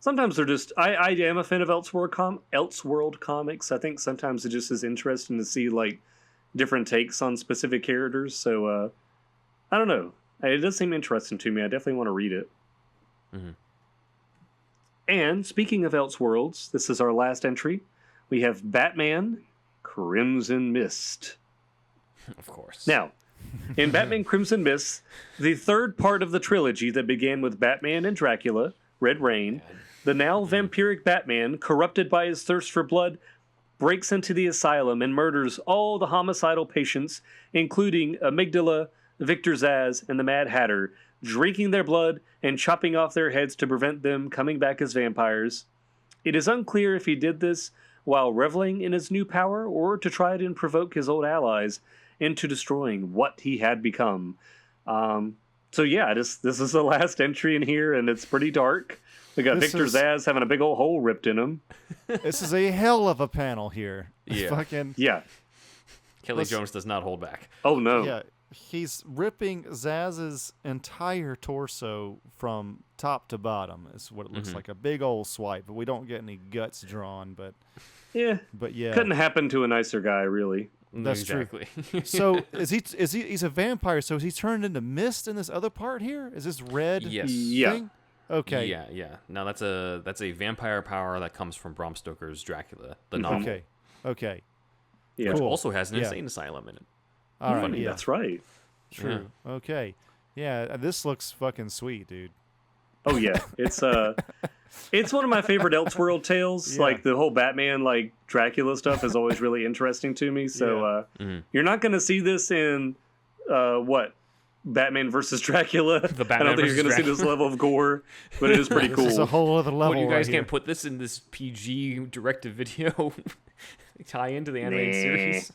sometimes they're just. I am a fan of Elseworld comics. I think sometimes it just is interesting to see like different takes on specific characters. So I don't know. It does seem interesting to me. I definitely want to read it. Mm-hmm. And speaking of Elseworlds, this is our last entry. We have Batman Crimson Mist. Of course. Now, in Batman Crimson Mist, the third part of the trilogy that began with Batman and Dracula, Red Rain, the now vampiric Batman, corrupted by his thirst for blood, breaks into the asylum and murders all the homicidal patients, including Amygdala, Victor Zsasz, and the Mad Hatter, drinking their blood and chopping off their heads to prevent them coming back as vampires. It is unclear if he did this while reveling in his new power or to try and provoke his old allies into destroying what he had become. So yeah, this is the last entry in here, and it's pretty dark. We got Victor Zsasz having a big old hole ripped in him. This is a hell of a panel here. Yeah. Yeah. Kelly Jones does not hold back. Oh, no. Yeah. He's ripping Zaz's entire torso from top to bottom. Is what it looks like. A big old swipe, but we don't get any guts drawn. But yeah, couldn't happen to a nicer guy, really. That's exactly. True. So he's a vampire? So is he turned into mist in this other part here? Is this red? Yes. Thing? Okay. Yeah. Now that's a vampire power that comes from Bram Stoker's Dracula, the novel. Okay. Yeah. Which also has an insane asylum in it. All right. Funny, yeah. That's right. True. Yeah. Okay. Yeah, this looks fucking sweet, dude. Oh yeah, it's one of my favorite Elseworld tales. Yeah. Like the whole Batman, like Dracula stuff is always really interesting to me. So you're not going to see this in Batman versus Dracula. I don't think you're going to see this level of gore, but it is pretty cool. It's a whole other level. Well, you guys right can't here. put this in this PG direct-to-video tie into the animated series.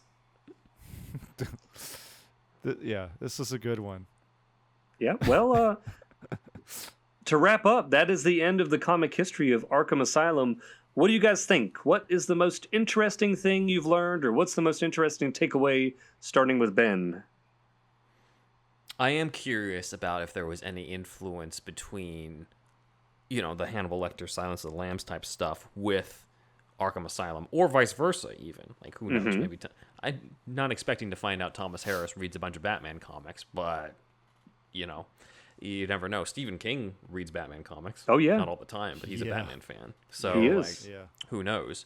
Yeah, this is a good one. Yeah, well, to wrap up, that is the end of the comic history of Arkham Asylum. What do you guys think? What is the most interesting thing you've learned, or what's the most interesting takeaway, starting with Ben? I am curious about if there was any influence between, the Hannibal Lecter Silence of the Lambs type stuff with Arkham Asylum, or vice versa even. Like, who knows? Maybe I'm not expecting to find out Thomas Harris reads a bunch of Batman comics, but, you never know. Stephen King reads Batman comics. Oh, yeah. Not all the time, but he's a Batman fan. So, he is. Who knows?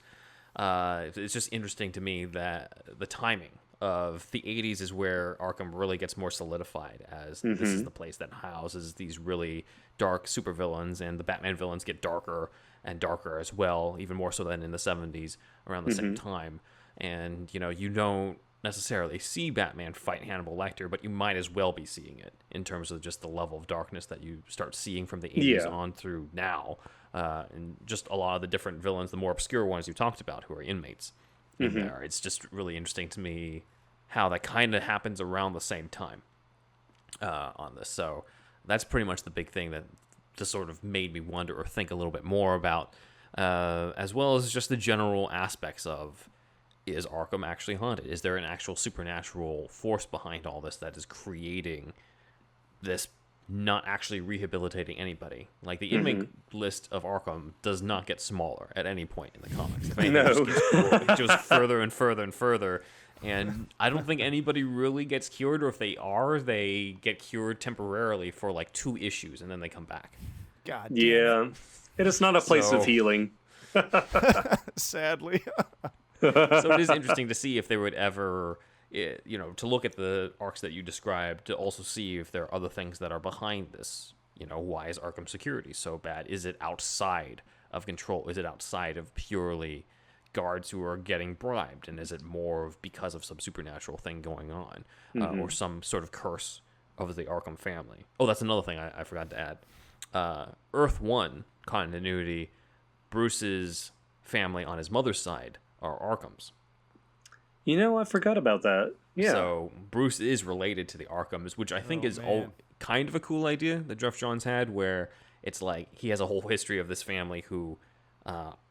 It's just interesting to me that the timing of the 80s is where Arkham really gets more solidified as this is the place that houses these really dark supervillains, and the Batman villains get darker and darker as well, even more so than in the 70s around the same time. And, you don't necessarily see Batman fight Hannibal Lecter, but you might as well be seeing it in terms of just the level of darkness that you start seeing from the 80s on through now. And just a lot of the different villains, the more obscure ones you talked about, who are inmates in there. It's just really interesting to me how that kind of happens around the same time on this. So that's pretty much the big thing that just sort of made me wonder or think a little bit more about, as well as just the general aspects of, is Arkham actually haunted? Is there an actual supernatural force behind all this that is creating this, not actually rehabilitating anybody? Like, the inmate list of Arkham does not get smaller at any point in the comics. If anything, it goes further and further and further. And I don't think anybody really gets cured, or if they are, they get cured temporarily for like 2 issues, and then they come back. God damn it. It is not a place of healing. Sadly. So it is interesting to see if they would ever, to look at the arcs that you described, to also see if there are other things that are behind this. Why is Arkham security so bad? Is it outside of control? Is it outside of purely guards who are getting bribed? And is it more of because of some supernatural thing going on, or some sort of curse of the Arkham family? Oh, that's another thing I forgot to add. Earth 1 continuity, Bruce's family on his mother's side are Arkhams. I forgot about that. Yeah. So Bruce is related to the Arkhams, which I think is kind of a cool idea that Jeff Johns had, where it's like he has a whole history of this family who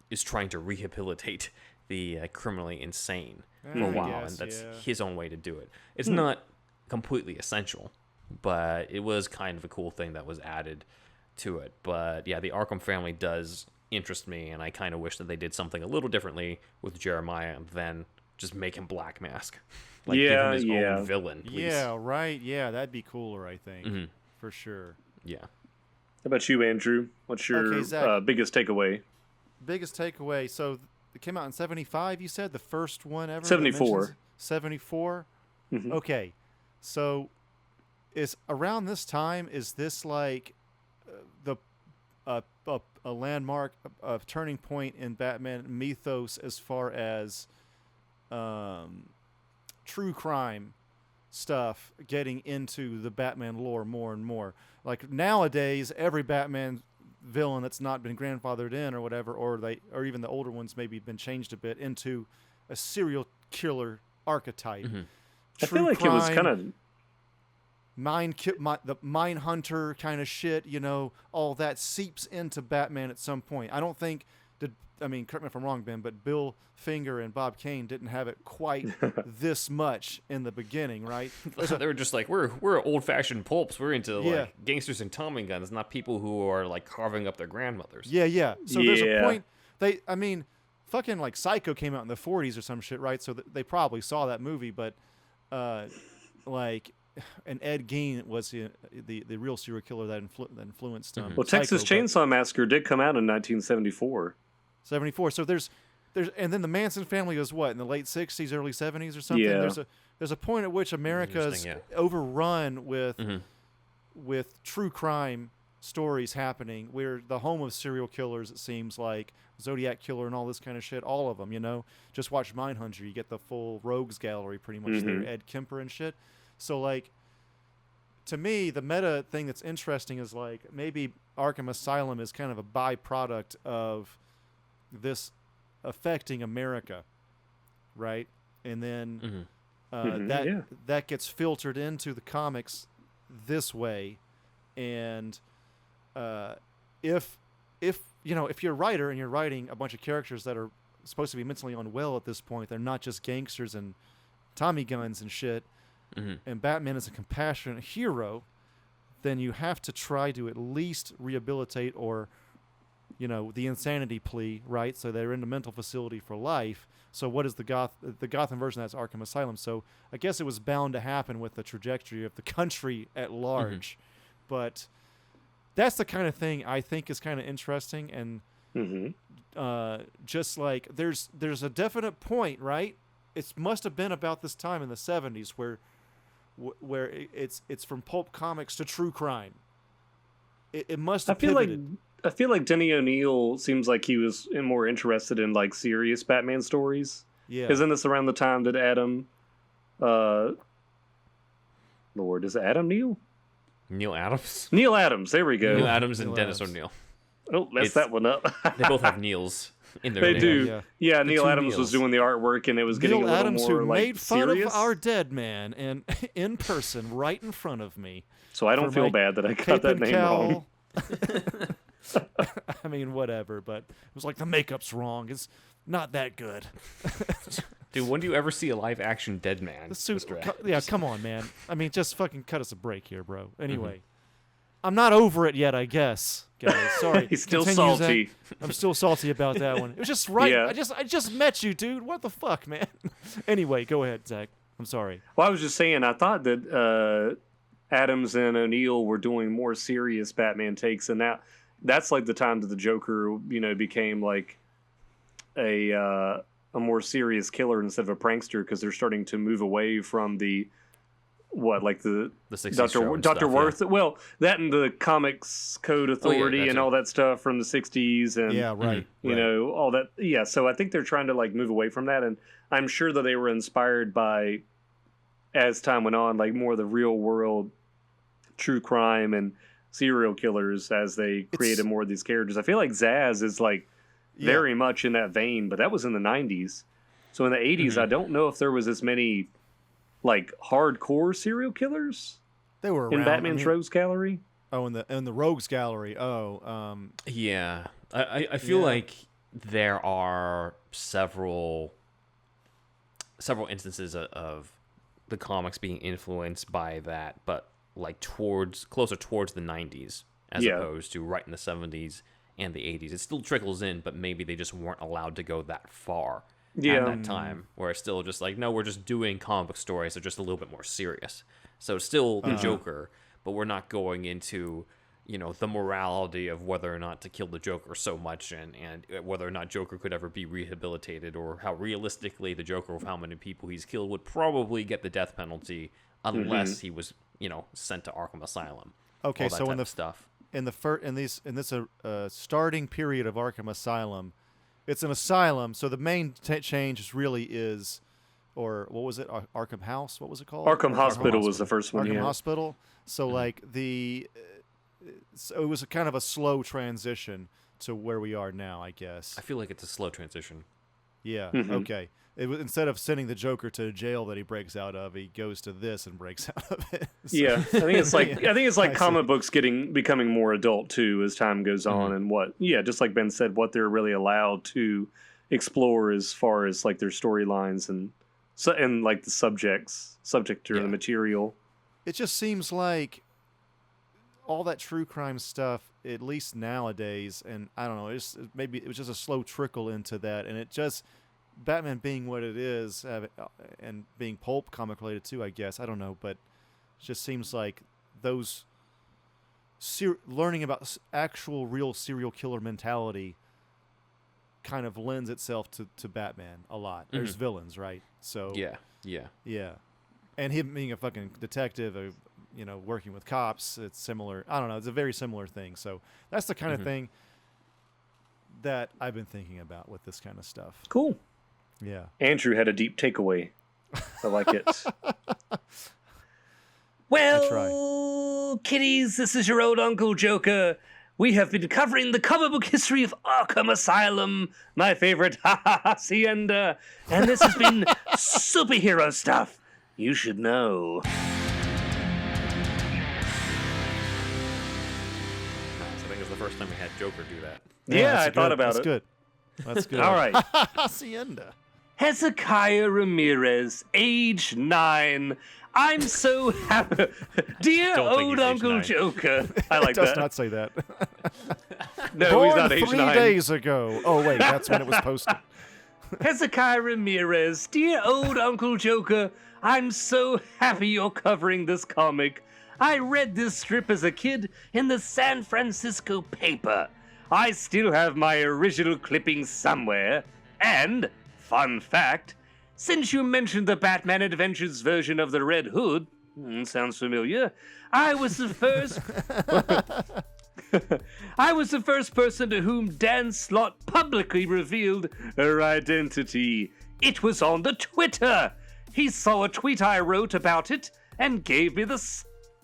is trying to rehabilitate the criminally insane for a while, and that's his own way to do it. It's not completely essential, but it was kind of a cool thing that was added to it. But yeah, the Arkham family does interest me, and I kind of wish that they did something a little differently with Jeremiah than just make him Black Mask. Like, give him his own villain, please. Yeah, right. Yeah, that'd be cooler, I think. For sure. Yeah. How about you, Andrew? What's your biggest takeaway? Biggest takeaway. So it came out in 75, you said? The first one ever? 74. 74? Mm-hmm. Okay. So is around this time, is this like a landmark, a turning point in Batman mythos as far as true crime stuff getting into the Batman lore more and more? Like nowadays, every Batman villain that's not been grandfathered in or whatever, or even the older ones maybe been changed a bit into a serial killer archetype. I feel like it was kind of the mine hunter kind of shit, all that seeps into Batman at some point. I don't think correct me if I'm wrong, Ben, but Bill Finger and Bob Kane didn't have it quite this much in the beginning, right? They were just like, we're old-fashioned pulps. We're into like gangsters and Tommy guns, not people who are like carving up their grandmothers. Yeah. So there's a point. Fucking like Psycho came out in the 40s or some shit, right? So they probably saw that movie, but and Ed Gein was the real serial killer that influenced him. Well, Texas Chainsaw Massacre did come out in 1974. 74. So there's and then the Manson family was what, in the late 60s, early 70s or something. Yeah. There's a point at which America's overrun with true crime stories happening. We're the home of serial killers, it seems like. Zodiac Killer and all this kind of shit, all of them, Just watch Mindhunter, you get the full rogues gallery pretty much there, Ed Kemper and shit. So like, to me, the meta thing that's interesting is like maybe Arkham Asylum is kind of a byproduct of this affecting America, right? And then that gets filtered into the comics this way. And if you're a writer and you're writing a bunch of characters that are supposed to be mentally unwell at this point, they're not just gangsters and Tommy guns and shit, and Batman is a compassionate hero, then you have to try to at least rehabilitate or, the insanity plea, right? So they're in a mental facility for life. So what is the Gotham version? That's Arkham Asylum. So I guess it was bound to happen with the trajectory of the country at large. But that's the kind of thing I think is kind of interesting. And just like there's a definite point, right? It must have been about this time in the 70s where it's from pulp comics to true crime. It must have pivoted. I feel like Denny O'Neil seems like he was more interested in like serious Batman stories. Yeah. Isn't this around the time that Adam, Lord, is it Adam Neal? Neil Adams. Neil Adams. There we go. Neil Adams and Dennis O'Neil. Oh, messed that one up. They both have Neils in their name. They do. Yeah, Neil Adams was doing the artwork, and it was getting Neil a little Adams, more who like made fun serious of our dead man and in person, right in front of me. So I don't feel bad that I got that name wrong. I mean, whatever, but it was like the makeup's wrong. It's not that good. Dude, when do you ever see a live action dead man? Come on, man. I mean, just fucking cut us a break here, bro. Anyway, I'm not over it yet, I guess, guys. Sorry. He's still salty. I'm still salty about that one. It was just right. Yeah. I just met you, dude. What the fuck, man? Anyway, go ahead, Zach. I'm sorry. Well, I was just saying, I thought that Adams and O'Neil were doing more serious Batman takes, and that's like the time that the Joker, became like a more serious killer instead of a prankster, because they're starting to move away from the 60s Dr. Worth. Yeah. Well, that and the Comics Code Authority and all that stuff from the 60s, and all that. Yeah, so I think they're trying to like move away from that, and I'm sure that they were inspired by, as time went on, like more of the real world true crime and serial killers as they created more of these characters. I feel like Zaz is like very much in that vein, but that was in the 90s. So in the 80s, I don't know if there was as many like hardcore serial killers. They were around. In Batman's Rogues Gallery. Oh, in the Rogues Gallery. Oh, yeah. I feel like there are several instances of the comics being influenced by that, but like closer towards the 90s as opposed to right in the 70s and the 80s. It still trickles in, but maybe they just weren't allowed to go that far at that time, where it's still just like, no, we're just doing comic book stories. They're just a little bit more serious. So it's still the Joker, but we're not going into, the morality of whether or not to kill the Joker so much and whether or not Joker could ever be rehabilitated, or how realistically the Joker, of how many people he's killed, would probably get the death penalty unless he was, sent to Arkham Asylum. Okay, so in this starting period of Arkham Asylum, it's an asylum. So the main change really is, or what was it? Arkham House? What was it called? Arkham Hospital was the first one. Arkham Hospital. So so it was a kind of a slow transition to where we are now, I guess. I feel like it's a slow transition. Yeah. Okay. It was, instead of sending the Joker to jail that he breaks out of, he goes to this and breaks out of it. So, yeah, I think it's like comic books becoming more adult too as time goes on, and just like Ben said, what they're really allowed to explore as far as like their storylines and like the subject or the material. It just seems like all that true crime stuff, at least nowadays, and I don't know, maybe it was just a slow trickle into that, and it just, Batman being what it is, and being pulp comic related too, I guess, I don't know, but it just seems like those learning about actual real serial killer mentality kind of lends itself to Batman a lot. There's villains, right? So yeah, and him being a fucking detective, working with cops, it's similar. I don't know. It's a very similar thing. So that's the kind of thing that I've been thinking about with this kind of stuff. Cool. Yeah. Andrew had a deep takeaway. I like it. Well, kiddies, this is your old Uncle Joker. We have been covering the comic book history of Arkham Asylum, my favorite hacienda, and this has been superhero stuff you should know. First time we had Joker do that. Yeah, I thought about it. That's good. All right. Hacienda. Hezekiah Ramirez, age 9. I'm so happy. Dear old Uncle Joker. I like that. It does not say that. No, Born he's not age 9. 3 days ago. Oh, wait, that's when it was posted. Hezekiah Ramirez, dear old Uncle Joker, I'm so happy you're covering this comic. I read this strip as a kid in the San Francisco paper. I still have my original clippings somewhere. And, fun fact, since you mentioned the Batman Adventures version of the Red Hood, sounds familiar, I was the first person to whom Dan Slott publicly revealed her identity. It was on the Twitter. He saw a tweet I wrote about it and gave me the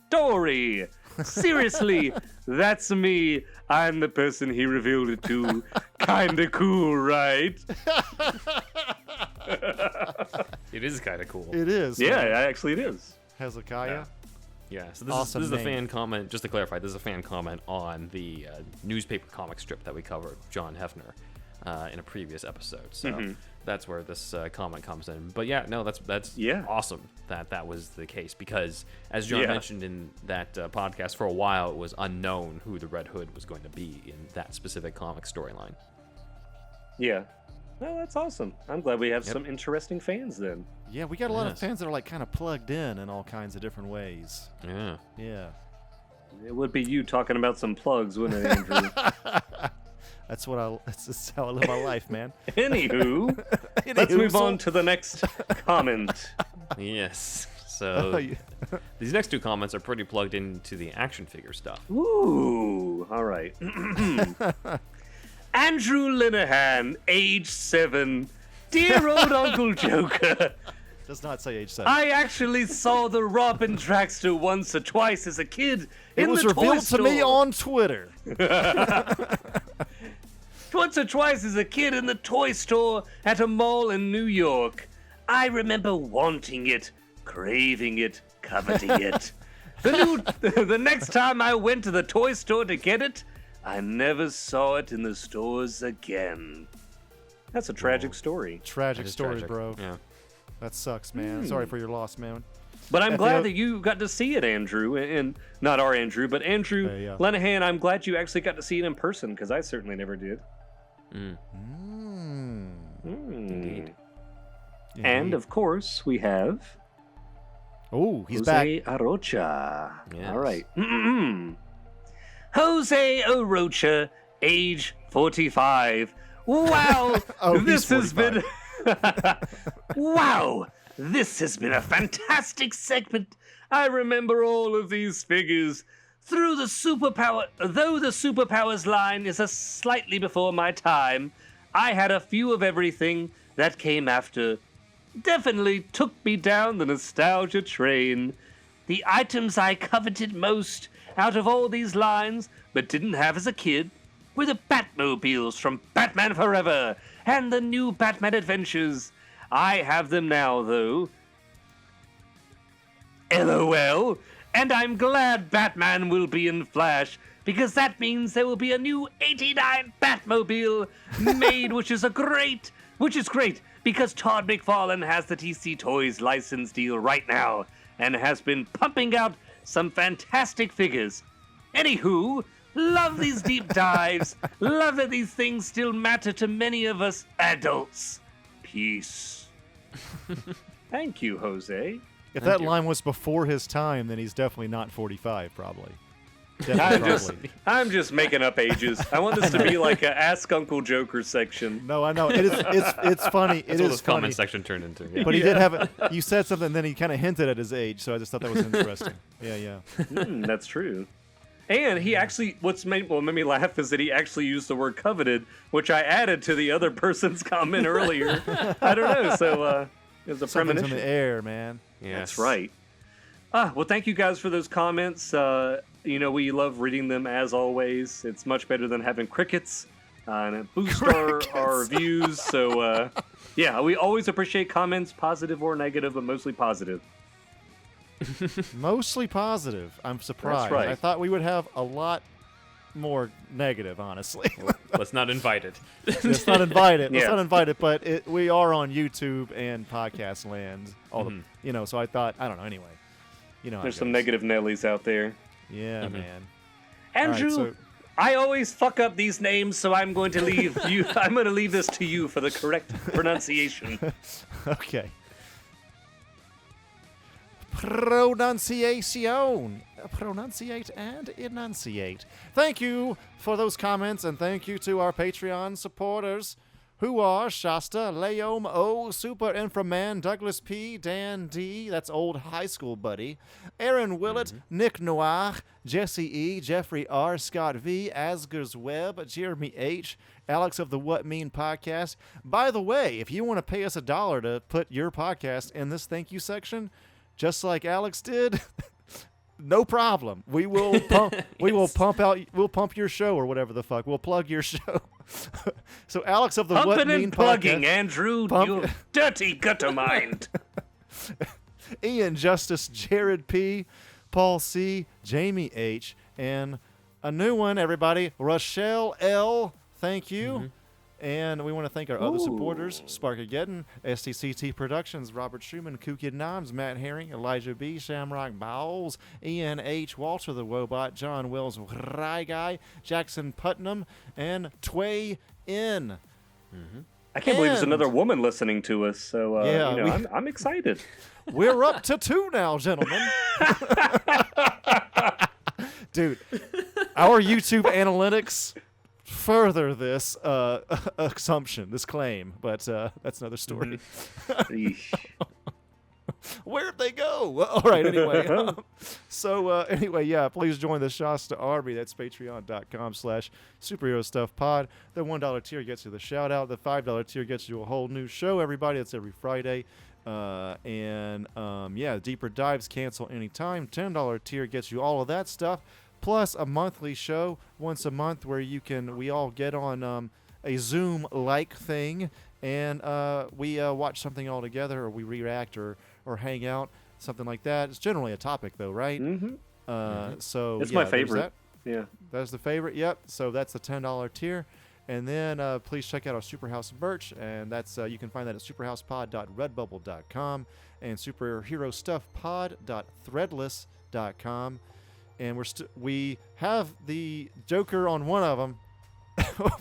story. Seriously, that's me. I'm the person he revealed it to. Kinda cool, right? It is kind of cool. It is. Yeah, actually it is. Hezekiah. Yeah, so this is a fan comment. Just to clarify, this is a fan comment on the newspaper comic strip that we covered, John Hefner, in a previous episode. So that's where this comment comes in. But yeah, no, that's awesome that was the case, because as John mentioned in that podcast, for a while it was unknown who the Red Hood was going to be in that specific comic storyline. Yeah. Well, that's awesome. I'm glad we have some interesting fans then. Yeah, we got a lot of fans that are like kind of plugged in all kinds of different ways. Yeah. Yeah. It would be you talking about some plugs, wouldn't it, Andrew? That's just how I live my life, man. Anywho, let's move on to the next comment. Yes. So these next two comments are pretty plugged into the action figure stuff. Ooh, all right. Andrew Linehan, age 7. Dear old Uncle Joker. Does not say age 7. I actually saw the Robin Dragster once or twice as a kid in the toy store. It was revealed to me on Twitter. Once or twice as a kid in the toy store at a mall in New York. I remember wanting it, craving it, coveting it. The next time I went to the toy store to get it, I never saw it in the stores again. That's a tragic story. Tragic story, tragic. bro. Yeah. That sucks, man. Sorry for your loss, man. But I'm glad that you got to see it, Andrew, and not our Andrew, but Andrew Lenahan. I'm glad you actually got to see it in person, because I certainly never did. Indeed. And, of course, we have... Oh, he's Jose back. Arocha. Yes. All right. Jose Arocha, age 45. Wow. This has been... Wow. This has been a fantastic segment. I remember all of these figures. Though the superpowers line is a slightly before my time, I had a few of everything that came after. Definitely took me down the nostalgia train. The items I coveted most out of all these lines, but didn't have as a kid, were the Batmobiles from Batman Forever and the new Batman Adventures. I have them now, though. LOL. And I'm glad Batman will be in Flash, because that means there will be a new 89 Batmobile made, which is great, because Todd McFarlane has the TC Toys license deal right now, and has been pumping out some fantastic figures. Anywho, love these deep dives, love that these things still matter to many of us adults. Peace. Thank you, Jose. If that line was before his time, then he's definitely not 45, probably. Definitely. I'm just making up ages. I want this to be like a Ask Uncle Joker section. No, I know. It's funny. That's what this comment section turned into. Yeah. But he did have it. You said something, then he kind of hinted at his age, so I just thought that was interesting. Yeah. That's true. And he actually, what made me laugh is that he actually used the word coveted, which I added to the other person's comment earlier. I don't know. So it was a premonition. Something's in the air, man. Yes. That's right. Well, thank you guys for those comments. We love reading them as always. It's much better than having crickets, and it boosts our views. So, we always appreciate comments, positive or negative, but mostly positive. Mostly positive. I'm surprised. That's right. I thought we would have a lot more negative, honestly. Let's not invite it. Let's not invite it. Let's Yeah. not invite it. But we are on YouTube and podcast land. So I thought, I don't know. Anyway, There's some negative Nellies out there. Yeah, man. Andrew, All right, I always fuck up these names, so I'm going to leave you. I'm going to leave this to you for the correct pronunciation. Okay. Pronunciation. Pronunciate and enunciate. Thank you for those comments, and thank you to our Patreon supporters, who are Shasta, Leom O, Super Inframan, Douglas P, Dan D, that's old high school buddy, Aaron Willett, Nick Noir, Jesse E, Jeffrey R, Scott V, Asgers Webb, Jeremy H, Alex of the What Mean Podcast. By the way, if you want to pay us $1 to put your podcast in this thank you section, just like Alex did, no problem. We will pump. We'll pump your show or whatever the fuck. We'll plug your show. So Alex of the Pumping What Mean and plugging, Podcast, Andrew, you dirty gutter mind. Ian Justice, Jared P, Paul C, Jamie H, and a new one, everybody, Rochelle L. Thank you. And we want to thank our other supporters, Sparkageddon, STCT Productions, Robert Schumann, Kukid Noms, Matt Herring, Elijah B, Shamrock Bowles, Ian H, Walter the Wobot, John Wills, Rye Guy, Jackson Putnam, and Tway N. I can't believe there's another woman listening to us, so I'm excited. We're up to 2 now, gentlemen. Dude, our YouTube analytics further this assumption, this claim, but that's another story. Where'd they go? All right, anyway. Please join the Shasta Army. That's patreon.com/superherostuffpod. The $1 tier gets you the shout out. The $5 tier gets you a whole new show, everybody. That's every Friday. Deeper dives cancel anytime. $10 tier gets you all of that stuff, plus a monthly show once a month where we all get on a Zoom-like thing, and we watch something all together, or we react or hang out, something like that. It's generally a topic, though, right? So it's my favorite. That's the favorite. Yep. So that's the $10 tier. And then please check out our Superhouse merch, and that's you can find that at superhousepod.redbubble.com and superherostuffpod.threadless.com. And we have the Joker on one of them, but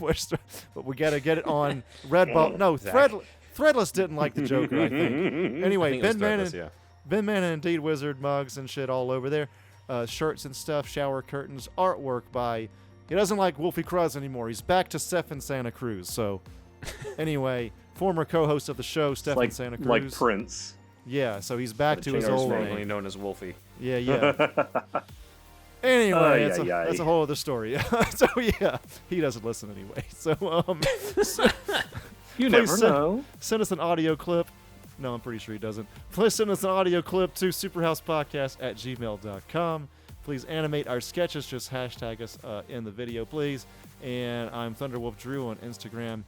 we got to get it on Redbubble. No, Threadless didn't like the Joker, I think. Anyway, Ben Mannon and Indeed Wizard mugs and shit all over there. Shirts and stuff, shower curtains, artwork by... He doesn't like Wolfie Cruz anymore. He's back to Stefan Santa Cruz. So, anyway, former co-host of the show, Stefan Santa Cruz. Like Prince. Yeah, so he's back to his old name. Known as Wolfie. Yeah. Anyway, that's a whole other story. So, yeah, he doesn't listen anyway. So, you never know. Send us an audio clip. No, I'm pretty sure he doesn't. Please send us an audio clip to superhousepodcast@gmail.com. Please animate our sketches. Just hashtag us in the video, please. And I'm ThunderWolfDrew on Instagram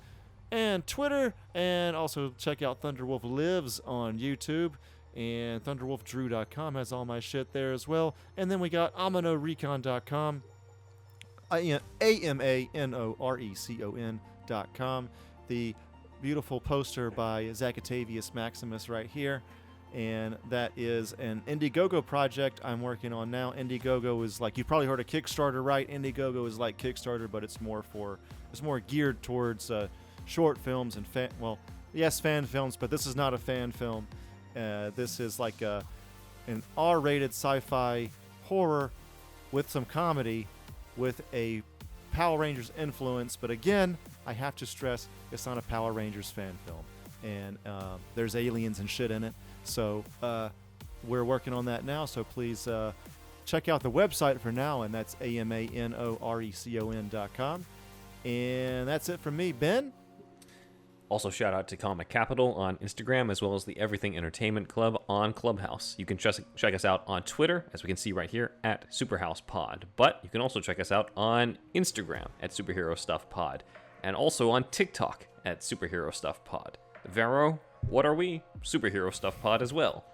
and Twitter. And also check out ThunderWolf Lives on YouTube. And ThunderWolfDrew.com has all my shit there as well. And then we got AmanoRecon.com. AmanoRecon.com. The beautiful poster by Zack Maximus right here. And that is an Indiegogo project I'm working on now. Indiegogo is like, you've probably heard of Kickstarter, right? Indiegogo is like Kickstarter, but it's more geared towards short films and fan films, but this is not a fan film. This is like an R-rated sci-fi horror with some comedy with a Power Rangers influence. But again, I have to stress, it's not a Power Rangers fan film. And there's aliens and shit in it. So we're working on that now. So please check out the website for now, and that's AmanoRecon.com. And that's it from me, Ben. Also, shout out to Comic Capital on Instagram, as well as the Everything Entertainment Club on Clubhouse. You can check us out on Twitter, as we can see right here, at SuperHousePod. But you can also check us out on Instagram at SuperheroStuffPod, and also on TikTok at SuperheroStuffPod. Vero, what are we? Superhero Stuff Pod as well.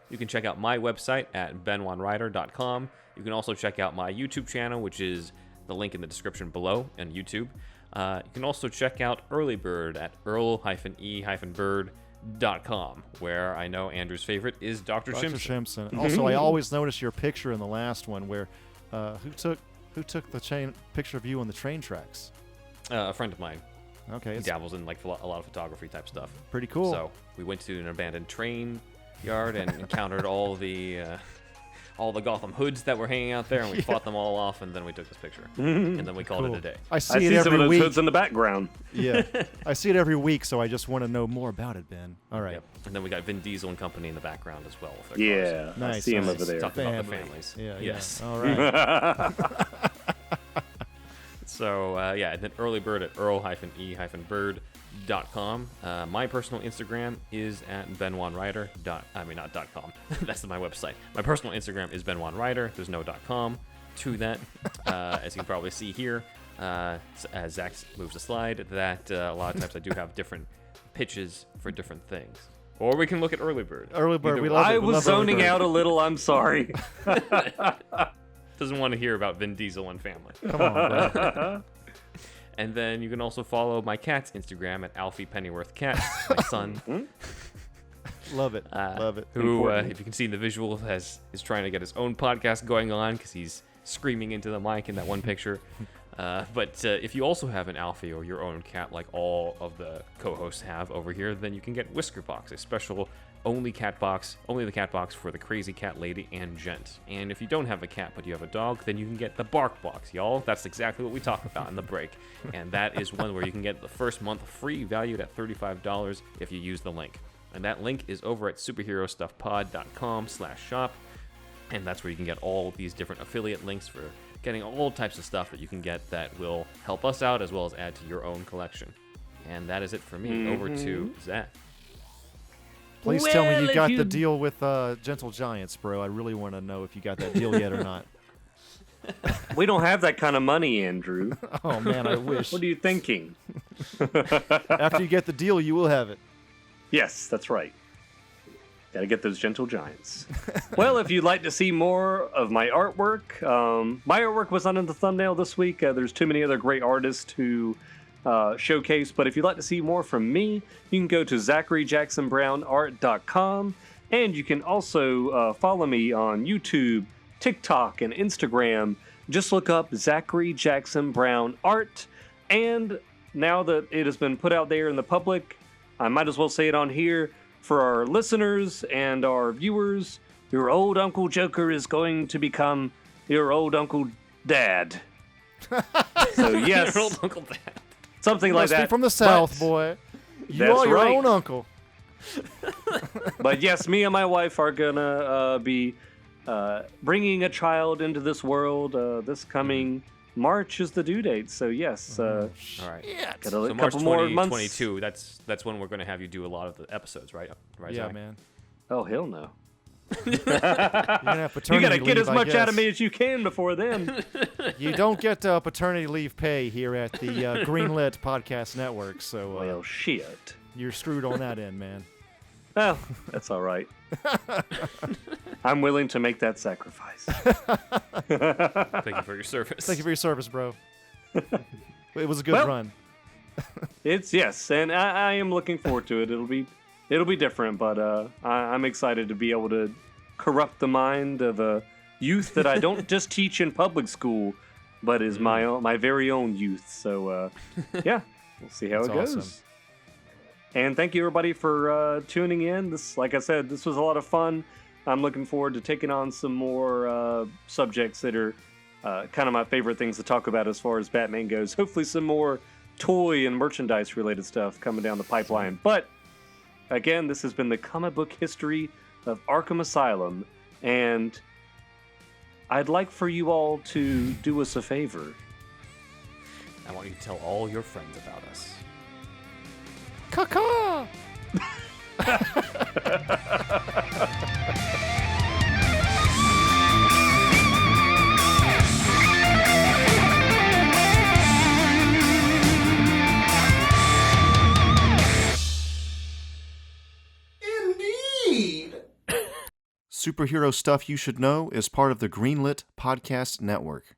You can check out my website at benwanrider.com. You can also check out my YouTube channel, which is the link in the description below on YouTube. You can also check out Early Bird at earl-e-bird.com, where I know Andrew's favorite is Dr. Shimson. Also, I always notice your picture in the last one where who took the picture of you on the train tracks? A friend of mine. Okay, he dabbles in like a lot of photography type stuff. Pretty cool. So we went to an abandoned train yard and encountered all the Gotham hoods that were hanging out there, and we fought them all off, and then we took this picture, and then we called it a day. I see it every some of those week. hoods in the background. Yeah, I see it every week, so I just want to know more about it, Ben. All right. Yep. And then we got Vin Diesel and company in the background as well with their cars. Nice. I see him over there. Talking about the families. Yeah. Yes. All right. So, and then Early Bird at earl-e-bird.com. My personal Instagram is at benwanrider. Not .com. That's my website. My personal Instagram is benwanrider. There's no .com to that. As you can probably see here, as Zack moves a slide, that a lot of times I do have different pitches for different things. Or we can look at Early Bird. Early Bird, we love it. I was zoning out a little. I'm sorry. Doesn't want to hear about Vin Diesel and family. Come on, bro. And then you can also follow my cat's Instagram at Alfie Pennyworth Cat, my son. Love it. Love it. Who, if you can see in the visual, is trying to get his own podcast going on because he's screaming into the mic in that one picture. But if you also have an Alfie or your own cat, like all of the co-hosts have over here, then you can get Whiskerbox, a special only the cat box for the crazy cat lady and gent. And if you don't have a cat but you have a dog, then you can get the BarkBox, y'all. That's exactly what we talk about in the break. And that is one where you can get the first month free, valued at $35 if you use the link. And that link is over at superherostuffpod.com/shop. And that's where you can get all these different affiliate links for getting all types of stuff that you can get that will help us out as well as add to your own collection. And that is it for me. Over to Zack. Please tell me you got the deal with Gentle Giants, bro. I really want to know if you got that deal yet or not. We don't have that kind of money, Andrew. Oh, man, I wish. What are you thinking? After you get the deal, you will have it. Yes, that's right. Gotta get those Gentle Giants. Well, if you'd like to see more of my artwork was not in the thumbnail this week. There's too many other great artists who showcase. But if you'd like to see more from me, you can go to ZacharyJacksonBrownArt.com, and you can also follow me on YouTube, TikTok, and Instagram. Just look up Zachary Jackson Brown Art. And now that it has been put out there in the public, I might as well say it on here for our listeners and our viewers. Your old Uncle Joker is going to become your old Uncle Dad. So yes, your old Uncle Dad. Something you like must that. Be from the South, boy. You That's are your right. own uncle. But yes, me and my wife are gonna be bringing a child into this world. This coming March is the due date. So yes, all right. Got a So couple March more months. 2022. That's when we're going to have you do a lot of the episodes, right? Right, Yeah, Zach? man. Oh hell no! You're gonna have You paternity gotta get leave, as much I out of guess. me as you can before then. You don't get paternity leave pay here at the Greenlit Podcast Network, so Well, shit. you're screwed on that end, man. Well, that's all right. I'm willing to make that sacrifice. Thank you for your service. Thank you for your service, bro. It was a good Well, run. It's yes, and I am looking forward to it. It'll be different, but I'm excited to be able to corrupt the mind of a youth that I don't just teach in public school, but is my very own youth. So yeah, we'll see how That's it goes. awesome. And thank you everybody for tuning in. This, like I said, this was a lot of fun. I'm looking forward to taking on some more subjects that are kind of my favorite things to talk about as far as Batman goes. Hopefully some more toy and merchandise related stuff coming down the pipeline. But again, this has been the comic book history of Arkham Asylum, and I'd like for you all to do us a favor. I want you to tell all your friends about us. Caca! Indeed. Superhero Stuff You Should Know is part of the Greenlit Podcast Network.